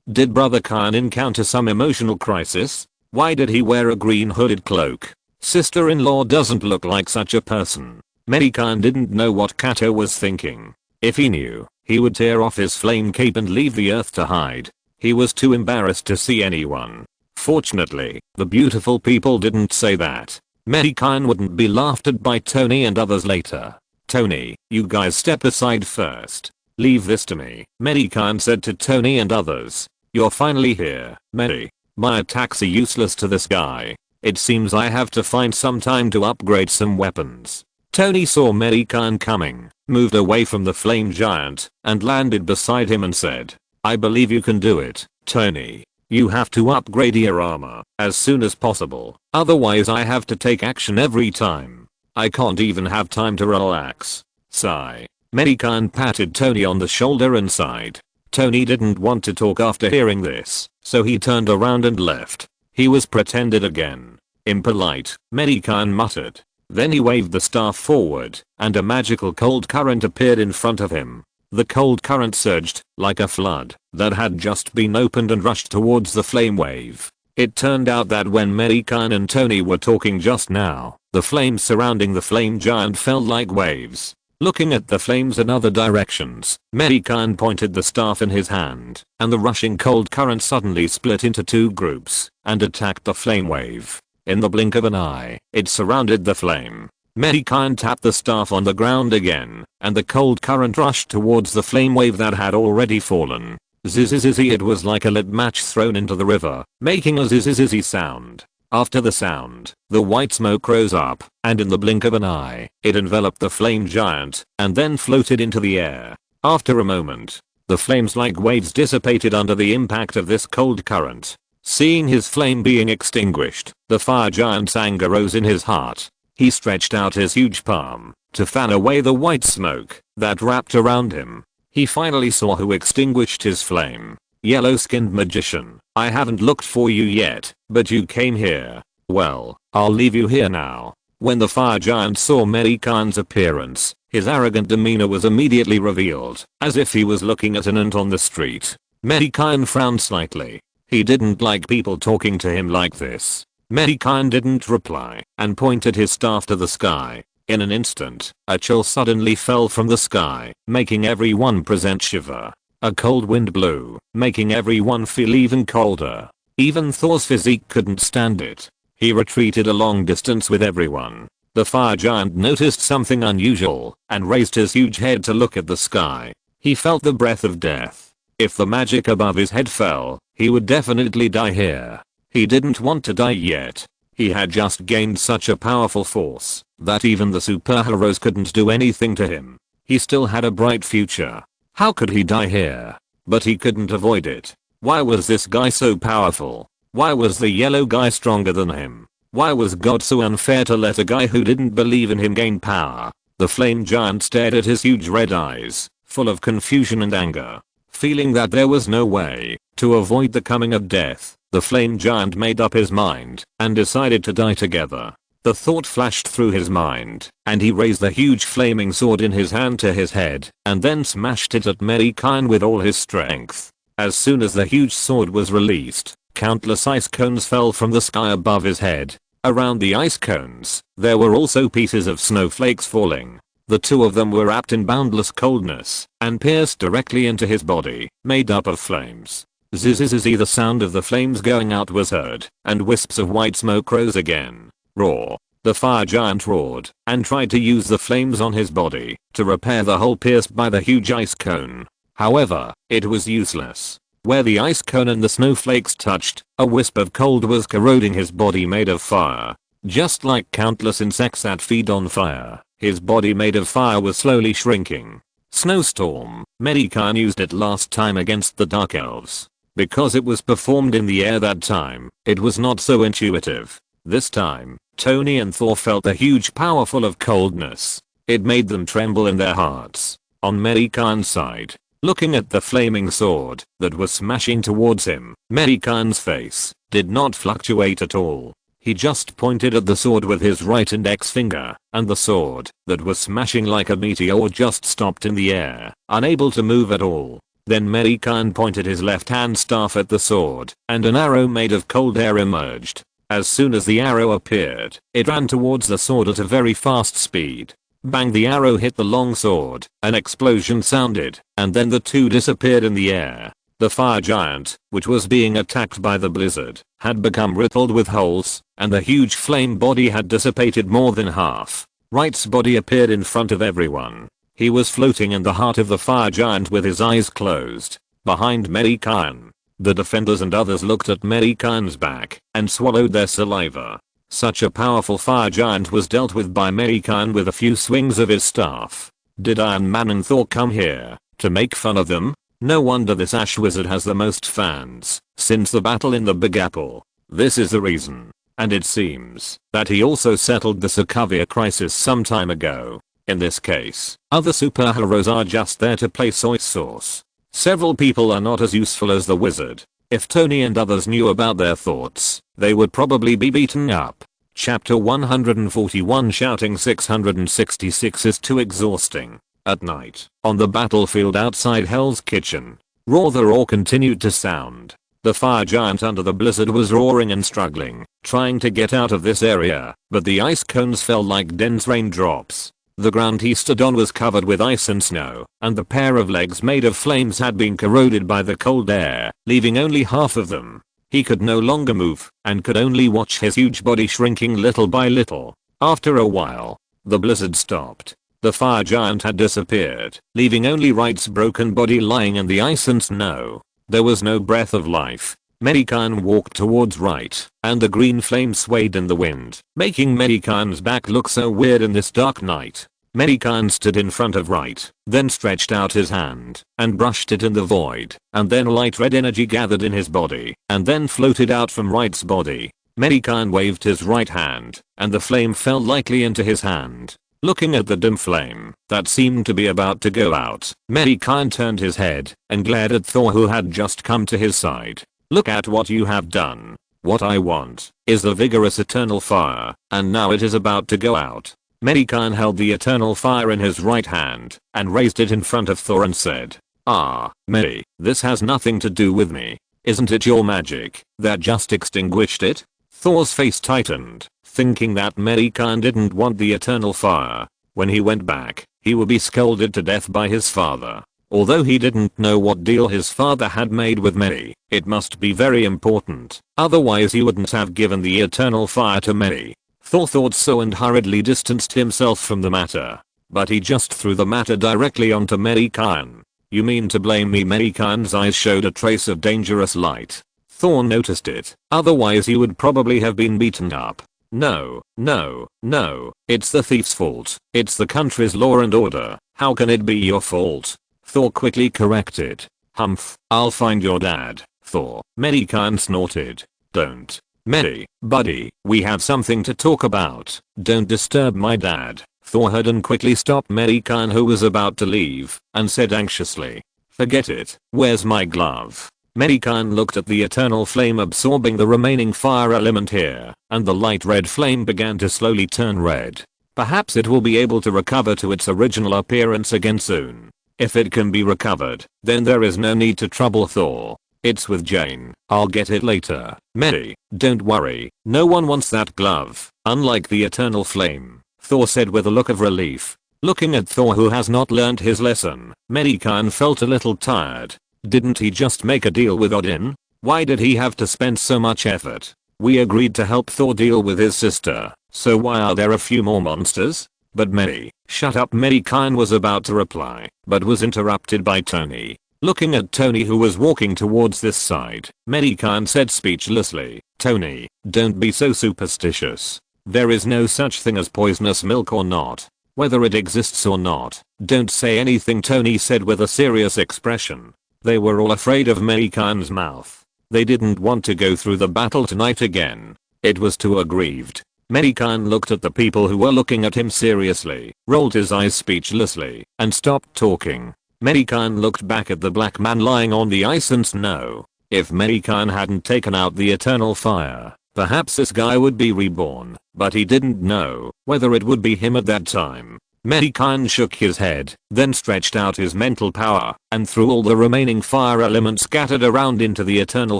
Did Brother Khan encounter some emotional crisis? Why did he wear a green hooded cloak? Sister-in-law doesn't look like such a person. Mei Gan didn't know what Kato was thinking. If he knew, he would tear off his flame cape and leave the earth to hide. He was too embarrassed to see anyone. Fortunately, the beautiful people didn't say that. Mei Gan wouldn't be laughed at by Tony and others later. "Tony, you guys step aside first. Leave this to me," Mei Gan said to Tony and others. "You're finally here, Mei. My attacks are useless to this guy. It seems I have to find some time to upgrade some weapons." Tony saw Mei Gan coming, moved away from the flame giant, and landed beside him and said, "I believe you can do it, Tony. You have to upgrade your armor as soon as possible, otherwise I have to take action every time. I can't even have time to relax." Sigh. Mei Gan patted Tony on the shoulder and sighed. Tony didn't want to talk after hearing this, so he turned around and left. He was pretended again. Impolite, Mei Gan muttered. Then he waved the staff forward, and a magical cold current appeared in front of him. The cold current surged like a flood that had just been opened and rushed towards the flame wave. It turned out that when Mei Gan and Tony were talking just now, the flames surrounding the flame giant felt like waves. Looking at the flames in other directions, Mei Gan pointed the staff in his hand, and the rushing cold current suddenly split into two groups and attacked the flame wave. In the blink of an eye, it surrounded the flame. Mei Gan tapped the staff on the ground again, and the cold current rushed towards the flame wave that had already fallen. Zizzy, it was like a lit match thrown into the river, making a zizzy sound. After the sound, the white smoke rose up, and in the blink of an eye, it enveloped the flame giant, and then floated into the air. After a moment, the flames like waves dissipated under the impact of this cold current. Seeing his flame being extinguished, the fire giant's anger rose in his heart. He stretched out his huge palm to fan away the white smoke that wrapped around him. He finally saw who extinguished his flame. Yellow-skinned magician, I haven't looked for you yet, but you came here. Well, I'll leave you here now. When the fire giant saw Mei Gan's appearance, his arrogant demeanor was immediately revealed, as if he was looking at an ant on the street. Mei Gan frowned slightly. He didn't like people talking to him like this. Mei Gan didn't reply and pointed his staff to the sky. In an instant, a chill suddenly fell from the sky, making everyone present shiver. A cold wind blew, making everyone feel even colder. Even Thor's physique couldn't stand it. He retreated a long distance with everyone. The fire giant noticed something unusual and raised his huge head to look at the sky. He felt the breath of death. If the magic above his head fell, he would definitely die here. He didn't want to die yet. He had just gained such a powerful force that even the superheroes couldn't do anything to him. He still had a bright future. How could he die here? But he couldn't avoid it. Why was this guy so powerful? Why was the yellow guy stronger than him? Why was God so unfair to let a guy who didn't believe in him gain power? The flame giant stared at his huge red eyes, full of confusion and anger. Feeling that there was no way to avoid the coming of death, the flame giant made up his mind and decided to die together. The thought flashed through his mind, and he raised the huge flaming sword in his hand to his head and then smashed it at Mei Gan with all his strength. As soon as the huge sword was released, countless ice cones fell from the sky above his head. Around the ice cones, there were also pieces of snowflakes falling. The two of them were wrapped in boundless coldness and pierced directly into his body, made up of flames. Zzzz, the sound of the flames going out was heard, and wisps of white smoke rose again. Roar. The fire giant roared and tried to use the flames on his body to repair the hole pierced by the huge ice cone. However, it was useless. Where the ice cone and the snowflakes touched, a wisp of cold was corroding his body made of fire. Just like countless insects that feed on fire, his body made of fire was slowly shrinking. Snowstorm. Mei Gan used it last time against the dark elves. Because it was performed in the air that time, it was not so intuitive. This time, Tony and Thor felt the huge power full of coldness. It made them tremble in their hearts. On Mei Gan's side, looking at the flaming sword that was smashing towards him, Mei Gan's face did not fluctuate at all. He just pointed at the sword with his right index finger, and the sword that was smashing like a meteor just stopped in the air, unable to move at all. Then Mei Gan pointed his left hand staff at the sword, and an arrow made of cold air emerged. As soon as the arrow appeared, it ran towards the sword at a very fast speed. Bang, the arrow hit the long sword, an explosion sounded, and then the two disappeared in the air. The fire giant, which was being attacked by the blizzard, had become riddled with holes, and the huge flame body had dissipated more than half. Wright's body appeared in front of everyone. He was floating in the heart of the fire giant with his eyes closed. Behind Mei Gan, the defenders and others looked at Mei Gan's back and swallowed their saliva. Such a powerful fire giant was dealt with by Mei Gan with a few swings of his staff. Did Iron Man and Thor come here to make fun of them? No wonder this Ash Wizard has the most fans since the battle in the Big Apple. This is the reason. And it seems that he also settled the Sokovia crisis some time ago. In this case, other superheroes are just there to play soy sauce. Several people are not as useful as the wizard. If Tony and others knew about their thoughts, they would probably be beaten up. Chapter 141 Shouting 666 is too exhausting. At night, on the battlefield outside Hell's Kitchen, roar the roar continued to sound. The fire giant under the blizzard was roaring and struggling, trying to get out of this area, but the ice cones fell like dense raindrops. The ground he stood on was covered with ice and snow, and the pair of legs made of flames had been corroded by the cold air, leaving only half of them. He could no longer move, and could only watch his huge body shrinking little by little. After a while, the blizzard stopped. The fire giant had disappeared, leaving only Wright's broken body lying in the ice and snow. There was no breath of life. Mei Gan walked towards Wright, and the green flame swayed in the wind, making Mei Gan's back look so weird in this dark night. Mei Gan stood in front of Wright, then stretched out his hand, and brushed it in the void, and then light red energy gathered in his body, and then floated out from Wright's body. Mei Gan waved his right hand, and the flame fell lightly into his hand. Looking at the dim flame that seemed to be about to go out, Mei Gan turned his head and glared at Thor, who had just come to his side. Look at what you have done. What I want is the vigorous eternal fire, and now it is about to go out. Mei Gan held the eternal fire in his right hand and raised it in front of Thor and said, "Ah, Mei, this has nothing to do with me. Isn't it your magic that just extinguished it?" Thor's face tightened, thinking that Mei Gan didn't want the eternal fire. When he went back, he would be scolded to death by his father. Although he didn't know what deal his father had made with Mei, it must be very important, otherwise he wouldn't have given the eternal fire to Mei. Thor thought so and hurriedly distanced himself from the matter. But he just threw the matter directly onto Mei Gan. You mean to blame me? Mei Gan's eyes showed a trace of dangerous light. Thor noticed it, otherwise he would probably have been beaten up. No, it's the thief's fault. It's the country's law and order. How can it be your fault? Thor quickly corrected. Humph, I'll find your dad, Thor. Mei Gan snorted. Don't. Mei, buddy, we have something to talk about. Don't disturb my dad. Thor heard and quickly stopped Mei Gan, who was about to leave, and said anxiously. Forget it, where's my glove? Mei Gan looked at the eternal flame absorbing the remaining fire element here, and the light red flame began to slowly turn red. Perhaps it will be able to recover to its original appearance again soon. If it can be recovered, then there is no need to trouble Thor. It's with Jane. I'll get it later. Mei, don't worry. No one wants that glove. Unlike the eternal flame, Thor said with a look of relief. Looking at Thor, who has not learned his lesson, Mei Gan felt a little tired. Didn't he just make a deal with Odin? Why did he have to spend so much effort? We agreed to help Thor deal with his sister, so why are there a few more monsters? But Mei, shut up. Mei Gan was about to reply, but was interrupted by Tony. Looking at Tony, who was walking towards this side, Mei Gan said speechlessly, Tony, don't be so superstitious. There is no such thing as poisonous milk or not. Whether it exists or not, don't say anything, Tony said with a serious expression. They were all afraid of Mei Gan's mouth. They didn't want to go through the battle tonight again. It was too aggrieved. Mei Gan looked at the people who were looking at him seriously, rolled his eyes speechlessly, and stopped talking. Mei Gan looked back at the black man lying on the ice and snow. If Mei Gan hadn't taken out the eternal fire, perhaps this guy would be reborn, but he didn't know whether it would be him at that time. Mei Gan shook his head, then stretched out his mental power, and threw all the remaining fire elements scattered around into the eternal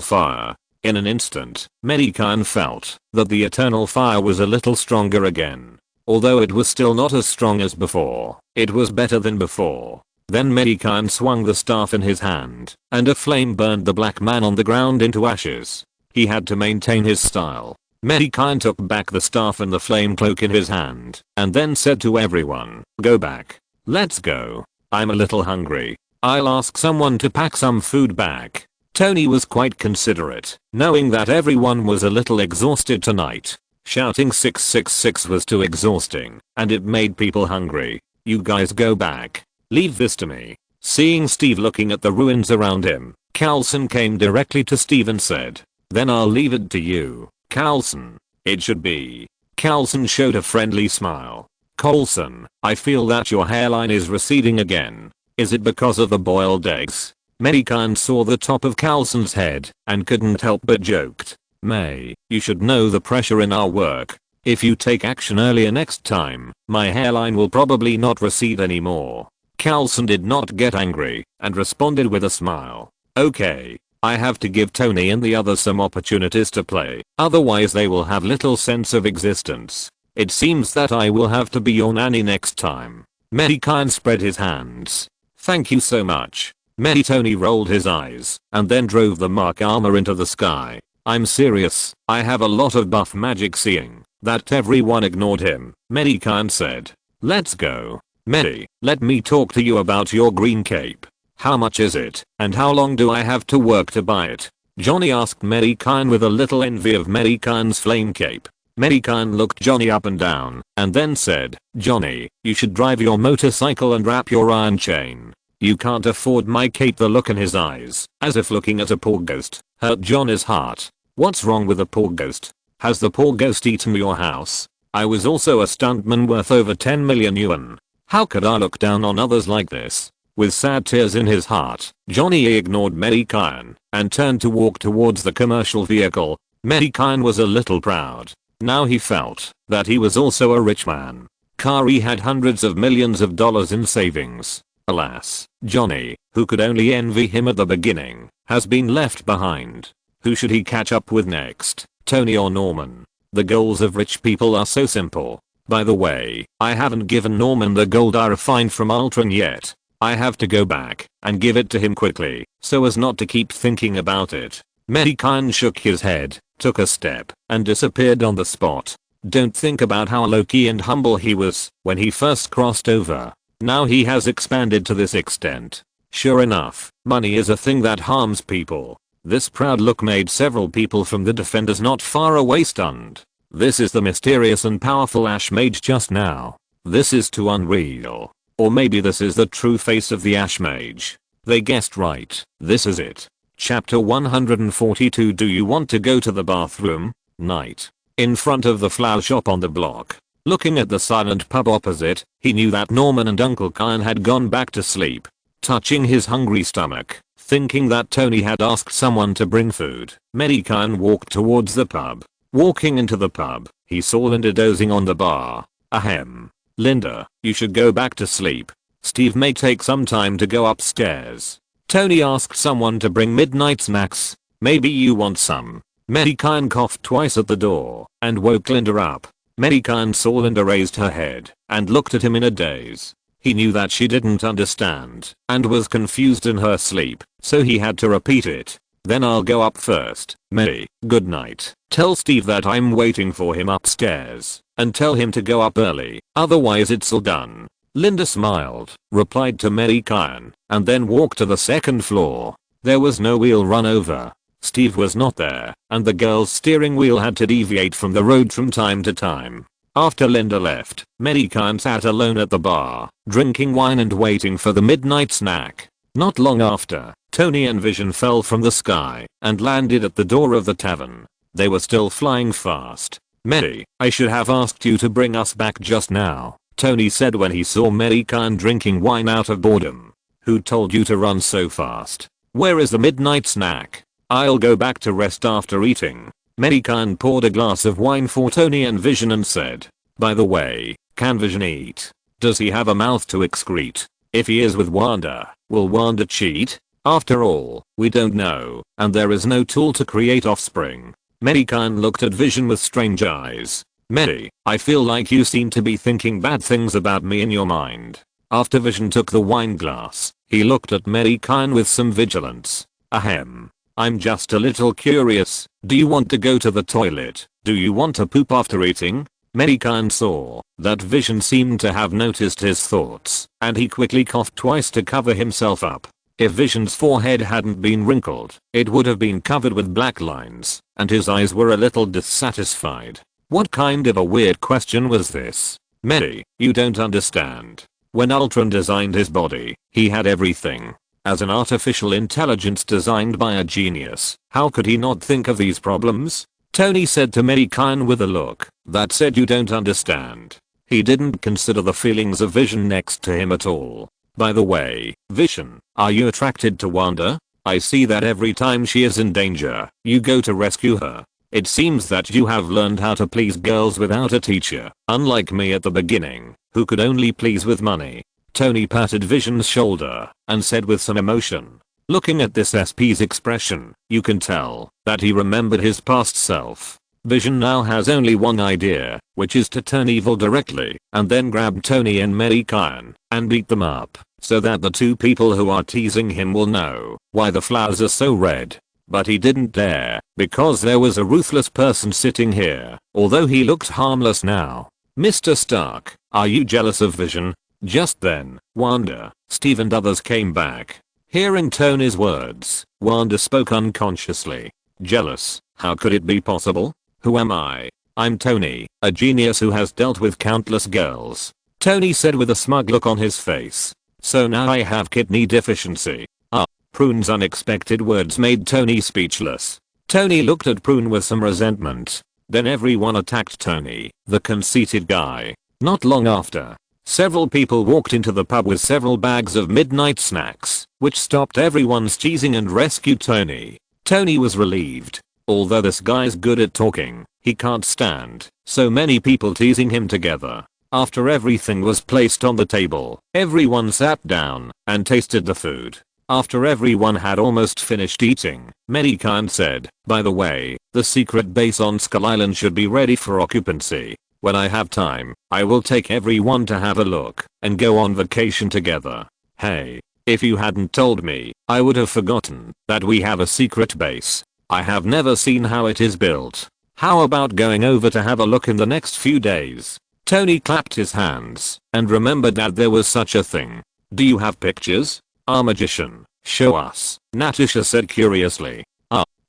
fire. In an instant, Mei Gan felt that the eternal fire was a little stronger again. Although it was still not as strong as before, it was better than before. Then Mei Gan swung the staff in his hand, and a flame burned the black man on the ground into ashes. He had to maintain his style. Mei Gan took back the staff and the flame cloak in his hand, and then said to everyone, go back. Let's go. I'm a little hungry. I'll ask someone to pack some food back. Tony was quite considerate, knowing that everyone was a little exhausted tonight. Shouting 666 was too exhausting, and it made people hungry. You guys go back. Leave this to me. Seeing Steve looking at the ruins around him, Coulson came directly to Steve and said, then I'll leave it to you, Coulson. It should be. Coulson showed a friendly smile. Coulson, I feel that your hairline is receding again. Is it because of the boiled eggs? Mei Gan saw the top of Coulson's head and couldn't help but joked. Mei, you should know the pressure in our work. If you take action earlier next time, my hairline will probably not recede anymore. Coulson did not get angry and responded with a smile. Okay, I have to give Tony and the others some opportunities to play, otherwise they will have little sense of existence. It seems that I will have to be your nanny next time. Mei Gan spread his hands. Thank you so much. Tony rolled his eyes and then drove the mark armor into the sky. I'm serious, I have a lot of buff magic. Seeing that everyone ignored him, Mei Gan said, let's go. Mei, let me talk to you about your green cape. How much is it, and how long do I have to work to buy it? Johnny asked Mei Gan with a little envy of Mei Gan's flame cape. Mei Gan looked Johnny up and down, and then said, Johnny, you should drive your motorcycle and wrap your iron chain. You can't afford my cape. The look in his eyes, as if looking at a poor ghost, hurt Johnny's heart. What's wrong with a poor ghost? Has the poor ghost eaten your house? I was also a stuntman worth over 10 million yuan. How could I look down on others like this? With sad tears in his heart, Johnny ignored Mei Gan and turned to walk towards the commercial vehicle. Mei Gan was a little proud. Now he felt that he was also a rich man. Kari had hundreds of millions of dollars in savings. Alas, Johnny, who could only envy him at the beginning, has been left behind. Who should he catch up with next? Tony or Norman. The goals of rich people are so simple. By the way, I haven't given Norman the gold I refined from Ultron yet. I have to go back and give it to him quickly so as not to keep thinking about it. Mei Gan shook his head, took a step, and disappeared on the spot. Don't think about how low-key and humble he was when he first crossed over. Now he has expanded to this extent. Sure enough, money is a thing that harms people. This proud look made several people from the Defenders not far away stunned. This is the mysterious and powerful Ash Mage just now. This is too unreal. Or maybe this is the true face of the Ash Mage. They guessed right. This is it. Chapter 142. Do you want to go to the bathroom? Night. In front of the flower shop on the block. Looking at the silent pub opposite, he knew that Norman and Uncle Kyan had gone back to sleep. Touching his hungry stomach, thinking that Tony had asked someone to bring food, Mei Gan walked towards the pub. Walking into the pub, he saw Linda dozing on the bar. Ahem. Linda, you should go back to sleep. Steve may take some time to go upstairs. Tony asked someone to bring midnight snacks. Maybe you want some. Mei Gan coughed twice at the door and woke Linda up. Mei Gan saw Linda raised her head and looked at him in a daze. He knew that she didn't understand and was confused in her sleep, so he had to repeat it. Then I'll go up first. Mei, good night. Tell Steve that I'm waiting for him upstairs and tell him to go up early, otherwise it's all done. Linda smiled, replied to Mei Gan, and then walked to the second floor. There was no wheel run over. Steve was not there, and the girl's steering wheel had to deviate from the road from time to time. After Linda left, Mei Gan sat alone at the bar, drinking wine and waiting for the midnight snack. Not long after, Tony and Vision fell from the sky and landed at the door of the tavern. They were still flying fast. Mei, I should have asked you to bring us back just now, Tony said when he saw Mei Gan drinking wine out of boredom. Who told you to run so fast? Where is the midnight snack? I'll go back to rest after eating. Mei Gan poured a glass of wine for Tony and Vision and said, by the way, can Vision eat? Does he have a mouth to excrete? If he is with Wanda, will Wanda cheat? After all, we don't know, and there is no tool to create offspring. Mei Gan looked at Vision with strange eyes. Mei, I feel like you seem to be thinking bad things about me in your mind. After Vision took the wine glass, he looked at Mei Gan with some vigilance. Ahem. I'm just a little curious. Do you want to go to the toilet? Do you want to poop after eating? Mei Gan saw that Vision seemed to have noticed his thoughts, and he quickly coughed twice to cover himself up. If Vision's forehead hadn't been wrinkled, it would have been covered with black lines, and his eyes were a little dissatisfied. What kind of a weird question was this? Mei, you don't understand. When Ultron designed his body, he had everything. As an artificial intelligence designed by a genius, how could he not think of these problems? Tony said to Mei Gan with a look that said you don't understand. He didn't consider the feelings of Vision next to him at all. By the way, Vision, are you attracted to Wanda? I see that every time she is in danger, you go to rescue her. It seems that you have learned how to please girls without a teacher, unlike me at the beginning, who could only please with money. Tony patted Vision's shoulder and said with some emotion. Looking at this SP's expression, you can tell that he remembered his past self. Vision now has only one idea, which is to turn evil directly and then grab Tony and Mei Gan and beat them up so that the two people who are teasing him will know why the flowers are so red. But he didn't dare because there was a ruthless person sitting here, although he looked harmless now. Mr. Stark, are you jealous of Vision? Just then, Wanda, Steve and others came back. Hearing Tony's words, Wanda spoke unconsciously. Jealous? How could it be possible? Who am I? I'm Tony, a genius who has dealt with countless girls. Tony said with a smug look on his face. So now I have kidney deficiency. Prune's unexpected words made Tony speechless. Tony looked at Prune with some resentment. Then everyone attacked Tony, the conceited guy. Not long after, several people walked into the pub with several bags of midnight snacks, which stopped everyone's teasing and rescued Tony. Tony was relieved. Although this guy's good at talking, he can't stand so many people teasing him together. After everything was placed on the table, everyone sat down and tasted the food. After everyone had almost finished eating, Mei Gan said, "By the way, the secret base on Skull Island should be ready for occupancy. When I have time, I will take everyone to have a look and go on vacation together." Hey, if you hadn't told me, I would have forgotten that we have a secret base. I have never seen how it is built. How about going over to have a look in the next few days? Tony clapped his hands and remembered that there was such a thing. Do you have pictures? Our magician, show us, Natasha said curiously.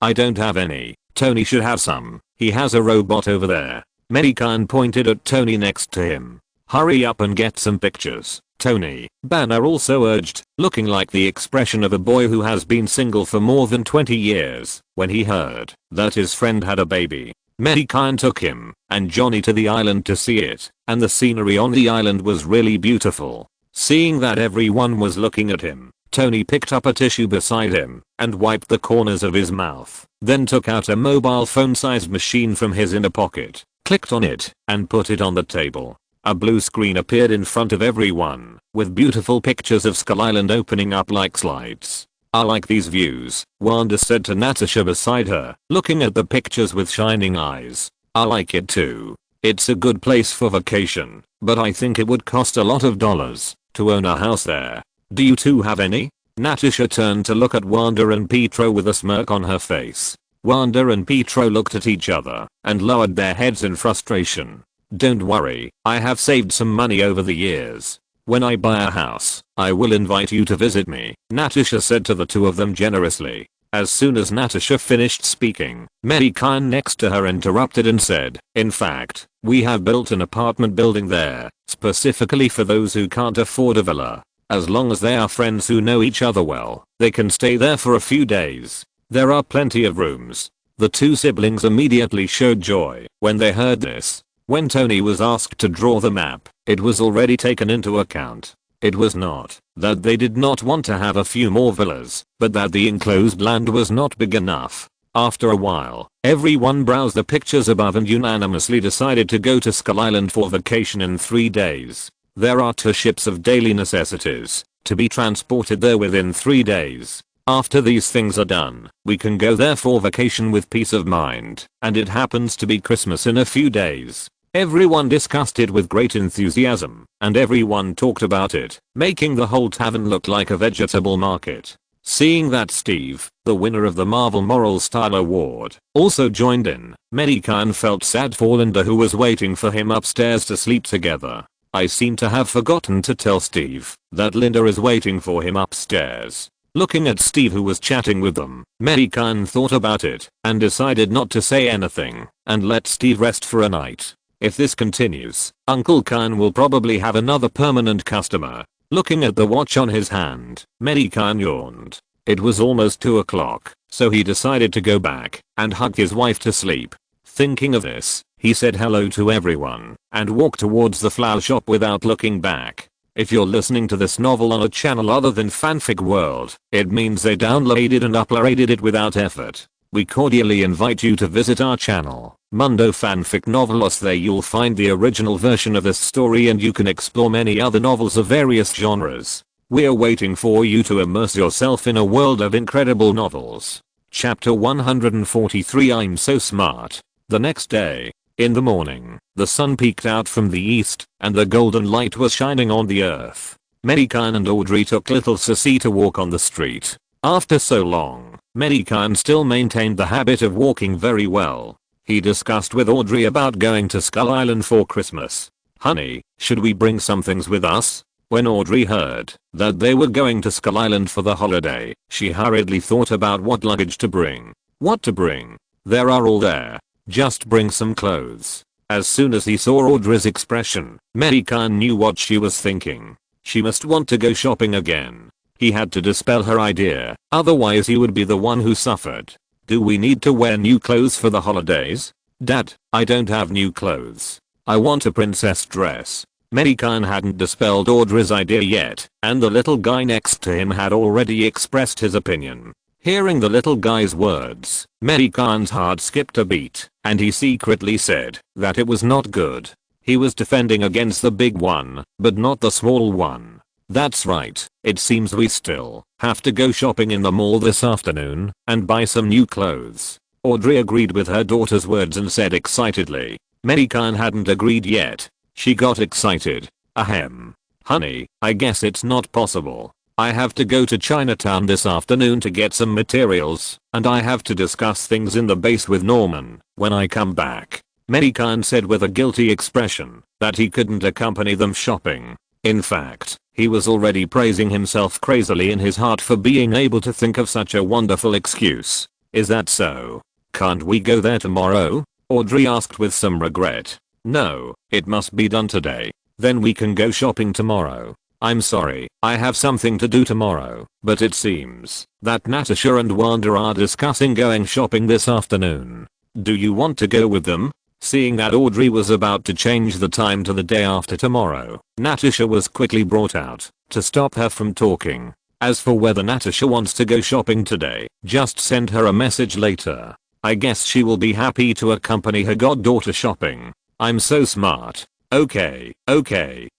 I don't have any. Tony should have some. He has a robot over there. Mei Gan pointed at Tony next to him. Hurry up and get some pictures, Tony, Banner also urged, looking like the expression of a boy who has been single for more than 20 years when he heard that his friend had a baby. Mei Gan took him and Johnny to the island to see it, and the scenery on the island was really beautiful. Seeing that everyone was looking at him, Tony picked up a tissue beside him and wiped the corners of his mouth, then took out a mobile phone-sized machine from his inner pocket, clicked on it, and put it on the table. A blue screen appeared in front of everyone, with beautiful pictures of Skull Island opening up like slides. "I like these views," Wanda said to Natasha beside her, looking at the pictures with shining eyes. "I like it too. It's a good place for vacation, but I think it would cost a lot of dollars to own a house there. Do you two have any?" Natasha turned to look at Wanda and Pietro with a smirk on her face. Wanda and Pietro looked at each other and lowered their heads in frustration. "Don't worry, I have saved some money over the years. When I buy a house, I will invite you to visit me," Natasha said to the two of them generously. As soon as Natasha finished speaking, Mei Gan next to her interrupted and said, "In fact, we have built an apartment building there, specifically for those who can't afford a villa. As long as they are friends who know each other well, they can stay there for a few days. There are plenty of rooms." The two siblings immediately showed joy when they heard this. When Tony was asked to draw the map, it was already taken into account. It was not that they did not want to have a few more villas, but that the enclosed land was not big enough. After a while, everyone browsed the pictures above and unanimously decided to go to Skull Island for vacation in 3 days. There are 2 ships of daily necessities to be transported there within 3 days. After these things are done, we can go there for vacation with peace of mind, and it happens to be Christmas in a few days. Everyone discussed it with great enthusiasm, and everyone talked about it, making the whole tavern look like a vegetable market. Seeing that Steve, the winner of the Marvel Moral Style Award, also joined in, Mei Gan felt sad for Linda, who was waiting for him upstairs to sleep together. "I seem to have forgotten to tell Steve that Linda is waiting for him upstairs." Looking at Steve, who was chatting with them, Mei Gan thought about it and decided not to say anything and let Steve rest for a night. If this continues, Uncle Gan will probably have another permanent customer. Looking at the watch on his hand, Mei Gan yawned. It was almost 2 o'clock, so he decided to go back and hug his wife to sleep. Thinking of this, he said hello to everyone and walked towards the flower shop without looking back. If you're listening to this novel on a channel other than Fanfic World, it means they downloaded and uploaded it without effort. We cordially invite you to visit our channel, Mundo Fanfic Novelos. There you'll find the original version of this story and you can explore many other novels of various genres. We're waiting for you to immerse yourself in a world of incredible novels. Chapter 143. I'm so smart. The next day, in the morning, the sun peeked out from the east and the golden light was shining on the earth. Mei Gan and Audrey took little Sissy to walk on the street. After so long, Mei Gan still maintained the habit of walking very well. He discussed with Audrey about going to Skull Island for Christmas. "Honey, should we bring some things with us?" When Audrey heard that they were going to Skull Island for the holiday, she hurriedly thought about what luggage to bring. What to bring? There are all there. Just bring some clothes. As soon as he saw Audrey's expression, Mei Gan knew what she was thinking. She must want to go shopping again. He had to dispel her idea, otherwise he would be the one who suffered. "Do we need to wear new clothes for the holidays?" "Dad, I don't have new clothes. I want a princess dress." Mei Gan hadn't dispelled Audrey's idea yet, and the little guy next to him had already expressed his opinion. Hearing the little guy's words, Mei Gan's heart skipped a beat, and he secretly said that it was not good. He was defending against the big one, but not the small one. That's right, it seems we still have to go shopping in the mall this afternoon and buy some new clothes. Audrey agreed with her daughter's words and said excitedly. Mei Gan hadn't agreed yet. She got excited. Ahem. Honey, I guess it's not possible. I have to go to Chinatown this afternoon to get some materials, and I have to discuss things in the base with Norman when I come back. Mei Gan said with a guilty expression that he couldn't accompany them shopping. In fact, he was already praising himself crazily in his heart for being able to think of such a wonderful excuse. Is that so? Can't we go there tomorrow? Audrey asked with some regret. No, it must be done today. Then we can go shopping tomorrow. I'm sorry, I have something to do tomorrow, but it seems that Natasha and Wanda are discussing going shopping this afternoon. Do you want to go with them? Seeing that Audrey was about to change the time to the day after tomorrow, Natasha was quickly brought out to stop her from talking. As for whether Natasha wants to go shopping today, just send her a message later. I guess she will be happy to accompany her goddaughter shopping. I'm so smart. Okay.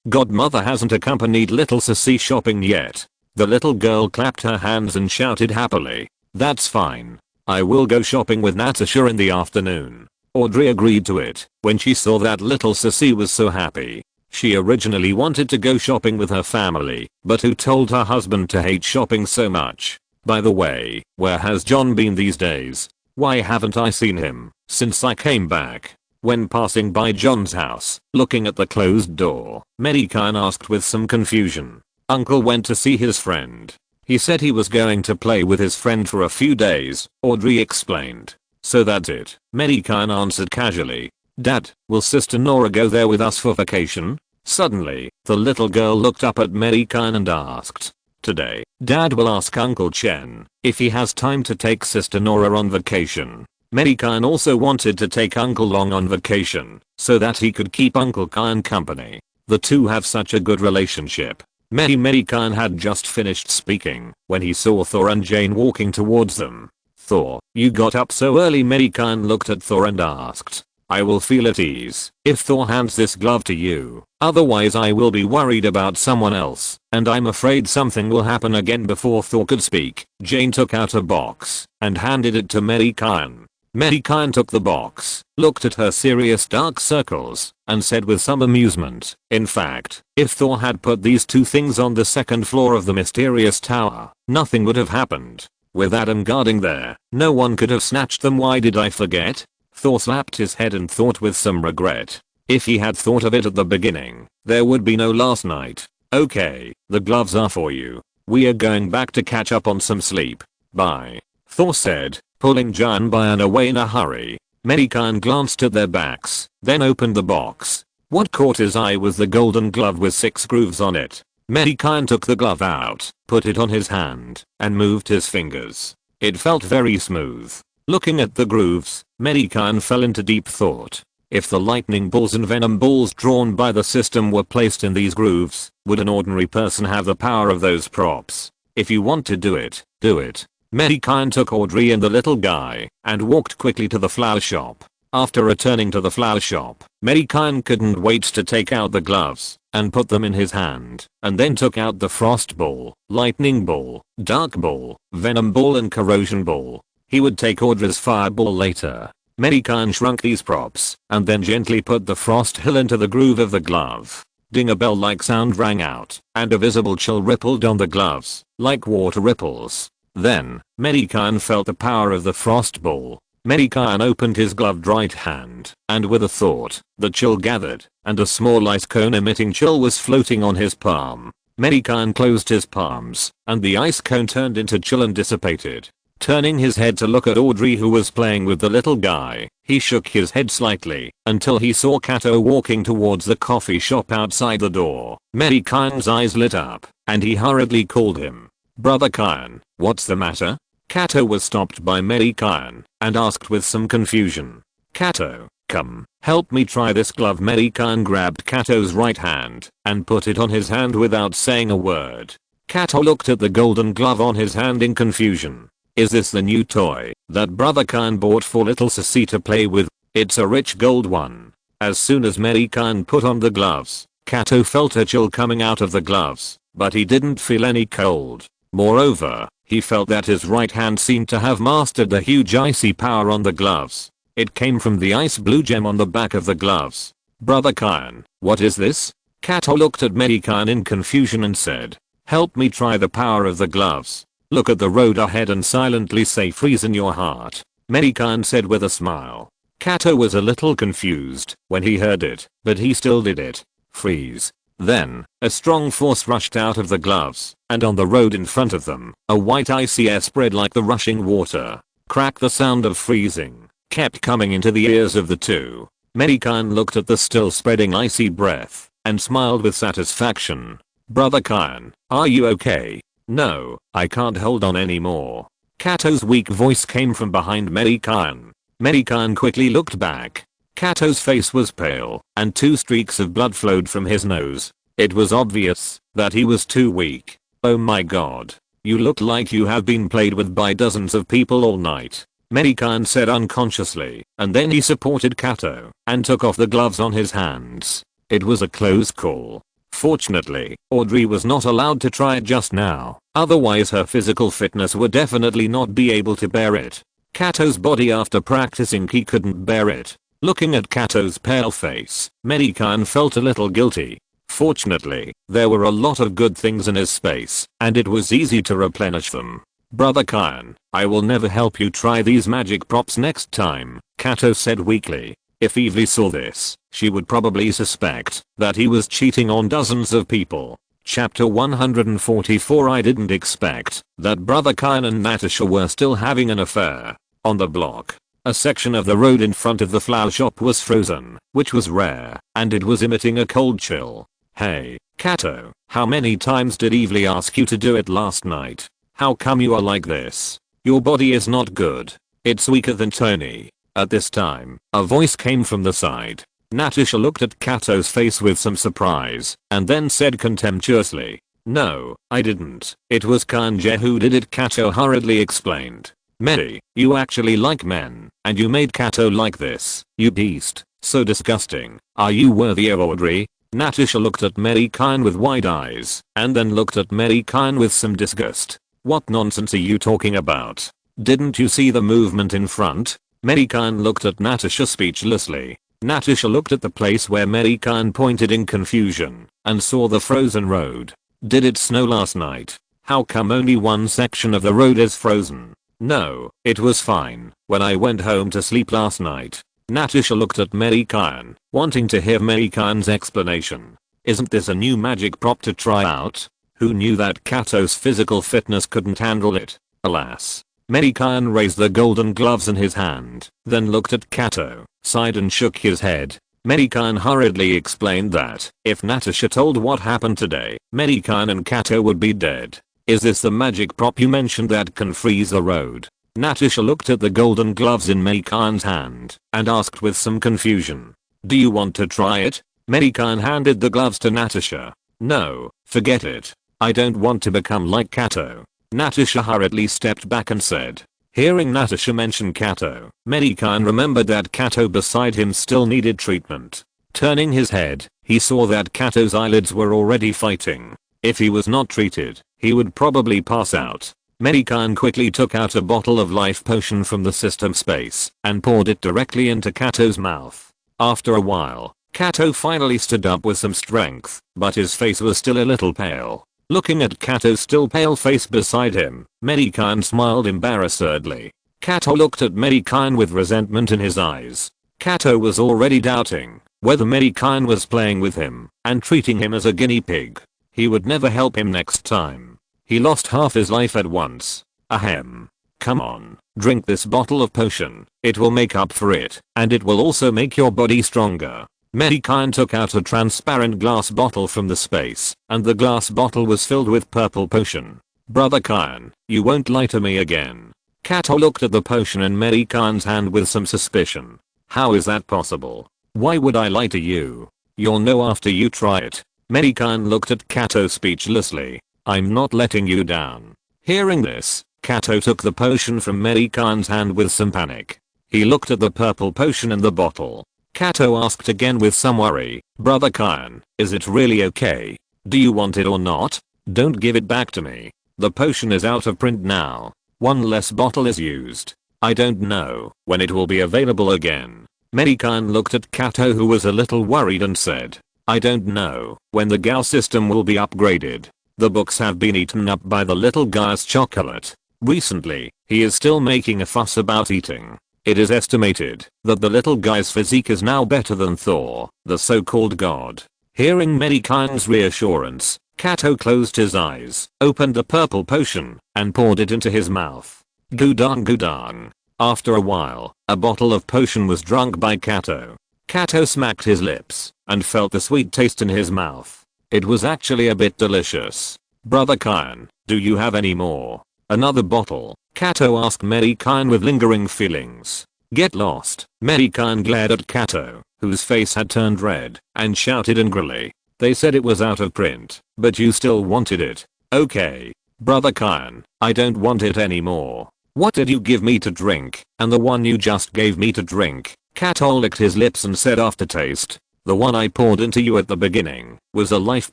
Godmother hasn't accompanied little Sissy shopping yet. The little girl clapped her hands and shouted happily. That's fine. I will go shopping with Natasha in the afternoon. Audrey agreed to it when she saw that little Sissy was so happy. She originally wanted to go shopping with her family, but who told her husband to hate shopping so much? By the way, where has John been these days? Why haven't I seen him since I came back? When passing by John's house, looking at the closed door, Mei Gan asked with some confusion. Uncle went to see his friend. He said he was going to play with his friend for a few days, Audrey explained. So that's it, Mei Gan answered casually. Dad, will Sister Nora go there with us for vacation? Suddenly, the little girl looked up at Mei Gan and asked. Today, Dad will ask Uncle Chen if he has time to take Sister Nora on vacation. Mei Gan also wanted to take Uncle Long on vacation so that he could keep Uncle Kyan company. The two have such a good relationship. Mei Gan had just finished speaking when he saw Thor and Jane walking towards them. Thor, you got up so early? Mei Gan looked at Thor and asked. I will feel at ease if Thor hands this glove to you. Otherwise I will be worried about someone else, and I'm afraid something will happen again. Before Thor could speak, Jane took out a box and handed it to Mei Gan. Mei Gan took the box, looked at her serious dark circles, and said with some amusement, in fact, if Thor had put these two things on the second floor of the mysterious tower, nothing would have happened. With Adam guarding there, no one could have snatched them. Why did I forget? Thor slapped his head and thought with some regret. If he had thought of it at the beginning, there would be no last night. Okay, the gloves are for you. We are going back to catch up on some sleep. Bye. Thor said, pulling Jan by and away in a hurry. Mei Gan glanced at their backs, then opened the box. What caught his eye was the golden glove with 6 grooves on it. Mei Gan took the glove out, put it on his hand, and moved his fingers. It felt very smooth. Looking at the grooves, Mei Gan fell into deep thought. If the lightning balls and venom balls drawn by the system were placed in these grooves, would an ordinary person have the power of those props? If you want to do it, do it. Mei Gan took Audrey and the little guy and walked quickly to the flower shop. After returning to the flower shop, Mei Gan couldn't wait to take out the gloves and put them in his hand, and then took out the frost ball, lightning ball, dark ball, venom ball and corrosion ball. He would take Audrey's fireball later. Mei Gan shrunk these props and then gently put the frost hill into the groove of the glove. Ding, a bell-like sound rang out, and a visible chill rippled on the gloves, like water ripples. Then, Mei Gan felt the power of the frost ball. Mei Gan opened his gloved right hand, and with a thought, the chill gathered, and a small ice cone emitting chill was floating on his palm. Mei Gan closed his palms, and the ice cone turned into chill and dissipated. Turning his head to look at Audrey, who was playing with the little guy, he shook his head slightly until he saw Kato walking towards the coffee shop outside the door. Mei Gan's eyes lit up, and he hurriedly called him. Brother Kyan, what's the matter? Kato was stopped by Mei Gan and asked with some confusion. Kato, come, help me try this glove. Mei Gan grabbed Kato's right hand and put it on his hand without saying a word. Kato looked at the golden glove on his hand in confusion. Is this the new toy that Brother Kyan bought for little Sissy to play with? It's a rich gold one. As soon as Mei Gan put on the gloves, Kato felt a chill coming out of the gloves. but he didn't feel any cold. Moreover, he felt that his right hand seemed to have mastered the huge icy power on the gloves. It came from the ice blue gem on the back of the gloves. Brother Kyan, what is this? Kato looked at Mei Gan in confusion and said, help me try the power of the gloves. Look at the road ahead and silently say freeze in your heart. Mei Gan said with a smile. Kato was a little confused when he heard it, but he still did it. Freeze. Then, a strong force rushed out of the gloves, and on the road in front of them, a white icy air spread like the rushing water. Crack. The sound of freezing kept coming into the ears of the two. Mei Gan looked at the still spreading icy breath and smiled with satisfaction. Brother Kyan, are you okay? No, I can't hold on anymore. Kato's weak voice came from behind Mei Gan. Mei Gan quickly looked back. Kato's face was pale, and 2 streaks of blood flowed from his nose. It was obvious that he was too weak. Oh my god. You look like you have been played with by dozens of people all night. Mei Gan said unconsciously, and then he supported Kato and took off the gloves on his hands. It was a close call. Fortunately, Audrey was not allowed to try it just now, otherwise her physical fitness would definitely not be able to bear it. Kato's body after practicing he couldn't bear it. Looking at Kato's pale face, Mei Gan felt a little guilty. Fortunately, there were a lot of good things in his space, and it was easy to replenish them. Brother Kyan, I will never help you try these magic props next time, Kato said weakly. If Evie saw this, she would probably suspect that he was cheating on dozens of people. Chapter 144. I didn't expect that Brother Kyan and Natasha were still having an affair. On the block, a section of the road in front of the flower shop was frozen, which was rare, and it was emitting a cold chill. Hey, Kato, how many times did Evie ask you to do it last night? How come you are like this? Your body is not good. It's weaker than Tony. At this time, a voice came from the side. Natasha looked at Kato's face with some surprise, and then said contemptuously, no, I didn't. It was Kanje who did it. Kato hurriedly explained. Mei, you actually like men, and you made Kato like this, you beast. So disgusting. Are you worthy of Audrey? Natasha looked at Mei Gan with wide eyes, and then looked at Mei Gan with some disgust. What nonsense are you talking about? Didn't you see the movement in front? Mei Gan looked at Natasha speechlessly. Natasha looked at the place where Mei Gan pointed in confusion, and saw the frozen road. Did it snow last night? How come only one section of the road is frozen? No, it was fine when I went home to sleep last night. Natasha looked at Mei Gan, wanting to hear Mei Gan's explanation. Isn't this a new magic prop to try out? Who knew that Kato's physical fitness couldn't handle it? Alas. Mei Gan raised the golden gloves in his hand, then looked at Kato, sighed and shook his head. Mei Gan hurriedly explained that if Natasha told what happened today, Mei Gan and Kato would be dead. Is this the magic prop you mentioned that can freeze the road? Natasha looked at the golden gloves in Mei Gan's hand and asked with some confusion. Do you want to try it? Mei Gan handed the gloves to Natasha. No, forget it. I don't want to become like Kato. Natasha hurriedly stepped back and said. Hearing Natasha mention Kato, Mei Gan remembered that Kato beside him still needed treatment. Turning his head, he saw that Kato's eyelids were already fighting. If he was not treated, he would probably pass out. Mei Gan quickly took out a bottle of life potion from the system space and poured it directly into Kato's mouth. After a while, Kato finally stood up with some strength, but his face was still a little pale. Looking at Kato's still pale face beside him, Mei Gan smiled embarrassedly. Kato looked at Mei Gan with resentment in his eyes. Kato was already doubting whether Mei Gan was playing with him and treating him as a guinea pig. He would never help him next time. He lost half his life at once. Ahem. Come on, drink this bottle of potion. It will make up for it, and it will also make your body stronger. Mei Gan took out a transparent glass bottle from the space, and the glass bottle was filled with purple potion. Brother Kyan, you won't lie to me again. Kato looked at the potion in Mei Gan's hand with some suspicion. How is that possible? Why would I lie to you? You'll know after you try it. Mei Gan looked at Kato speechlessly. I'm not letting you down. Hearing this, Kato took the potion from Mei Gan's hand with some panic. He looked at the purple potion in the bottle. Kato asked again with some worry, Brother Kyan, is it really okay? Do you want it or not? Don't give it back to me. The potion is out of print now. One less bottle is used. I don't know when it will be available again. Mei Gan looked at Kato, who was a little worried, and said, I don't know when the Gao system will be upgraded. The books have been eaten up by the little guy's chocolate. Recently, he is still making a fuss about eating. It is estimated that the little guy's physique is now better than Thor, the so-called god. Hearing Mei Gan's reassurance, Kato closed his eyes, opened the purple potion, and poured it into his mouth. Gudang gudang. After a while, a bottle of potion was drunk by Kato. Kato smacked his lips and felt the sweet taste in his mouth. It was actually a bit delicious. Brother Kyan, do you have any more? Another bottle? Kato asked Mei Gan with lingering feelings. Get lost. Mei Gan glared at Kato, whose face had turned red, and shouted angrily. They said it was out of print, but you still wanted it. Okay. Brother Kyan, I don't want it anymore. What did you give me to drink? And the one you just gave me to drink? Kato licked his lips and said, aftertaste. The one I poured into you at the beginning was a life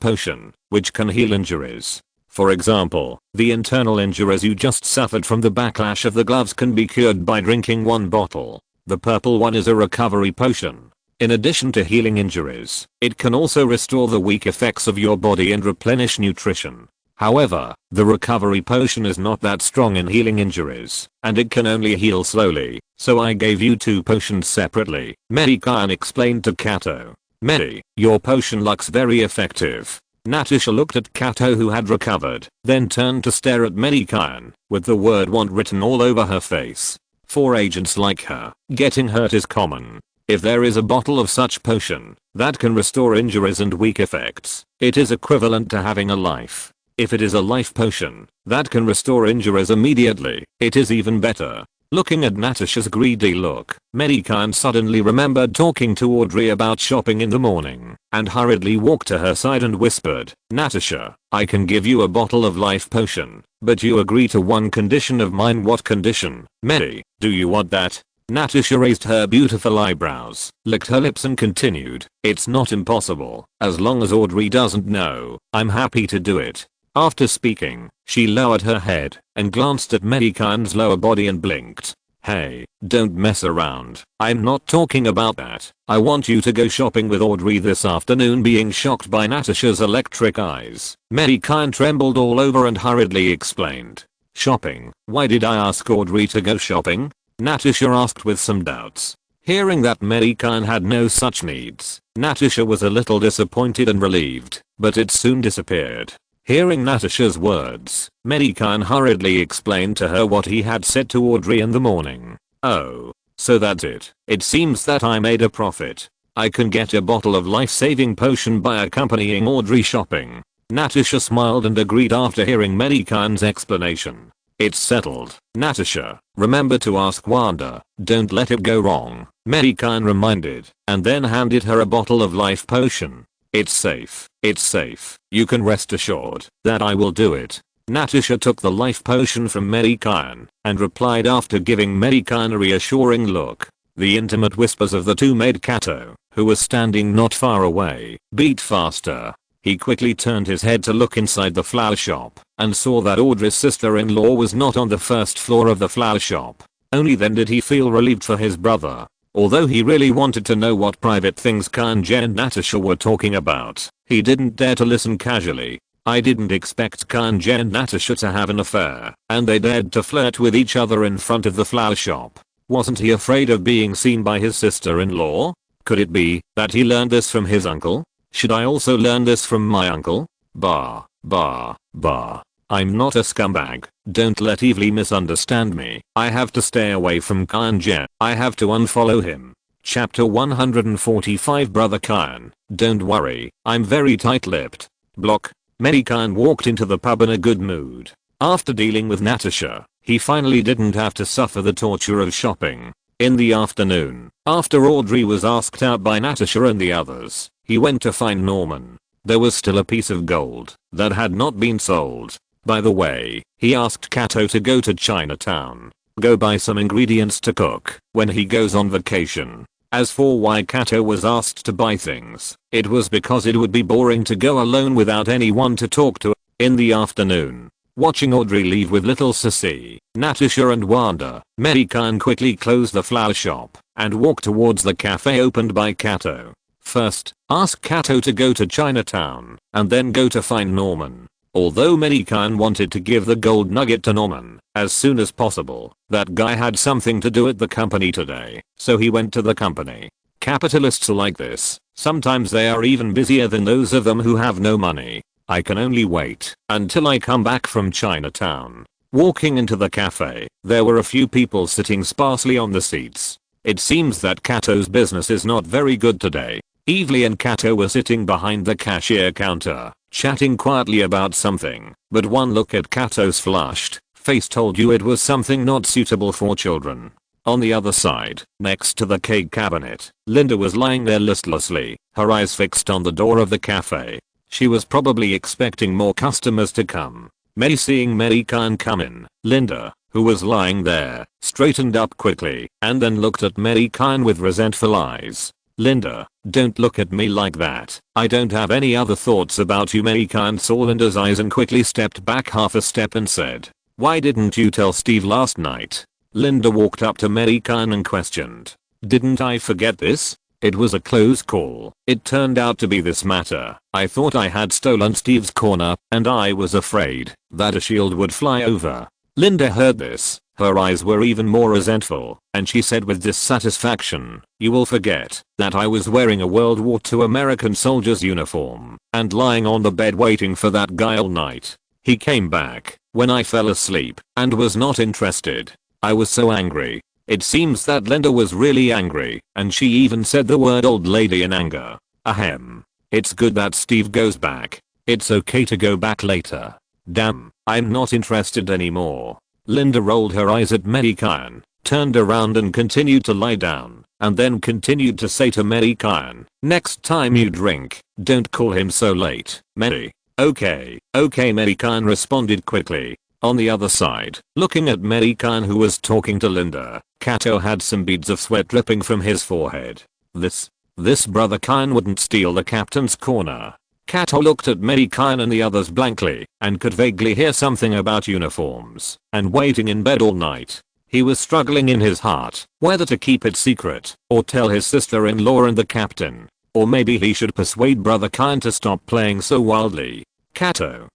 potion, which can heal injuries. For example, the internal injuries you just suffered from the backlash of the gloves can be cured by drinking one bottle. The purple one is a recovery potion. In addition to healing injuries, it can also restore the weak effects of your body and replenish nutrition. However, the recovery potion is not that strong in healing injuries, and it can only heal slowly, so I gave you two potions separately, Mei Gan explained to Kato. Mei, your potion looks very effective. Natasha looked at Kato, who had recovered, then turned to stare at Mei Gan, with the word want written all over her face. For agents like her, getting hurt is common. If there is a bottle of such potion that can restore injuries and weak effects, it is equivalent to having a life. If it is a life potion that can restore injuries immediately, it is even better. Looking at Natasha's greedy look, Mei Gan suddenly remembered talking to Audrey about shopping in the morning, and hurriedly walked to her side and whispered, Natasha, I can give you a bottle of life potion, but you agree to one condition of mine. What condition? Mei, do you want that? Natasha raised her beautiful eyebrows, licked her lips and continued, it's not impossible, as long as Audrey doesn't know, I'm happy to do it. After speaking, she lowered her head and glanced at Mei Gan's lower body and blinked. Hey, don't mess around. I'm not talking about that. I want you to go shopping with Audrey this afternoon. Being shocked by Natasha's electric eyes, Mei Gan trembled all over and hurriedly explained. Shopping? Why did I ask Audrey to go shopping? Natasha asked with some doubts. Hearing that Mei Gan had no such needs, Natasha was a little disappointed and relieved, but it soon disappeared. Hearing Natasha's words, Mei Gan hurriedly explained to her what he had said to Audrey in the morning. Oh, so that's it. It seems that I made a profit. I can get a bottle of life-saving potion by accompanying Audrey shopping. Natasha smiled and agreed after hearing Mei Gan's explanation. It's settled. Natasha, remember to ask Wanda. Don't let it go wrong. Mei Gan reminded, and then handed her a bottle of life potion. It's safe. It's safe. You can rest assured that I will do it. Natasha took the life potion from Mei Gan and replied after giving Mei Gan a reassuring look. The intimate whispers of the two made Kato, who was standing not far away, beat faster. He quickly turned his head to look inside the flower shop and saw that Audrey's sister-in-law was not on the first floor of the flower shop. Only then did he feel relieved for his brother. Although he really wanted to know what private things Kanye and Natasha were talking about, he didn't dare to listen casually. I didn't expect Kanye and Natasha to have an affair, and they dared to flirt with each other in front of the flower shop. Wasn't he afraid of being seen by his sister-in-law? Could it be that he learned this from his uncle? Should I also learn this from my uncle? Bah. I'm not a scumbag. Don't let Evely misunderstand me. I have to stay away from Kanye. I have to unfollow him. Chapter 145. Brother Kyan, don't worry, I'm very tight-lipped. Block. Mei Gan walked into the pub in a good mood. After dealing with Natasha, he finally didn't have to suffer the torture of shopping. In the afternoon, after Audrey was asked out by Natasha and the others, he went to find Norman. There was still a piece of gold that had not been sold. By the way, he asked Kato to go to Chinatown, go buy some ingredients to cook when he goes on vacation. As for why Kato was asked to buy things, it was because it would be boring to go alone without anyone to talk to. In the afternoon, watching Audrey leave with little Sissy, Natasha and Wanda, Mei Gan quickly closed the flower shop and walked towards the cafe opened by Kato. First, ask Kato to go to Chinatown and then go to find Norman. Although Mei Gan wanted to give the gold nugget to Norman as soon as possible, that guy had something to do at the company today, so he went to the company. Capitalists are like this. Sometimes they are even busier than those of them who have no money. I can only wait until I come back from Chinatown. Walking into the cafe, there were a few people sitting sparsely on the seats. It seems that Kato's business is not very good today. Evely and Kato were sitting behind the cashier counter, chatting quietly about something, but one look at Kato's flushed face told you it was something not suitable for children. On the other side, next to the cake cabinet, Linda was lying there listlessly, her eyes fixed on the door of the cafe. She was probably expecting more customers to come. Seeing Mei Gan come in, Linda, who was lying there, straightened up quickly and then looked at Mei Gan with resentful eyes. Linda, don't look at me like that. I don't have any other thoughts about you. Mei Gan saw Linda's eyes and quickly stepped back half a step and said, "Why didn't you tell Steve last night?" Linda walked up to Mei Gan and questioned, "Didn't I forget this? It was a close call. It turned out to be this matter. I thought I had stolen Steve's corner, and I was afraid that a shield would fly over." Linda heard this. Her eyes were even more resentful, and she said with dissatisfaction, "You will forget that I was wearing a World War II American soldier's uniform and lying on the bed waiting for that guy all night. He came back when I fell asleep and was not interested. I was so angry." It seems that Linda was really angry, and she even said the word old lady in anger. Ahem. It's good that Steve goes back. It's okay to go back later. Damn, I'm not interested anymore. Linda rolled her eyes at Mei Gan, turned around and continued to lie down, and then continued to say to Mei Gan, "Next time you drink, don't call him so late, Mei." Okay, Mei Gan responded quickly. On the other side, looking at Mei Gan who was talking to Linda, Kato had some beads of sweat dripping from his forehead. This brother Gan wouldn't steal the captain's corner. Kato looked at Mei Gan and the others blankly and could vaguely hear something about uniforms and waiting in bed all night. He was struggling in his heart whether to keep it secret or tell his sister-in-law and the captain. Or maybe he should persuade brother Gan to stop playing so wildly. Kato,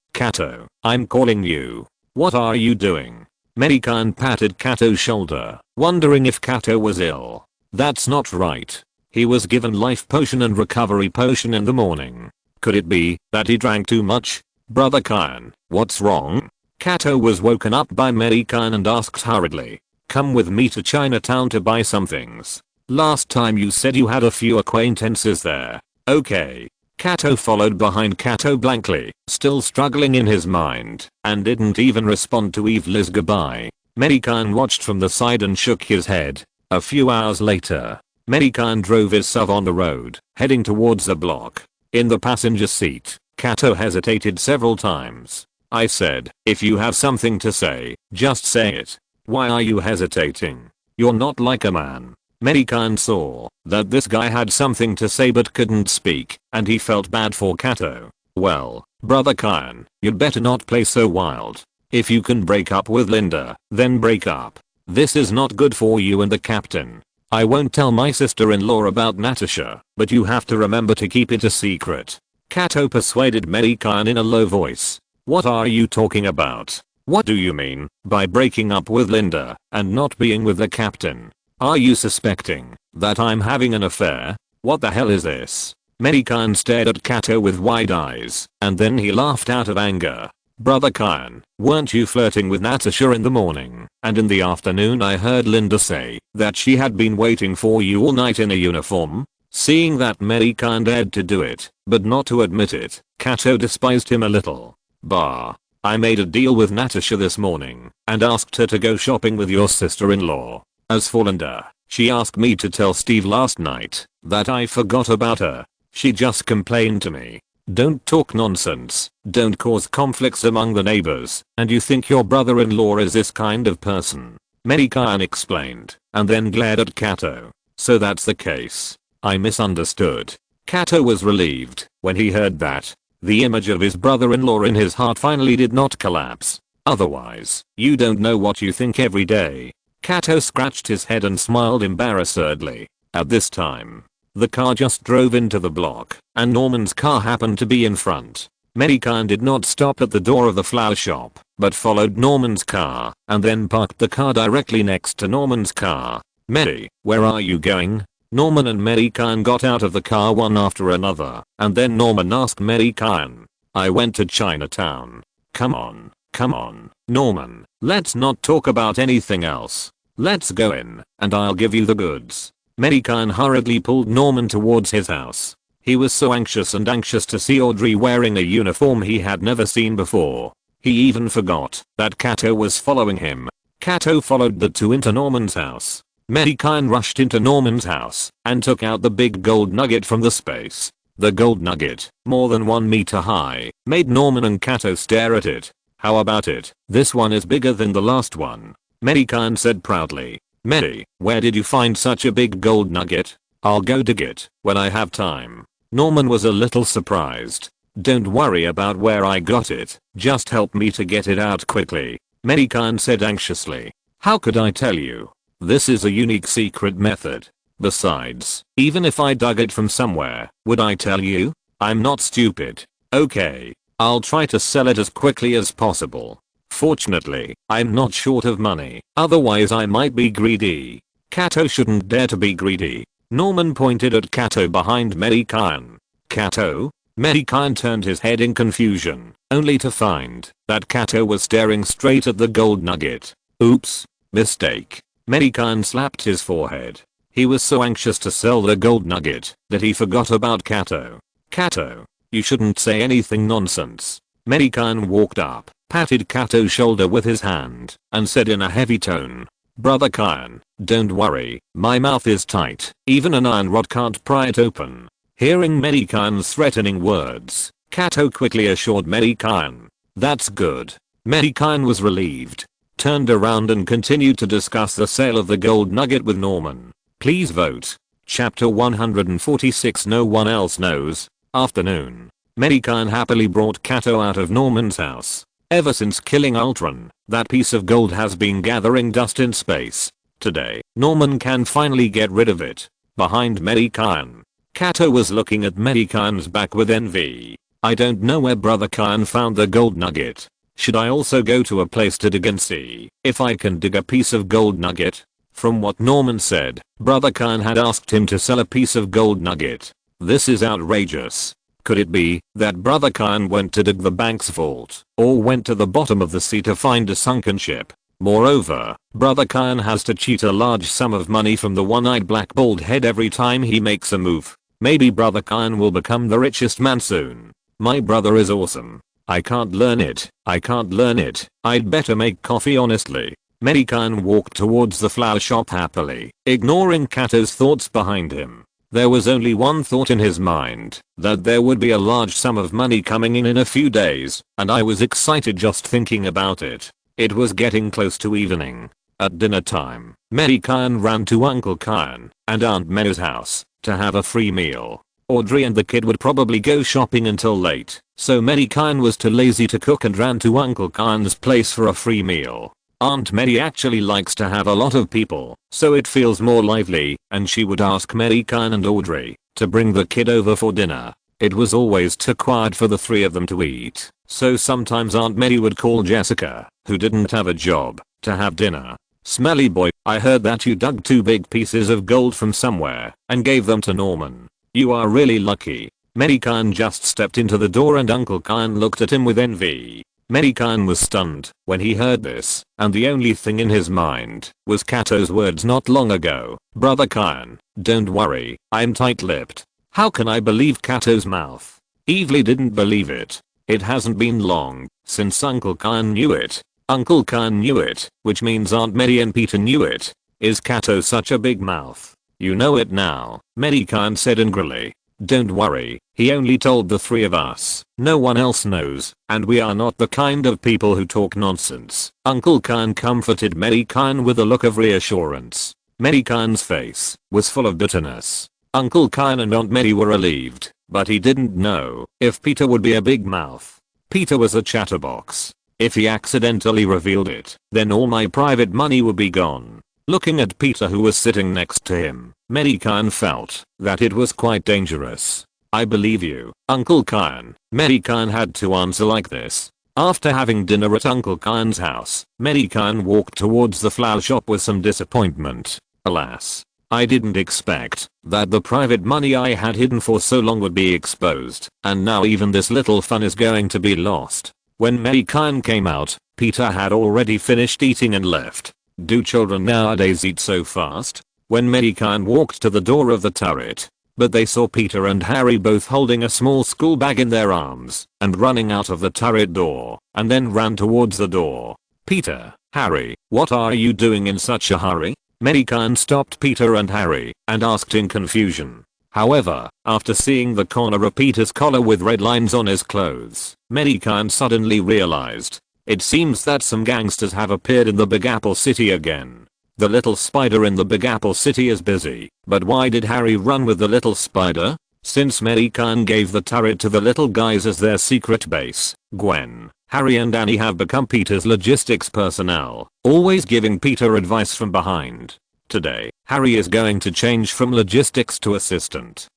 I'm calling you. What are you doing?" Mei Gan patted Kato's shoulder, wondering if Kato was ill. That's not right. He was given life potion and recovery potion in the morning. Could it be that he drank too much? "Brother Gan, what's wrong?" Kato was woken up by Mei Gan and asked hurriedly, "Come with me to Chinatown to buy some things. Last time you said you had a few acquaintances there." "Okay." Kato followed behind Kato blankly, still struggling in his mind, and didn't even respond to Evely's goodbye. Mei Gan watched from the side and shook his head. A few hours later, Mei Gan drove his SUV on the road, heading towards the block. In the passenger seat, Kato hesitated several times. "I said, if you have something to say, just say it. Why are you hesitating? You're not like a man." Mei Gan saw that this guy had something to say but couldn't speak, and he felt bad for Kato. "Well, brother Gan, you'd better not play so wild. If you can break up with Linda, then break up. This is not good for you and the captain. I won't tell my sister-in-law about Natasha, but you have to remember to keep it a secret." Kato persuaded Mei Gan in a low voice. "What are you talking about? What do you mean by breaking up with Linda and not being with the captain? Are you suspecting that I'm having an affair? What the hell is this?" Mei Gan stared at Kato with wide eyes, and then he laughed out of anger. "Brother Gan, weren't you flirting with Natasha in the morning? And in the afternoon I heard Linda say that she had been waiting for you all night in a uniform?" Seeing that Mei Gan dared to do it, but not to admit it, Kato despised him a little. "Bah. I made a deal with Natasha this morning and asked her to go shopping with your sister-in-law. As for Linda, she asked me to tell Steve last night that I forgot about her. She just complained to me. Don't talk nonsense, don't cause conflicts among the neighbors, and you think your brother-in-law is this kind of person." Mei Gan explained, and then glared at Kato. "So that's the case. I misunderstood." Kato was relieved when he heard that. The image of his brother-in-law in his heart finally did not collapse. Otherwise, you don't know what you think every day. Kato scratched his head and smiled embarrassedly. At this time, the car just drove into the block, and Norman's car happened to be in front. Mei Gan did not stop at the door of the flower shop, but followed Norman's car, and then parked the car directly next to Norman's car. Mei, where are you going? Norman and Mei Gan got out of the car one after another, and then Norman asked Mei Gan. I went to Chinatown. Come on, Norman, let's not talk about anything else. Let's go in, and I'll give you the goods. Mei Gan hurriedly pulled Norman towards his house. He was so anxious to see Audrey wearing a uniform he had never seen before. He even forgot that Kato was following him. Kato followed the two into Norman's house. Mei Gan rushed into Norman's house and took out the big gold nugget from the space. The gold nugget, more than 1 meter high, made Norman and Kato stare at it. How about it? This one is bigger than the last one, Mei Gan said proudly. Mei, where did you find such a big gold nugget? I'll go dig it when I have time. Norman was a little surprised. Don't worry about where I got it, just help me to get it out quickly, Mei Gan said anxiously. How could I tell you? This is a unique secret method. Besides, even if I dug it from somewhere, would I tell you? I'm not stupid. Okay, I'll try to sell it as quickly as possible. Fortunately, I'm not short of money, otherwise I might be greedy. Kato shouldn't dare to be greedy. Norman pointed at Kato behind Mei Gan. Kato? Mei Gan turned his head in confusion, only to find that Kato was staring straight at the gold nugget. Oops, mistake. Mei Gan slapped his forehead. He was so anxious to sell the gold nugget that he forgot about Kato. Kato, you shouldn't say anything nonsense. Mei Gan walked up, patted Kato's shoulder with his hand, and said in a heavy tone, Brother Gan, don't worry, my mouth is tight, even an iron rod can't pry it open. Hearing Mei Gan's threatening words, Kato quickly assured Mei Gan. That's good. Mei Gan was relieved, turned around and continued to discuss the sale of the gold nugget with Norman. Please vote. Chapter 146 No one else knows. Afternoon. Mei Gan happily brought Kato out of Norman's house. Ever since killing Ultron, that piece of gold has been gathering dust in space. Today, Norman can finally get rid of it. Behind Mei Gan, Kato was looking at Mei Gan's back with envy. I don't know where Brother Gan found the gold nugget. Should I also go to a place to dig and see if I can dig a piece of gold nugget? From what Norman said, Brother Gan had asked him to sell a piece of gold nugget. This is outrageous. Could it be that Brother Gan went to dig the bank's vault, or went to the bottom of the sea to find a sunken ship? Moreover, Brother Gan has to cheat a large sum of money from the one-eyed black bald head every time he makes a move. Maybe Brother Gan will become the richest man soon. My brother is awesome. I can't learn it. I'd better make coffee honestly. Mei Gan walked towards the flower shop happily, ignoring Kato's thoughts behind him. There was only one thought in his mind, that there would be a large sum of money coming in a few days, and I was excited just thinking about it. It was getting close to evening. At dinner time, Mei Gan ran to Uncle Gan and Aunt May's house to have a free meal. Audrey and the kid would probably go shopping until late, so Mei Gan was too lazy to cook and ran to Uncle Gan's place for a free meal. Aunt May actually likes to have a lot of people, so it feels more lively, and she would ask Mei Gan and Audrey to bring the kid over for dinner. It was always too quiet for the three of them to eat, so sometimes Aunt May would call Jessica, who didn't have a job, to have dinner. Smelly boy, I heard that you dug 2 big pieces of gold from somewhere and gave them to Norman. You are really lucky. Mei Gan just stepped into the door and Uncle Gan looked at him with envy. Mei Gan was stunned when he heard this, and the only thing in his mind was Kato's words not long ago. Brother Gan, don't worry, I'm tight-lipped. How can I believe Kato's mouth? Evely didn't believe it. It hasn't been long since Uncle Gan knew it. Uncle Gan knew it, which means Aunt May and Peter knew it. Is Kato such a big mouth? You know it now, Mei Gan said angrily. Don't worry, he only told the 3 of us. No one else knows, and we are not the kind of people who talk nonsense. Uncle Gan comforted Mei Gan with a look of reassurance. Mei Gan's face was full of bitterness. Uncle Gan and Aunt May were relieved but he didn't know if Peter would be a big mouth. Peter was a chatterbox. If he accidentally revealed it, then all my private money would be gone. Looking at Peter, who was sitting next to him, Mei Gan felt that it was quite dangerous. "I believe you, Uncle Kyan," Mei Gan had to answer like this. After having dinner at Uncle Kyan's house, Mei Gan walked towards the flower shop with some disappointment. Alas, I didn't expect that the private money I had hidden for so long would be exposed, and now even this little fun is going to be lost. When Mei Gan came out, Peter had already finished eating and left. Do children nowadays eat so fast? When Mei Gan walked to the door of the turret, but they saw Peter and Harry both holding a small school bag in their arms and running out of the turret door, and then ran towards the door. "Peter, Harry, what are you doing in such a hurry?" Mei Gan stopped Peter and Harry and asked in confusion. However, after seeing the corner of Peter's collar with red lines on his clothes, Mei Gan suddenly realized. It seems that some gangsters have appeared in the Big Apple City again. The little spider in the Big Apple City is busy, but why did Harry run with the little spider? Since Mei Gan gave the turret to the little guys as their secret base, Gwen, Harry and Annie have become Peter's logistics personnel, always giving Peter advice from behind. Today, Harry is going to change from logistics to assistant.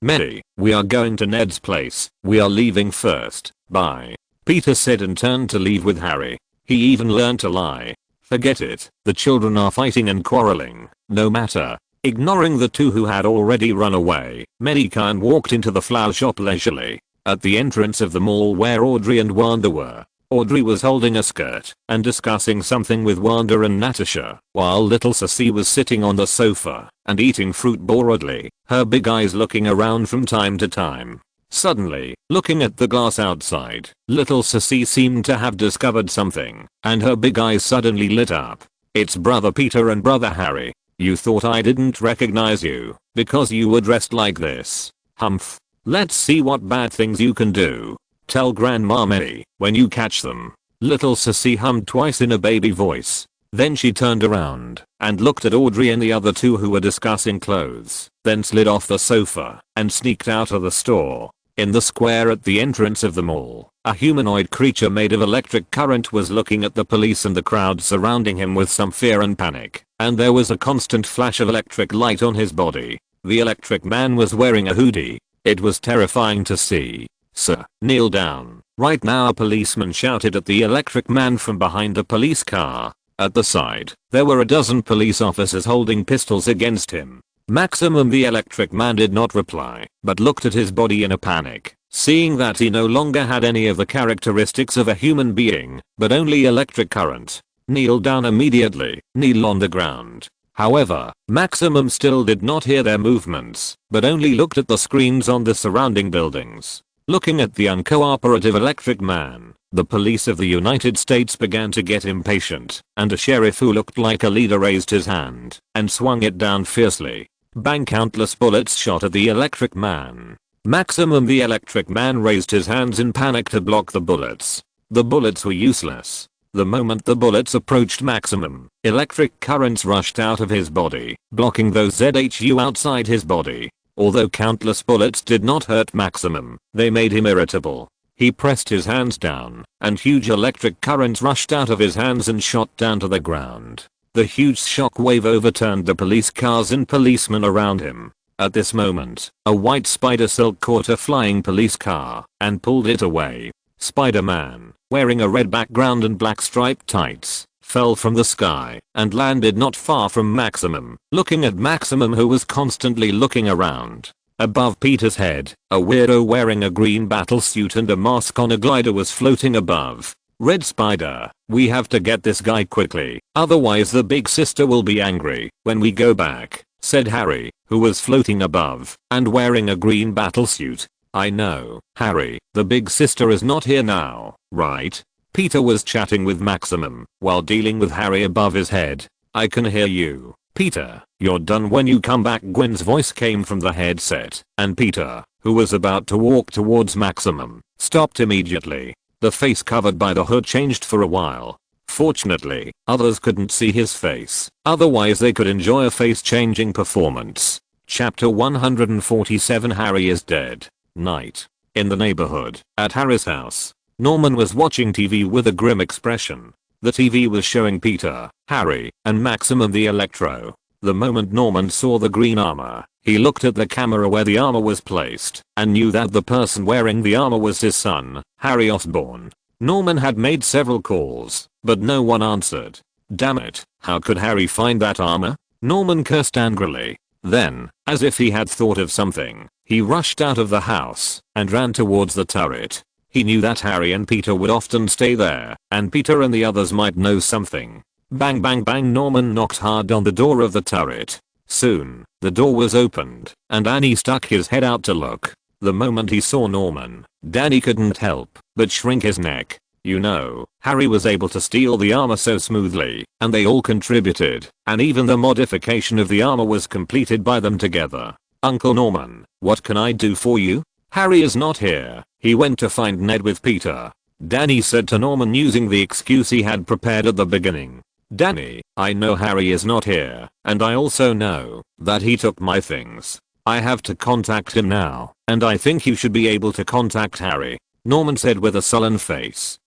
Mei, we are going to Ned's place. We are leaving first. Bye. Peter said and turned to leave with Harry. He even learned to lie. Forget it, the children are fighting and quarreling, no matter. Ignoring the two who had already run away, Mei Gan walked into the flower shop leisurely. At the entrance of the mall where Audrey and Wanda were, Audrey was holding a skirt and discussing something with Wanda and Natasha, while little S.H.I.E.L.D was sitting on the sofa and eating fruit boredly, her big eyes looking around from time to time. Suddenly, looking at the glass outside, little S.H.I.E.L.D seemed to have discovered something, and her big eyes suddenly lit up. "It's brother Peter and brother Harry. You thought I didn't recognize you, because you were dressed like this. Humph. Let's see what bad things you can do. Tell Grandma Mei when you catch them." Little S.H.I.E.L.D hummed twice in a baby voice. Then she turned around and looked at Audrey and the other two who were discussing clothes, then slid off the sofa and sneaked out of the store. In the square at the entrance of the mall, a humanoid creature made of electric current was looking at the police and the crowd surrounding him with some fear and panic, and there was a constant flash of electric light on his body. The electric man was wearing a hoodie. It was terrifying to see. "Sir, kneel down." Right now, a policeman shouted at the electric man from behind a police car. At the side, there were a dozen police officers holding pistols against him. Maximum the electric man did not reply, but looked at his body in a panic, seeing that he no longer had any of the characteristics of a human being, but only electric current. "Kneel down immediately, kneel on the ground." However, Maximum still did not hear their movements, but only looked at the screens on the surrounding buildings. Looking at the uncooperative electric man, the police of the United States began to get impatient, and a sheriff who looked like a leader raised his hand and swung it down fiercely. Bang, countless bullets shot at the electric man. Maximum the electric man raised his hands in panic to block the bullets. The bullets were useless. The moment the bullets approached Maximum, electric currents rushed out of his body, blocking those ZHU outside his body. Although countless bullets did not hurt Maximum, they made him irritable. He pressed his hands down, and huge electric currents rushed out of his hands and shot down to the ground. The huge shock wave overturned the police cars and policemen around him. At this moment, a white spider silk caught a flying police car and pulled it away. Spider-Man, wearing a red background and black striped tights, fell from the sky and landed not far from Maximum, looking at Maximum, who was constantly looking around. Above Peter's head, a weirdo wearing a green battle suit and a mask on a glider was floating above. "Red Spider, we have to get this guy quickly, otherwise the big sister will be angry when we go back," said Harry, who was floating above and wearing a green battle suit. "I know, Harry, the big sister is not here now, right?" Peter was chatting with Maximum while dealing with Harry above his head. "I can hear you. Peter, you're done when you come back." Gwen's voice came from the headset, and Peter, who was about to walk towards Maximum, stopped immediately. The face covered by the hood changed for a while. Fortunately, others couldn't see his face, otherwise they could enjoy a face changing performance. Chapter 147 Harry is dead. Night. In the neighborhood, at Harry's house, Norman was watching TV with a grim expression. The TV was showing Peter, Harry, and Maximum the Electro. The moment Norman saw the green armor, he looked at the camera where the armor was placed and knew that the person wearing the armor was his son, Harry Osborn. Norman had made several calls, but no one answered. Damn it, how could Harry find that armor? Norman cursed angrily. Then, as if he had thought of something, he rushed out of the house and ran towards the turret. He knew that Harry and Peter would often stay there, and Peter and the others might know something. Bang bang bang. Norman knocked hard on the door of the turret. Soon, the door was opened, and Danny stuck his head out to look. The moment he saw Norman, Danny couldn't help but shrink his neck. You know, Harry was able to steal the armor so smoothly, and they all contributed, and even the modification of the armor was completed by them together. Uncle Norman, what can I do for you? Harry is not here. He went to find Ned with Peter, Danny said to Norman using the excuse he had prepared at the beginning. Danny, I know Harry is not here, and I also know that he took my things. I have to contact him now, and I think you should be able to contact Harry, Norman said with a sullen face.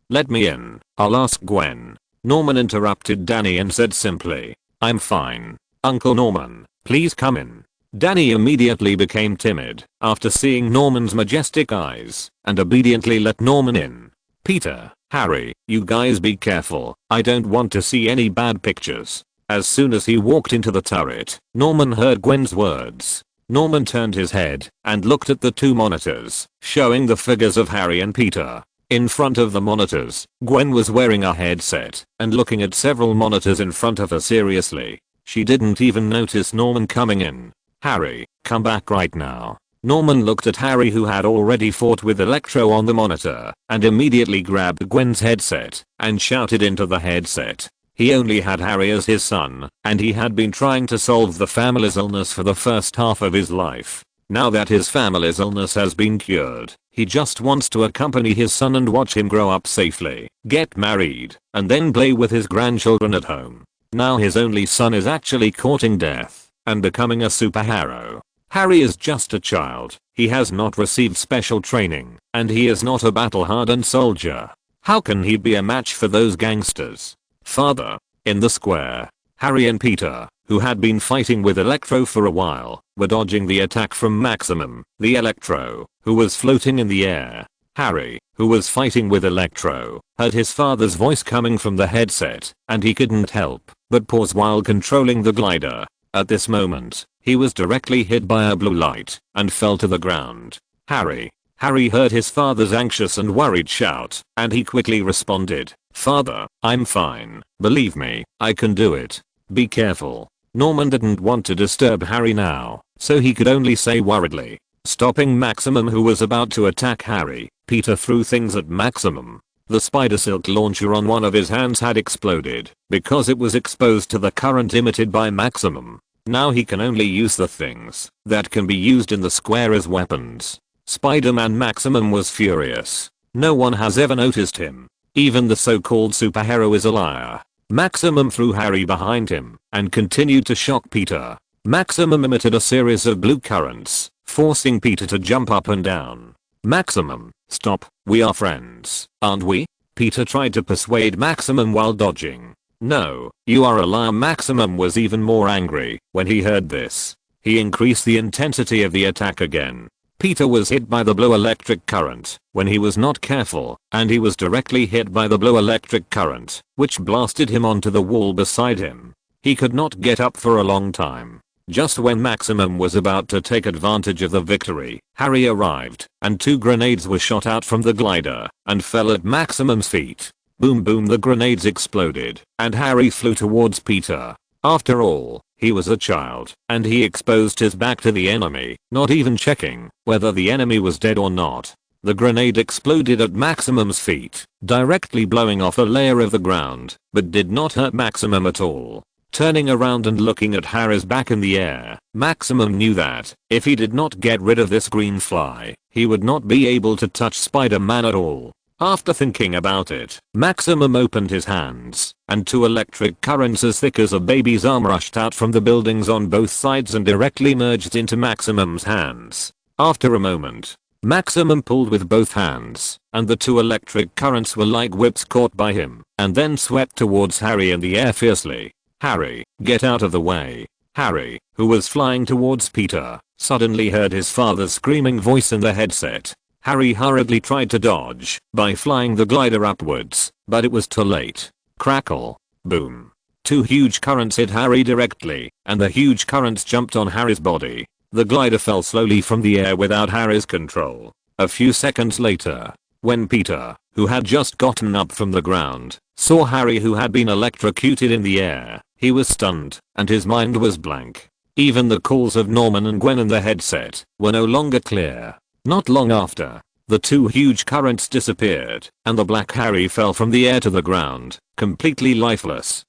Let me in, I'll ask Gwen. Norman interrupted Danny and said simply, I'm fine. Uncle Norman, please come in. Danny immediately became timid after seeing Norman's majestic eyes and obediently let Norman in. Peter, Harry, you guys be careful, I don't want to see any bad pictures. As soon as he walked into the turret, Norman heard Gwen's words. Norman turned his head and looked at the two monitors, showing the figures of Harry and Peter. In front of the monitors, Gwen was wearing a headset and looking at several monitors in front of her seriously. She didn't even notice Norman coming in. Harry, come back right now. Norman looked at Harry, who had already fought with Electro on the monitor, and immediately grabbed Gwen's headset and shouted into the headset. He only had Harry as his son, and he had been trying to solve the family's illness for the first half of his life. Now that his family's illness has been cured, he just wants to accompany his son and watch him grow up safely, get married, and then play with his grandchildren at home. Now his only son is actually courting death and becoming a superhero. Harry is just a child, he has not received special training, and he is not a battle-hardened soldier. How can he be a match for those gangsters? Father. In the square, Harry and Peter, who had been fighting with Electro for a while, were dodging the attack from Maximum, the Electro, who was floating in the air. Harry, who was fighting with Electro, heard his father's voice coming from the headset, and he couldn't help but pause while controlling the glider. At this moment, he was directly hit by a blue light and fell to the ground. Harry heard his father's anxious and worried shout, and he quickly responded, Father, I'm fine. Believe me, I can do it. Be careful. Norman didn't want to disturb Harry now, so he could only say worriedly. Stopping Maximum, who was about to attack Harry, Peter threw things at Maximum. The spider silk launcher on one of his hands had exploded because it was exposed to the current emitted by Maximum. Now he can only use the things that can be used in the square as weapons. Spider-Man Maximum was furious. No one has ever noticed him. Even the so-called superhero is a liar. Maximum threw Harry behind him and continued to shock Peter. Maximum emitted a series of blue currents, forcing Peter to jump up and down. Maximum, stop, we are friends, aren't we? Peter tried to persuade Maximum while dodging. No, you are a liar. Maximum was even more angry when he heard this. He increased the intensity of the attack again. Peter was hit by the blue electric current when he was not careful, and he was directly hit by the blue electric current, which blasted him onto the wall beside him. He could not get up for a long time. Just when Maximum was about to take advantage of the victory, Harry arrived, and two grenades were shot out from the glider and fell at Maximum's feet. Boom boom, the grenades exploded, and Harry flew towards Peter. After all, he was a child, and he exposed his back to the enemy, not even checking whether the enemy was dead or not. The grenade exploded at Maximum's feet, directly blowing off a layer of the ground, but did not hurt Maximum at all. Turning around and looking at Harry's back in the air, Maximum knew that if he did not get rid of this green fly, he would not be able to touch Spider-Man at all. After thinking about it, Maximum opened his hands, and 2 electric currents as thick as a baby's arm rushed out from the buildings on both sides and directly merged into Maximum's hands. After a moment, Maximum pulled with both hands, and the 2 electric currents were like whips caught by him, and then swept towards Harry in the air fiercely. "Harry, get out of the way." Harry, who was flying towards Peter, suddenly heard his father's screaming voice in the headset. Harry hurriedly tried to dodge by flying the glider upwards, but it was too late. Crackle. Boom. 2 huge currents hit Harry directly, and the huge currents jumped on Harry's body. The glider fell slowly from the air without Harry's control. A few seconds later, when Peter, who had just gotten up from the ground, saw Harry who had been electrocuted in the air, he was stunned, and his mind was blank. Even the calls of Norman and Gwen in the headset were no longer clear. Not long after, the 2 huge currents disappeared, and the black Harry fell from the air to the ground, completely lifeless.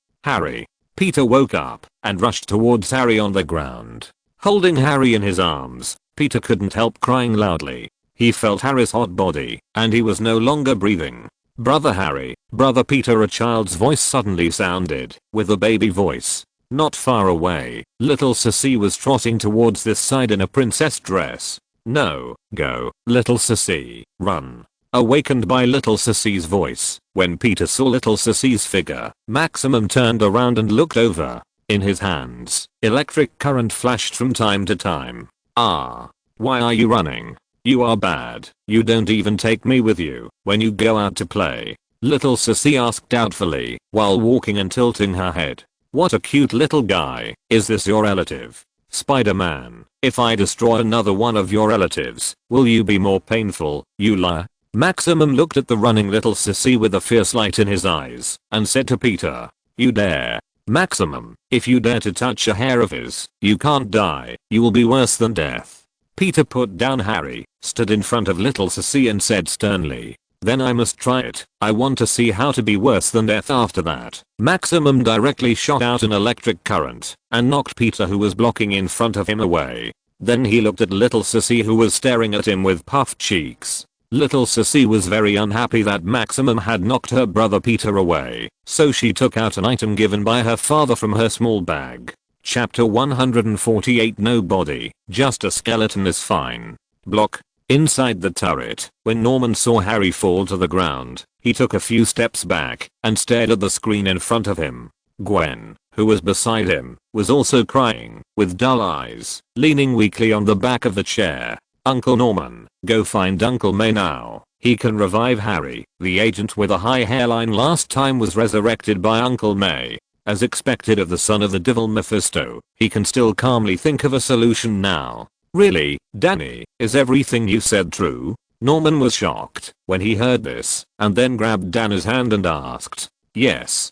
Peter woke up and rushed towards Harry on the ground. Holding Harry in his arms, Peter couldn't help crying loudly. He felt Harry's hot body, and he was no longer breathing. "Brother Harry, brother Peter," a child's voice suddenly sounded, with a baby voice. Not far away, little Sissy was trotting towards this side in a princess dress. "No, go, little Sissy, run." Awakened by little Sissy's voice, when Peter saw little Sissy's figure, Maximum turned around and looked over. In his hands, electric current flashed from time to time. "Ah. Why are you running? You are bad. You don't even take me with you when you go out to play." Little Sissy asked doubtfully, while walking and tilting her head. "What a cute little guy. Is this your relative? Spider-Man, if I destroy another one of your relatives, will you be more painful, you liar?" Maximum looked at the running little Sissy with a fierce light in his eyes, and said to Peter, "You dare. Maximum, if you dare to touch a hair of his, you can't die, you will be worse than death." Peter put down Harry, stood in front of little Sissy and said sternly, "Then I must try it. I want to see how to be worse than death after that." Maximum directly shot out an electric current and knocked Peter, who was blocking in front of him, away. Then he looked at little Sissy, who was staring at him with puffed cheeks. Little Sissy was very unhappy that Maximum had knocked her brother Peter away, so she took out an item given by her father from her small bag. Chapter 148. No body, just a skeleton is fine. Block. Inside the turret, when Norman saw Harry fall to the ground, he took a few steps back and stared at the screen in front of him. Gwen, who was beside him, was also crying, with dull eyes, leaning weakly on the back of the chair. "Uncle Norman, go find Uncle Mei now. He can revive Harry." The agent with a high hairline last time was resurrected by Uncle Mei. As expected of the son of the devil Mephisto, he can still calmly think of a solution now. "Really, Danny, is everything you said true?" Norman was shocked when he heard this, and then grabbed Danny's hand and asked, Yes,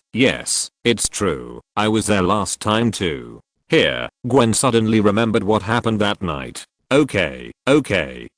it's true. I was there last time too." Here, Gwen suddenly remembered what happened that night. Okay,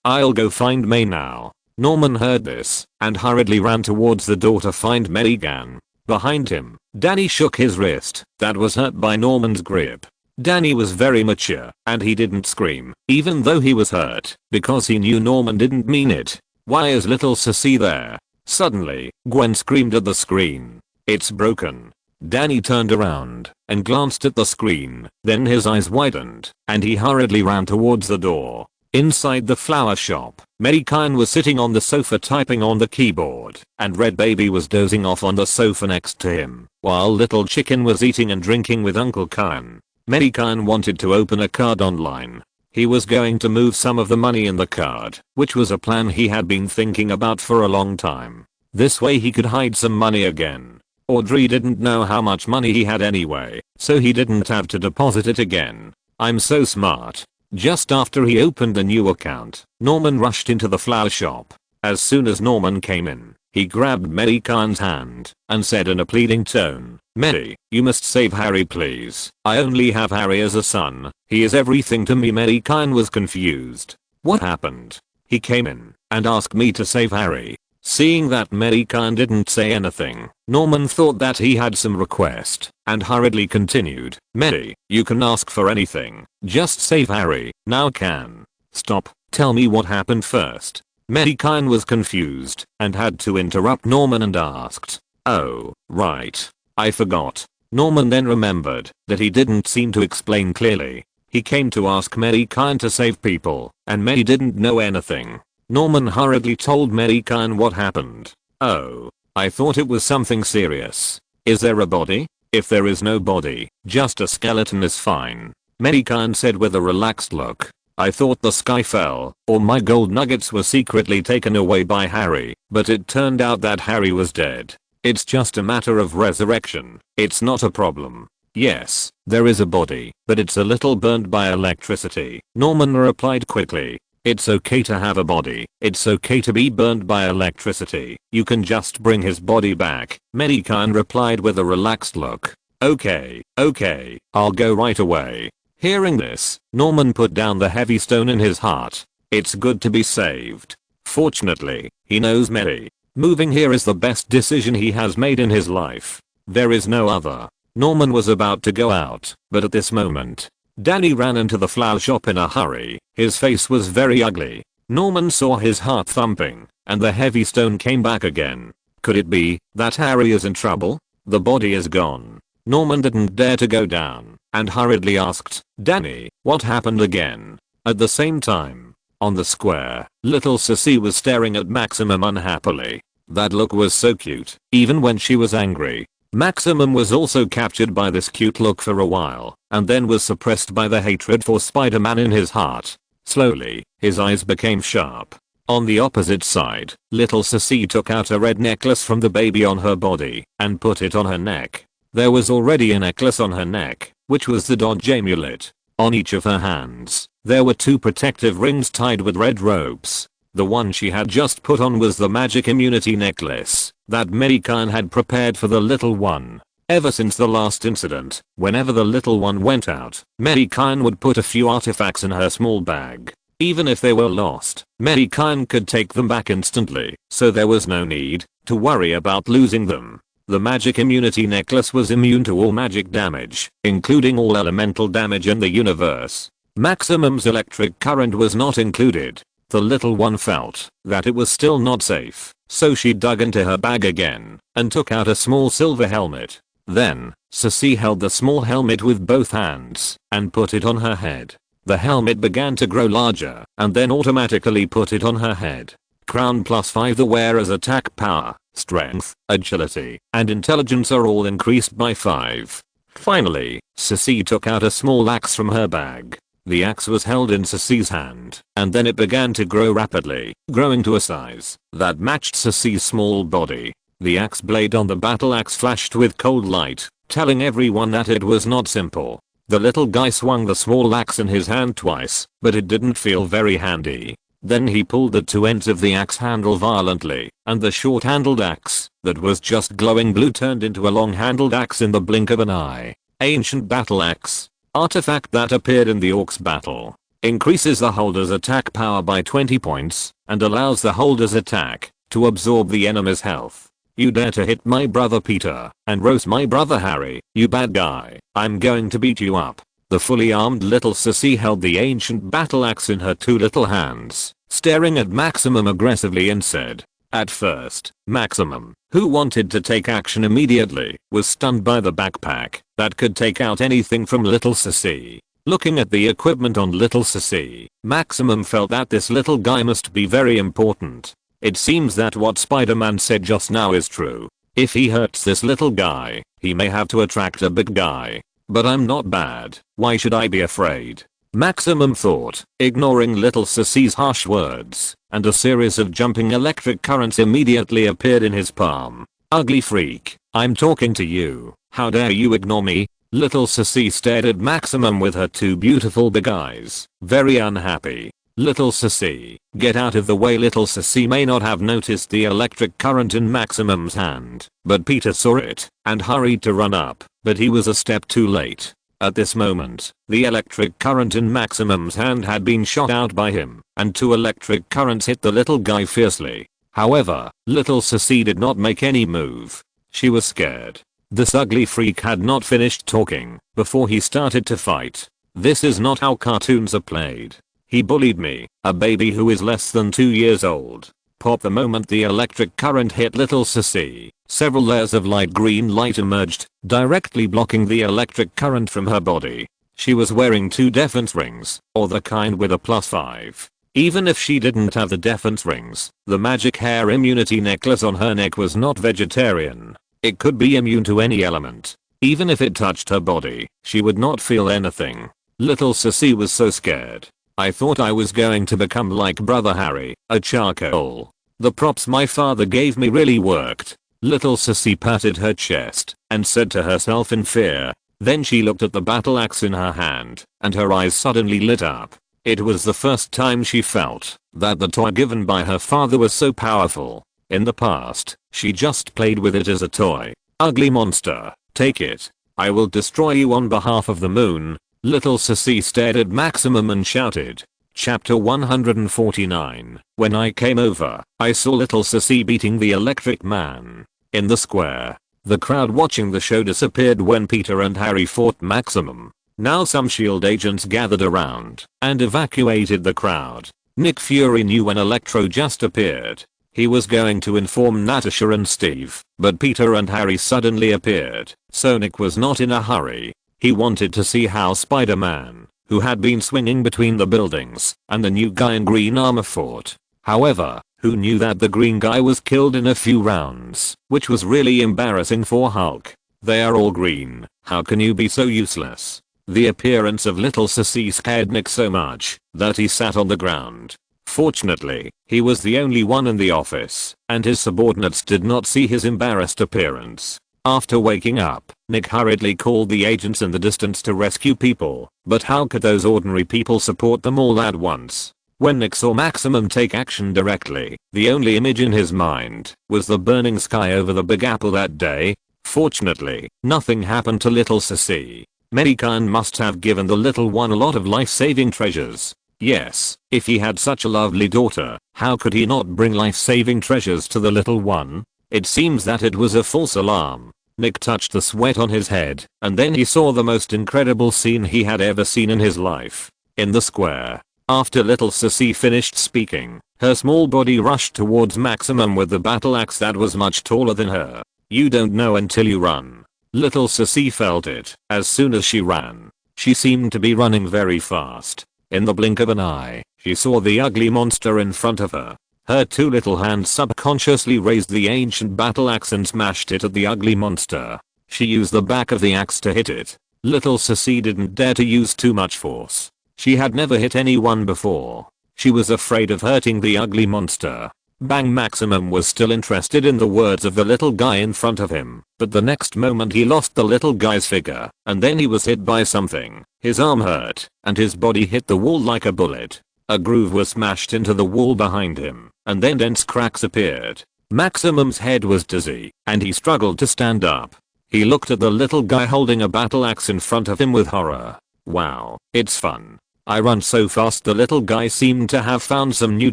I'll go find Mei now." Norman heard this, and hurriedly ran towards the door to find Mei Gan. Behind him, Danny shook his wrist that was hurt by Norman's grip. Danny was very mature, and he didn't scream, even though he was hurt, because he knew Norman didn't mean it. "Why is little Sissy there?" Suddenly, Gwen screamed at the screen. "It's broken." Danny turned around and glanced at the screen, then his eyes widened, and he hurriedly ran towards the door. Inside the flower shop, Mei Gan was sitting on the sofa typing on the keyboard, and Red Baby was dozing off on the sofa next to him, while Little Chicken was eating and drinking with Uncle Khan. Mei Gan wanted to open a card online. He was going to move some of the money in the card, which was a plan he had been thinking about for a long time. This way he could hide some money again. Audrey didn't know how much money he had anyway, so he didn't have to deposit it again. "I'm so smart." Just after he opened a new account, Norman rushed into the flower shop. As soon as Norman came in, he grabbed Mei Gan's hand and said in a pleading tone, "Mei, you must save Harry, please. I only have Harry as a son. He is everything to me." Mei Gan was confused. "What happened?" "He came in and asked me to save Harry." Seeing that Mei Gan didn't say anything, Norman thought that he had some request, and hurriedly continued, "Mei, you can ask for anything. Just save Harry, now can." "Stop, tell me what happened first." Mei Gan was confused and had to interrupt Norman and asked, "Oh, right. I forgot." Norman then remembered that he didn't seem to explain clearly. He came to ask Mei Gan to save people, and Mei didn't know anything. Norman hurriedly told Mei Gan what happened. "Oh, I thought it was something serious. Is there a body? If there is no body, just a skeleton is fine." Mei Gan said with a relaxed look. "I thought the sky fell, or my gold nuggets were secretly taken away by Harry, but it turned out that Harry was dead. It's just a matter of resurrection. It's not a problem. Yes, there is a body, but it's a little burnt by electricity." Norman replied quickly. "It's okay to have a body. It's okay to be burned by electricity. You can just bring his body back." Mei Gan replied with a relaxed look. Okay, I'll go right away." Hearing this, Norman put down the heavy stone in his heart. It's good to be saved. Fortunately, he knows Mei. Moving here is the best decision he has made in his life. There is no other. Norman was about to go out, but at this moment, Danny ran into the flower shop in a hurry. His face was very ugly. Norman saw his heart thumping, and the heavy stone came back again. Could it be that Harry is in trouble? The body is gone. Norman didn't dare to go down, and hurriedly asked, "Danny, what happened again?" At the same time, on the square, little Sissy was staring at Maximum unhappily. That look was so cute, even when she was angry. Maximum was also captured by this cute look for a while, and then was suppressed by the hatred for Spider-Man in his heart. Slowly, his eyes became sharp. On the opposite side, little Sissy took out a red necklace from the baby on her body, and put it on her neck. There was already a necklace on her neck, which was the Dodge amulet. On each of her hands, there were 2 protective rings tied with red ropes. The one she had just put on was the magic immunity necklace that Mei Gan had prepared for the little one. Ever since the last incident, whenever the little one went out, Mei Gan would put a few artifacts in her small bag. Even if they were lost, Mei Gan could take them back instantly, so there was no need to worry about losing them. The magic immunity necklace was immune to all magic damage, including all elemental damage in the universe. Maximum's electric current was not included. The little one felt that it was still not safe, so she dug into her bag again and took out a small silver helmet. Then, Sissy held the small helmet with both hands and put it on her head. The helmet began to grow larger and then automatically put it on her head. Crown +5. The wearer's attack power, strength, agility, and intelligence are all increased by 5. Finally, Sissy took out a small axe from her bag. The axe was held in Sissy's hand, and then it began to grow rapidly, growing to a size that matched Sissy's small body. The axe blade on the battle axe flashed with cold light, telling everyone that it was not simple. The little guy swung the small axe in his hand twice, but it didn't feel very handy. Then he pulled the 2 ends of the axe handle violently, and the short-handled axe that was just glowing blue turned into a long-handled axe in the blink of an eye. Ancient battle axe. Artifact that appeared in the Orcs battle. Increases the holder's attack power by 20 points, and allows the holder's attack to absorb the enemy's health. You dare to hit my brother Peter and roast my brother Harry, you bad guy. I'm going to beat you up. The fully armed little Sissy held the ancient battle axe in her 2 little hands, staring at Maximum aggressively and said. At first, Maximum, who wanted to take action immediately, was stunned by the backpack that could take out anything from little Sissy. Looking at the equipment on little Sissy, Maximum felt that this little guy must be very important. It seems that what Spider-Man said just now is true. If he hurts this little guy, he may have to attract a big guy. But I'm not bad. Why should I be afraid? Maximum thought, ignoring little Sissy's harsh words, and a series of jumping electric currents immediately appeared in his palm. Ugly freak, I'm talking to you. How dare you ignore me? Little Sissy stared at Maximum with her 2 beautiful big eyes, very unhappy. Little Sissy, get out of the way. Little Sissy may not have noticed the electric current in Maximum's hand, but Peter saw it and hurried to run up, but he was a step too late. At this moment, the electric current in Maximum's hand had been shot out by him, and 2 electric currents hit the little guy fiercely. However, little Sissy did not make any move. She was scared. This ugly freak had not finished talking before he started to fight. This is not how cartoons are played. He bullied me, a baby who is less than 2 years old. Pop. The moment the electric current hit little Sissy, several layers of light green light emerged, directly blocking the electric current from her body. She was wearing 2 defense rings, or the kind with a +5. Even if she didn't have the defense rings, the magic hair immunity necklace on her neck was not vegetarian. It could be immune to any element. Even if it touched her body, she would not feel anything. Little Sissy was so scared. I thought I was going to become like Brother Harry, a charcoal. The props my father gave me really worked. Little Sissy patted her chest and said to herself in fear. Then she looked at the battle axe in her hand, and her eyes suddenly lit up. It was the first time she felt that the toy given by her father was so powerful. In the past, she just played with it as a toy. Ugly monster, take it. I will destroy you on behalf of the moon. Little Sissy stared at Maximum and shouted. Chapter 149. When I came over, I saw little Sissy beating the electric man. In the square, the crowd watching the show disappeared when Peter and Harry fought Maximum. Now some S.H.I.E.L.D. agents gathered around and evacuated the crowd. Nick Fury knew when Electro just appeared. He was going to inform Natasha and Steve, but Peter and Harry suddenly appeared, so Nick was not in a hurry. He wanted to see how Spider-Man, who had been swinging between the buildings, and the new guy in green armor fought. However, who knew that the green guy was killed in a few rounds, which was really embarrassing for Hulk. They are all green, how can you be so useless? The appearance of little Sissy scared Nick so much that he sat on the ground. Fortunately, he was the only one in the office, and his subordinates did not see his embarrassed appearance. After waking up, Nick hurriedly called the agents in the distance to rescue people, but how could those ordinary people support them all at once? When Nick saw Maximum take action directly, the only image in his mind was the burning sky over the Big Apple that day. Fortunately, nothing happened to little Sissy. Mei Gan must have given the little one a lot of life-saving treasures. Yes, if he had such a lovely daughter, how could he not bring life-saving treasures to the little one? It seems that it was a false alarm. Nick touched the sweat on his head, and then he saw the most incredible scene he had ever seen in his life. In the square, after little Sissy finished speaking, her small body rushed towards Maximum with the battle axe that was much taller than her. You don't know until you run. Little Sissy felt it as soon as she ran. She seemed to be running very fast. In the blink of an eye, she saw the ugly monster in front of her. Her 2 little hands subconsciously raised the ancient battle axe and smashed it at the ugly monster. She used the back of the axe to hit it. Little Sissy didn't dare to use too much force. She had never hit anyone before. She was afraid of hurting the ugly monster. Bang! Maximum was still interested in the words of the little guy in front of him, but the next moment he lost the little guy's figure, and then he was hit by something. His arm hurt, and his body hit the wall like a bullet. A groove was smashed into the wall behind him, and then dense cracks appeared. Maximum's head was dizzy, and he struggled to stand up. He looked at the little guy holding a battle axe in front of him with horror. Wow, it's fun. I run so fast. The little guy seemed to have found some new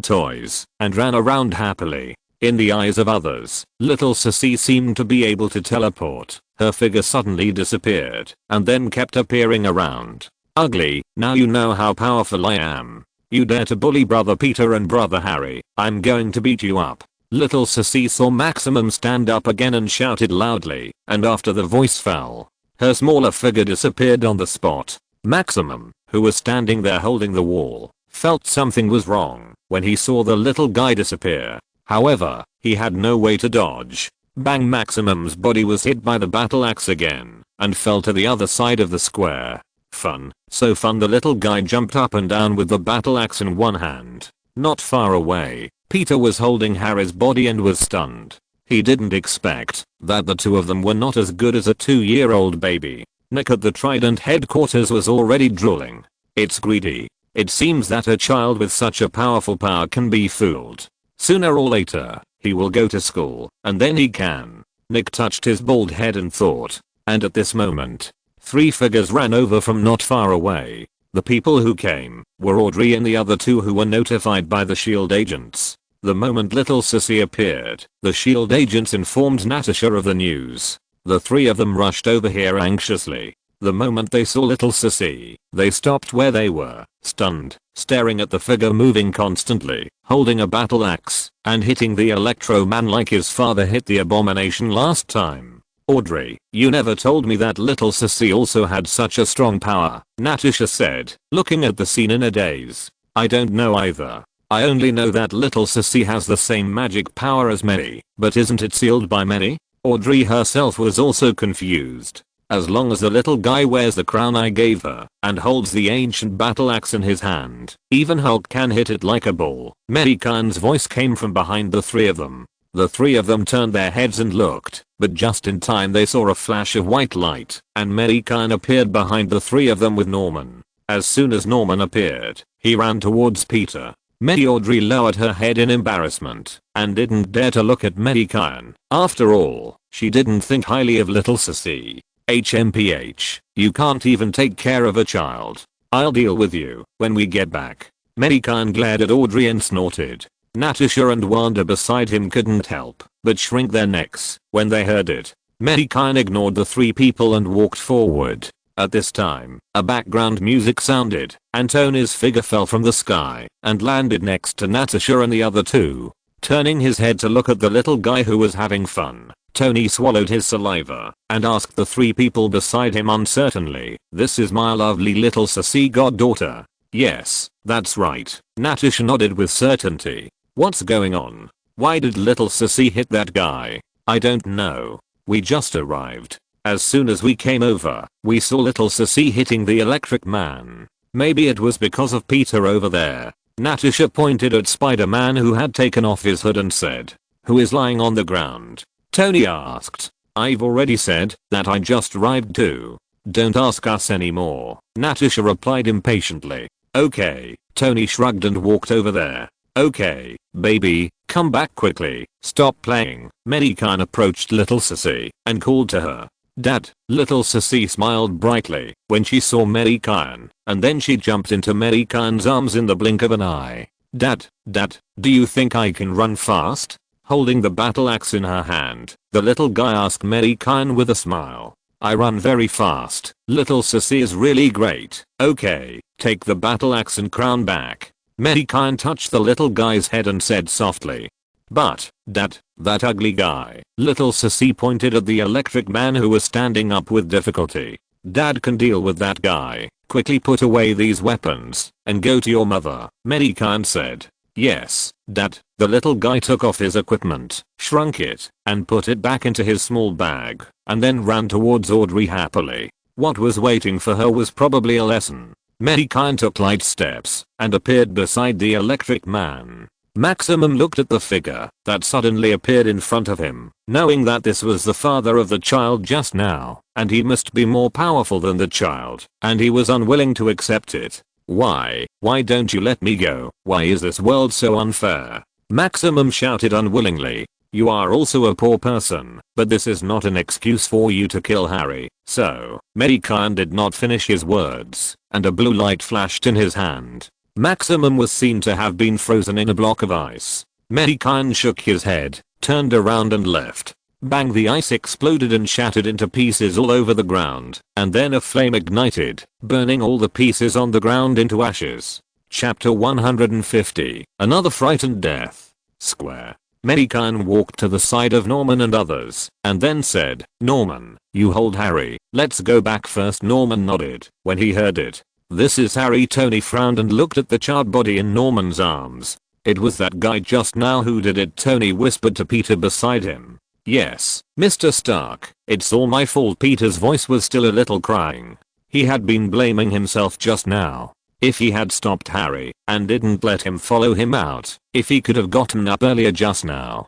toys and ran around happily. In the eyes of others, little Sissy seemed to be able to teleport. Her figure suddenly disappeared and then kept appearing around. Ugly, now you know how powerful I am. You dare to bully Brother Peter and Brother Harry, I'm going to beat you up. Little Sissy saw Maximum stand up again and shouted loudly, and after the voice fell, her smaller figure disappeared on the spot. Maximum, who was standing there holding the wall, felt something was wrong when he saw the little guy disappear. However, he had no way to dodge. Bang! Maximum's body was hit by the battle axe again and fell to the other side of the square. Fun, so fun. The little guy jumped up and down with the battle axe in one hand. Not far away, Peter was holding Harry's body and was stunned. He didn't expect that the 2 of them were not as good as a 2-year-old baby. Nick at the Trident headquarters was already drooling. It's greedy. It seems that a child with such a powerful power can be fooled. Sooner or later, he will go to school, and then he can. Nick touched his bald head and thought. And at this moment, 3 figures ran over from not far away. The people who came were Audrey and the other 2 who were notified by the S.H.I.E.L.D. agents. The moment little Sissy appeared, the S.H.I.E.L.D. agents informed Natasha of the news. The 3 of them rushed over here anxiously. The moment they saw little Sissy, they stopped where they were, stunned, staring at the figure moving constantly, holding a battle axe, and hitting the Electro Man like his father hit the Abomination last time. Audrey, you never told me that little Sissy also had such a strong power, Natasha said, looking at the scene in a daze. I don't know either. I only know that little Sissy has the same magic power as Mei, but isn't it sealed by Mei? Audrey herself was also confused. As long as the little guy wears the crown I gave her and holds the ancient battle axe in his hand, even Hulk can hit it like a ball. Mei Gan's voice came from behind the three of them. The three of them turned their heads and looked, but just in time they saw a flash of white light, and Mei Gan appeared behind the three of them with Norman. As soon as Norman appeared, he ran towards Peter. Audrey lowered her head in embarrassment and didn't dare to look at Mei Gan. After all, she didn't think highly of little Sissy. HMPH, you can't even take care of a child. I'll deal with you when we get back. Mei Gan glared at Audrey and snorted. Natasha and Wanda beside him couldn't help but shrink their necks when they heard it. Mei Gan ignored the three people and walked forward. At this time, a background music sounded, and Tony's figure fell from the sky and landed next to Natasha and the other two. Turning his head to look at the little guy who was having fun, Tony swallowed his saliva and asked the three people beside him uncertainly, "This is my lovely little Sissy goddaughter?" "Yes, that's right," Natasha nodded with certainty. "What's going on? Why did little Sissy hit that guy?" "I don't know. We just arrived. As soon as we came over, we saw little Sissy hitting the Electric Man. Maybe it was because of Peter over there." Natasha pointed at Spider-Man who had taken off his hood and said, "Who is lying on the ground?" Tony asked. "I've already said that I just arrived too. Don't ask us anymore," Natasha replied impatiently. "Okay." Tony shrugged and walked over there. "Okay, baby, come back quickly. Stop playing." Mei Gan approached little Sissy and called to her. "Dad." Little Sissy smiled brightly when she saw Mei Gan, and then she jumped into Mei Gan's arms in the blink of an eye. Dad, do you think I can run fast?" Holding the battle axe in her hand, the little guy asked Mei Gan with a smile. "I run very fast. Little Sissy is really great." "Okay, take the battle axe and crown back." Mei Gan touched the little guy's head and said softly, "But, Dad, that ugly guy." Little Sissy pointed at the Electric Man who was standing up with difficulty. "Dad can deal with that guy. Quickly put away these weapons and go to your mother," Mei Gan said. "Yes, Dad." The little guy took off his equipment, shrunk it, and put it back into his small bag, and then ran towards Audrey happily. What was waiting for her was probably a lesson. Mei Gan took light steps and appeared beside the Electric Man. Maximum looked at the figure that suddenly appeared in front of him, knowing that this was the father of the child just now, and he must be more powerful than the child, and he was unwilling to accept it. Why don't you let me go? Why is this world so unfair?" Maximum shouted unwillingly. "You are also a poor person, but this is not an excuse for you to kill Harry." So, Mei Gan did not finish his words, and a blue light flashed in his hand. Maximum was seen to have been frozen in a block of ice. Mei Gan shook his head, turned around and left. Bang, the ice exploded and shattered into pieces all over the ground, and then a flame ignited, burning all the pieces on the ground into ashes. Chapter 150, Another Frightened Death. Square. Mei Gan walked to the side of Norman and others, and then said, "Norman, you hold Harry, let's go back first." Norman nodded when he heard it. "This is Harry." Tony frowned and looked at the charred body in Norman's arms. "It was that guy just now who did it," Tony whispered to Peter beside him. "Yes, Mr. Stark, it's all my fault." Peter's voice was still a little crying. He had been blaming himself just now. If he had stopped Harry and didn't let him follow him out, if he could have gotten up earlier just now,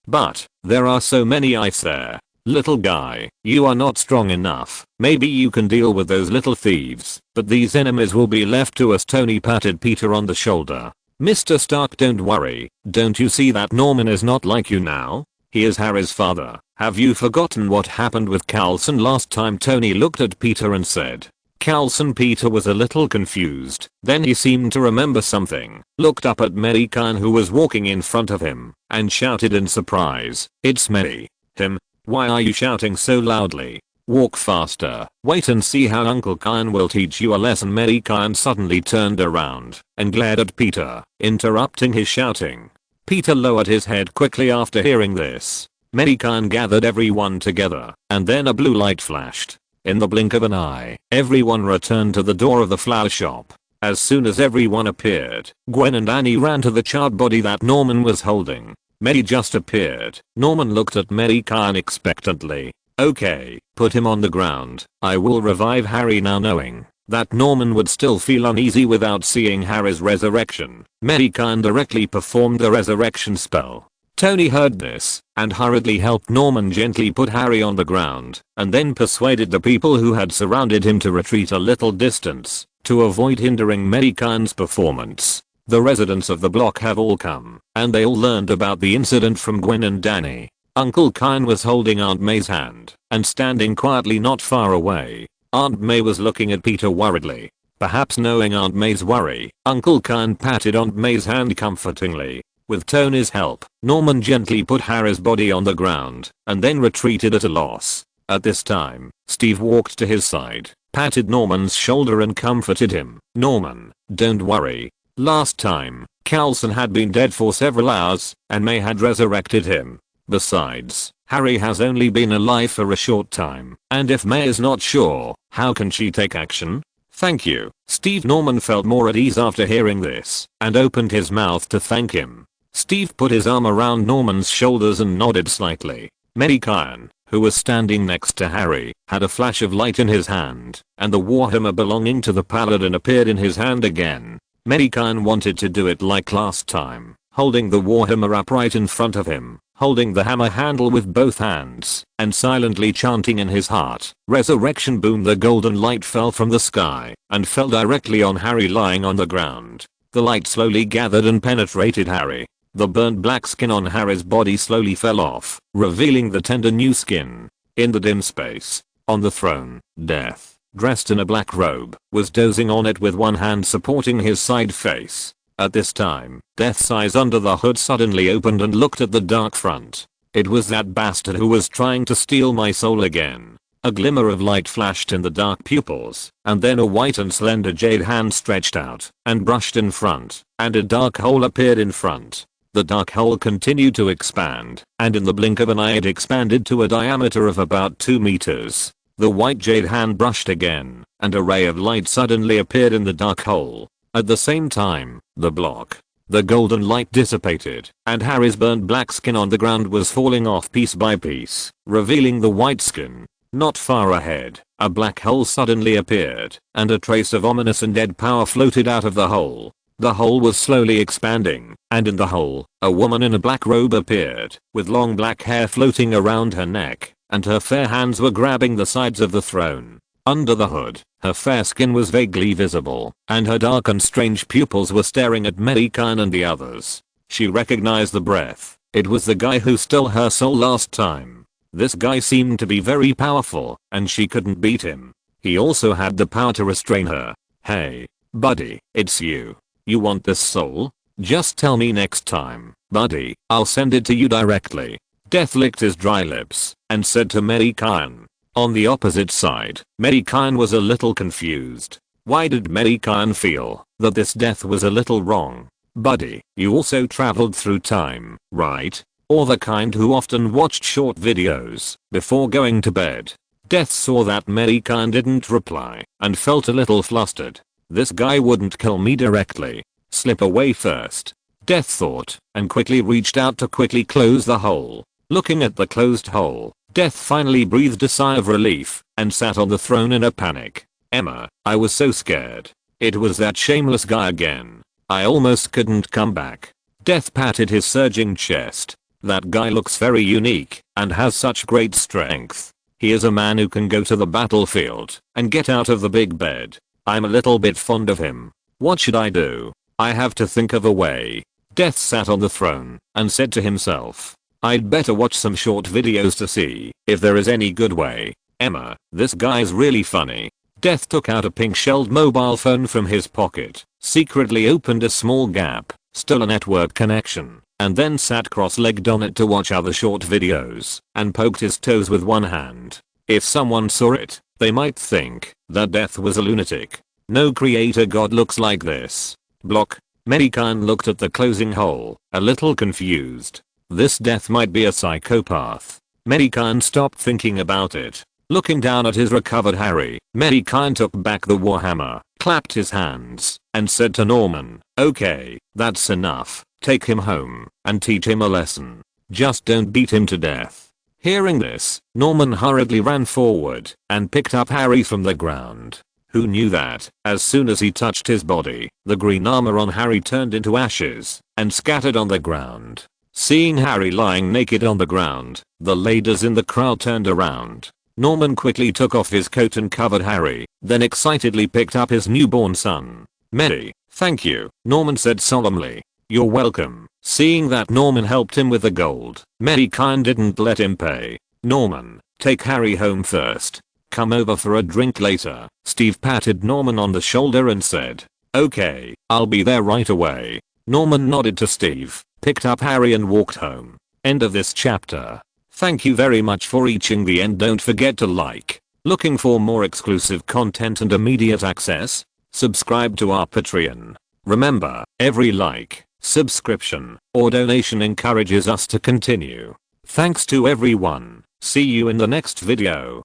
but there are so many ice there. "Little guy, you are not strong enough. Maybe you can deal with those little thieves, but these enemies will be left to us." Tony patted Peter on the shoulder. "Mr. Stark, don't worry. Don't you see that Norman is not like you now? He is Harry's father. Have you forgotten what happened with Coulson last time?" Tony looked at Peter and said, "Coulson." Peter was a little confused. Then he seemed to remember something, looked up at Mei Gan who was walking in front of him, and shouted in surprise, "It's Mei. Him. Why are you shouting so loudly?" Walk faster. Wait and see how Uncle Kyan will teach you a lesson. Mei Gan suddenly turned around and glared at Peter, interrupting his shouting. Peter lowered his head quickly after hearing this. Mei Gan gathered everyone together, and then a blue light flashed. In the blink of an eye, everyone returned to the door of the flower shop. As soon as everyone appeared, Gwen and Annie ran to the charred body that Norman was holding. Mei just appeared. Norman looked at Mei Gan expectantly. Okay, put him on the ground. I will revive Harry now, knowing that Norman would still feel uneasy without seeing Harry's resurrection. Mei Gan directly performed the resurrection spell. Tony heard this and hurriedly helped Norman gently put Harry on the ground and then persuaded the people who had surrounded him to retreat a little distance to avoid hindering Mei Gan's performance. The residents of the block have all come and they all learned about the incident from Gwen and Danny. Uncle Kyan was holding Aunt May's hand and standing quietly not far away. Aunt May was looking at Peter worriedly. Perhaps knowing Aunt May's worry, Uncle Kyan patted Aunt May's hand comfortingly. With Tony's help, Norman gently put Harry's body on the ground and then retreated at a loss. At this time, Steve walked to his side, patted Norman's shoulder and comforted him. Norman, don't worry. Last time, Carlson had been dead for several hours and May had resurrected him. Besides, Harry has only been alive for a short time, and if May is not sure, how can she take action? Thank you, Steve. Norman felt more at ease after hearing this and opened his mouth to thank him. Steve put his arm around Norman's shoulders and nodded slightly. Mei Gan, who was standing next to Harry, had a flash of light in his hand, and the warhammer belonging to the paladin appeared in his hand again. Mei Gan wanted to do it like last time, holding the warhammer upright in front of him, holding the hammer handle with both hands, and silently chanting in his heart. Resurrection. Boom. The golden light fell from the sky and fell directly on Harry lying on the ground. The light slowly gathered and penetrated Harry. The burnt black skin on Harry's body slowly fell off, revealing the tender new skin. In the dim space, on the throne, Death, dressed in a black robe, was dozing on it with one hand supporting his side face. At this time, Death's eyes under the hood suddenly opened and looked at the dark front. It was that bastard who was trying to steal my soul again. A glimmer of light flashed in the dark pupils, and then a white and slender jade hand stretched out and brushed in front, and a dark hole appeared in front. The dark hole continued to expand, and in the blink of an eye it expanded to a diameter of about 2 meters. The white jade hand brushed again, and a ray of light suddenly appeared in the dark hole. At the same time, the golden light dissipated, and Harry's burnt black skin on the ground was falling off piece by piece, revealing the white skin. Not far ahead, a black hole suddenly appeared, and a trace of ominous and dead power floated out of the hole. The hole was slowly expanding, and in the hole, a woman in a black robe appeared, with long black hair floating around her neck, and her fair hands were grabbing the sides of the throne. Under the hood, her fair skin was vaguely visible, and her dark and strange pupils were staring at Mei Gan and the others. She recognized the breath. It was the guy who stole her soul last time. This guy seemed to be very powerful, and she couldn't beat him. He also had the power to restrain her. Hey, buddy, it's you. You want this soul? Just tell me next time, buddy. I'll send it to you directly. Death licked his dry lips and said to Mei Gan. On the opposite side, Mei Gan was a little confused. Why did Mei Gan feel that this death was a little wrong? Buddy, you also traveled through time, right? Or the kind who often watched short videos before going to bed? Death saw that Mei Gan didn't reply and felt a little flustered. This guy wouldn't kill me directly. Slip away first, Death thought, and quickly reached out to quickly close the hole. Looking at the closed hole, Death finally breathed a sigh of relief and sat on the throne in a panic. Emma, I was so scared. It was that shameless guy again. I almost couldn't come back. Death patted his surging chest. That guy looks very unique and has such great strength. He is a man who can go to the battlefield and get out of the big bed. I'm a little bit fond of him. What should I do? I have to think of a way. Death sat on the throne and said to himself, I'd better watch some short videos to see if there is any good way. Emma, this guy's really funny. Death took out a pink-shelled mobile phone from his pocket, secretly opened a small gap, stole a network connection, and then sat cross-legged on it to watch other short videos, and poked his toes with one hand. If someone saw it, they might think that Death was a lunatic. No creator god looks like this. Block. Mei Gan looked at the closing hole, a little confused. This Death might be a psychopath. Mei Gan stopped thinking about it. Looking down at his recovered Harry, Mei Gan took back the warhammer, clapped his hands, and said to Norman, "Okay, that's enough. Take him home and teach him a lesson. Just don't beat him to death." Hearing this, Norman hurriedly ran forward and picked up Harry from the ground. Who knew that, as soon as he touched his body, the green armor on Harry turned into ashes and scattered on the ground. Seeing Harry lying naked on the ground, the ladies in the crowd turned around. Norman quickly took off his coat and covered Harry, then excitedly picked up his newborn son. "Mei, thank you," Norman said solemnly. "You're welcome." Seeing that Norman helped him with the gold, Mei Gan didn't let him pay. "Norman, take Harry home first. Come over for a drink later." Steve patted Norman on the shoulder and said, "Okay, I'll be there right away." Norman nodded to Steve, picked up Harry and walked home. End of this chapter. Thank you very much for reaching the end. Don't forget to like. Looking for more exclusive content and immediate access? Subscribe to our Patreon. Remember, every like, subscription, or donation encourages us to continue. Thanks to everyone. See you in the next video.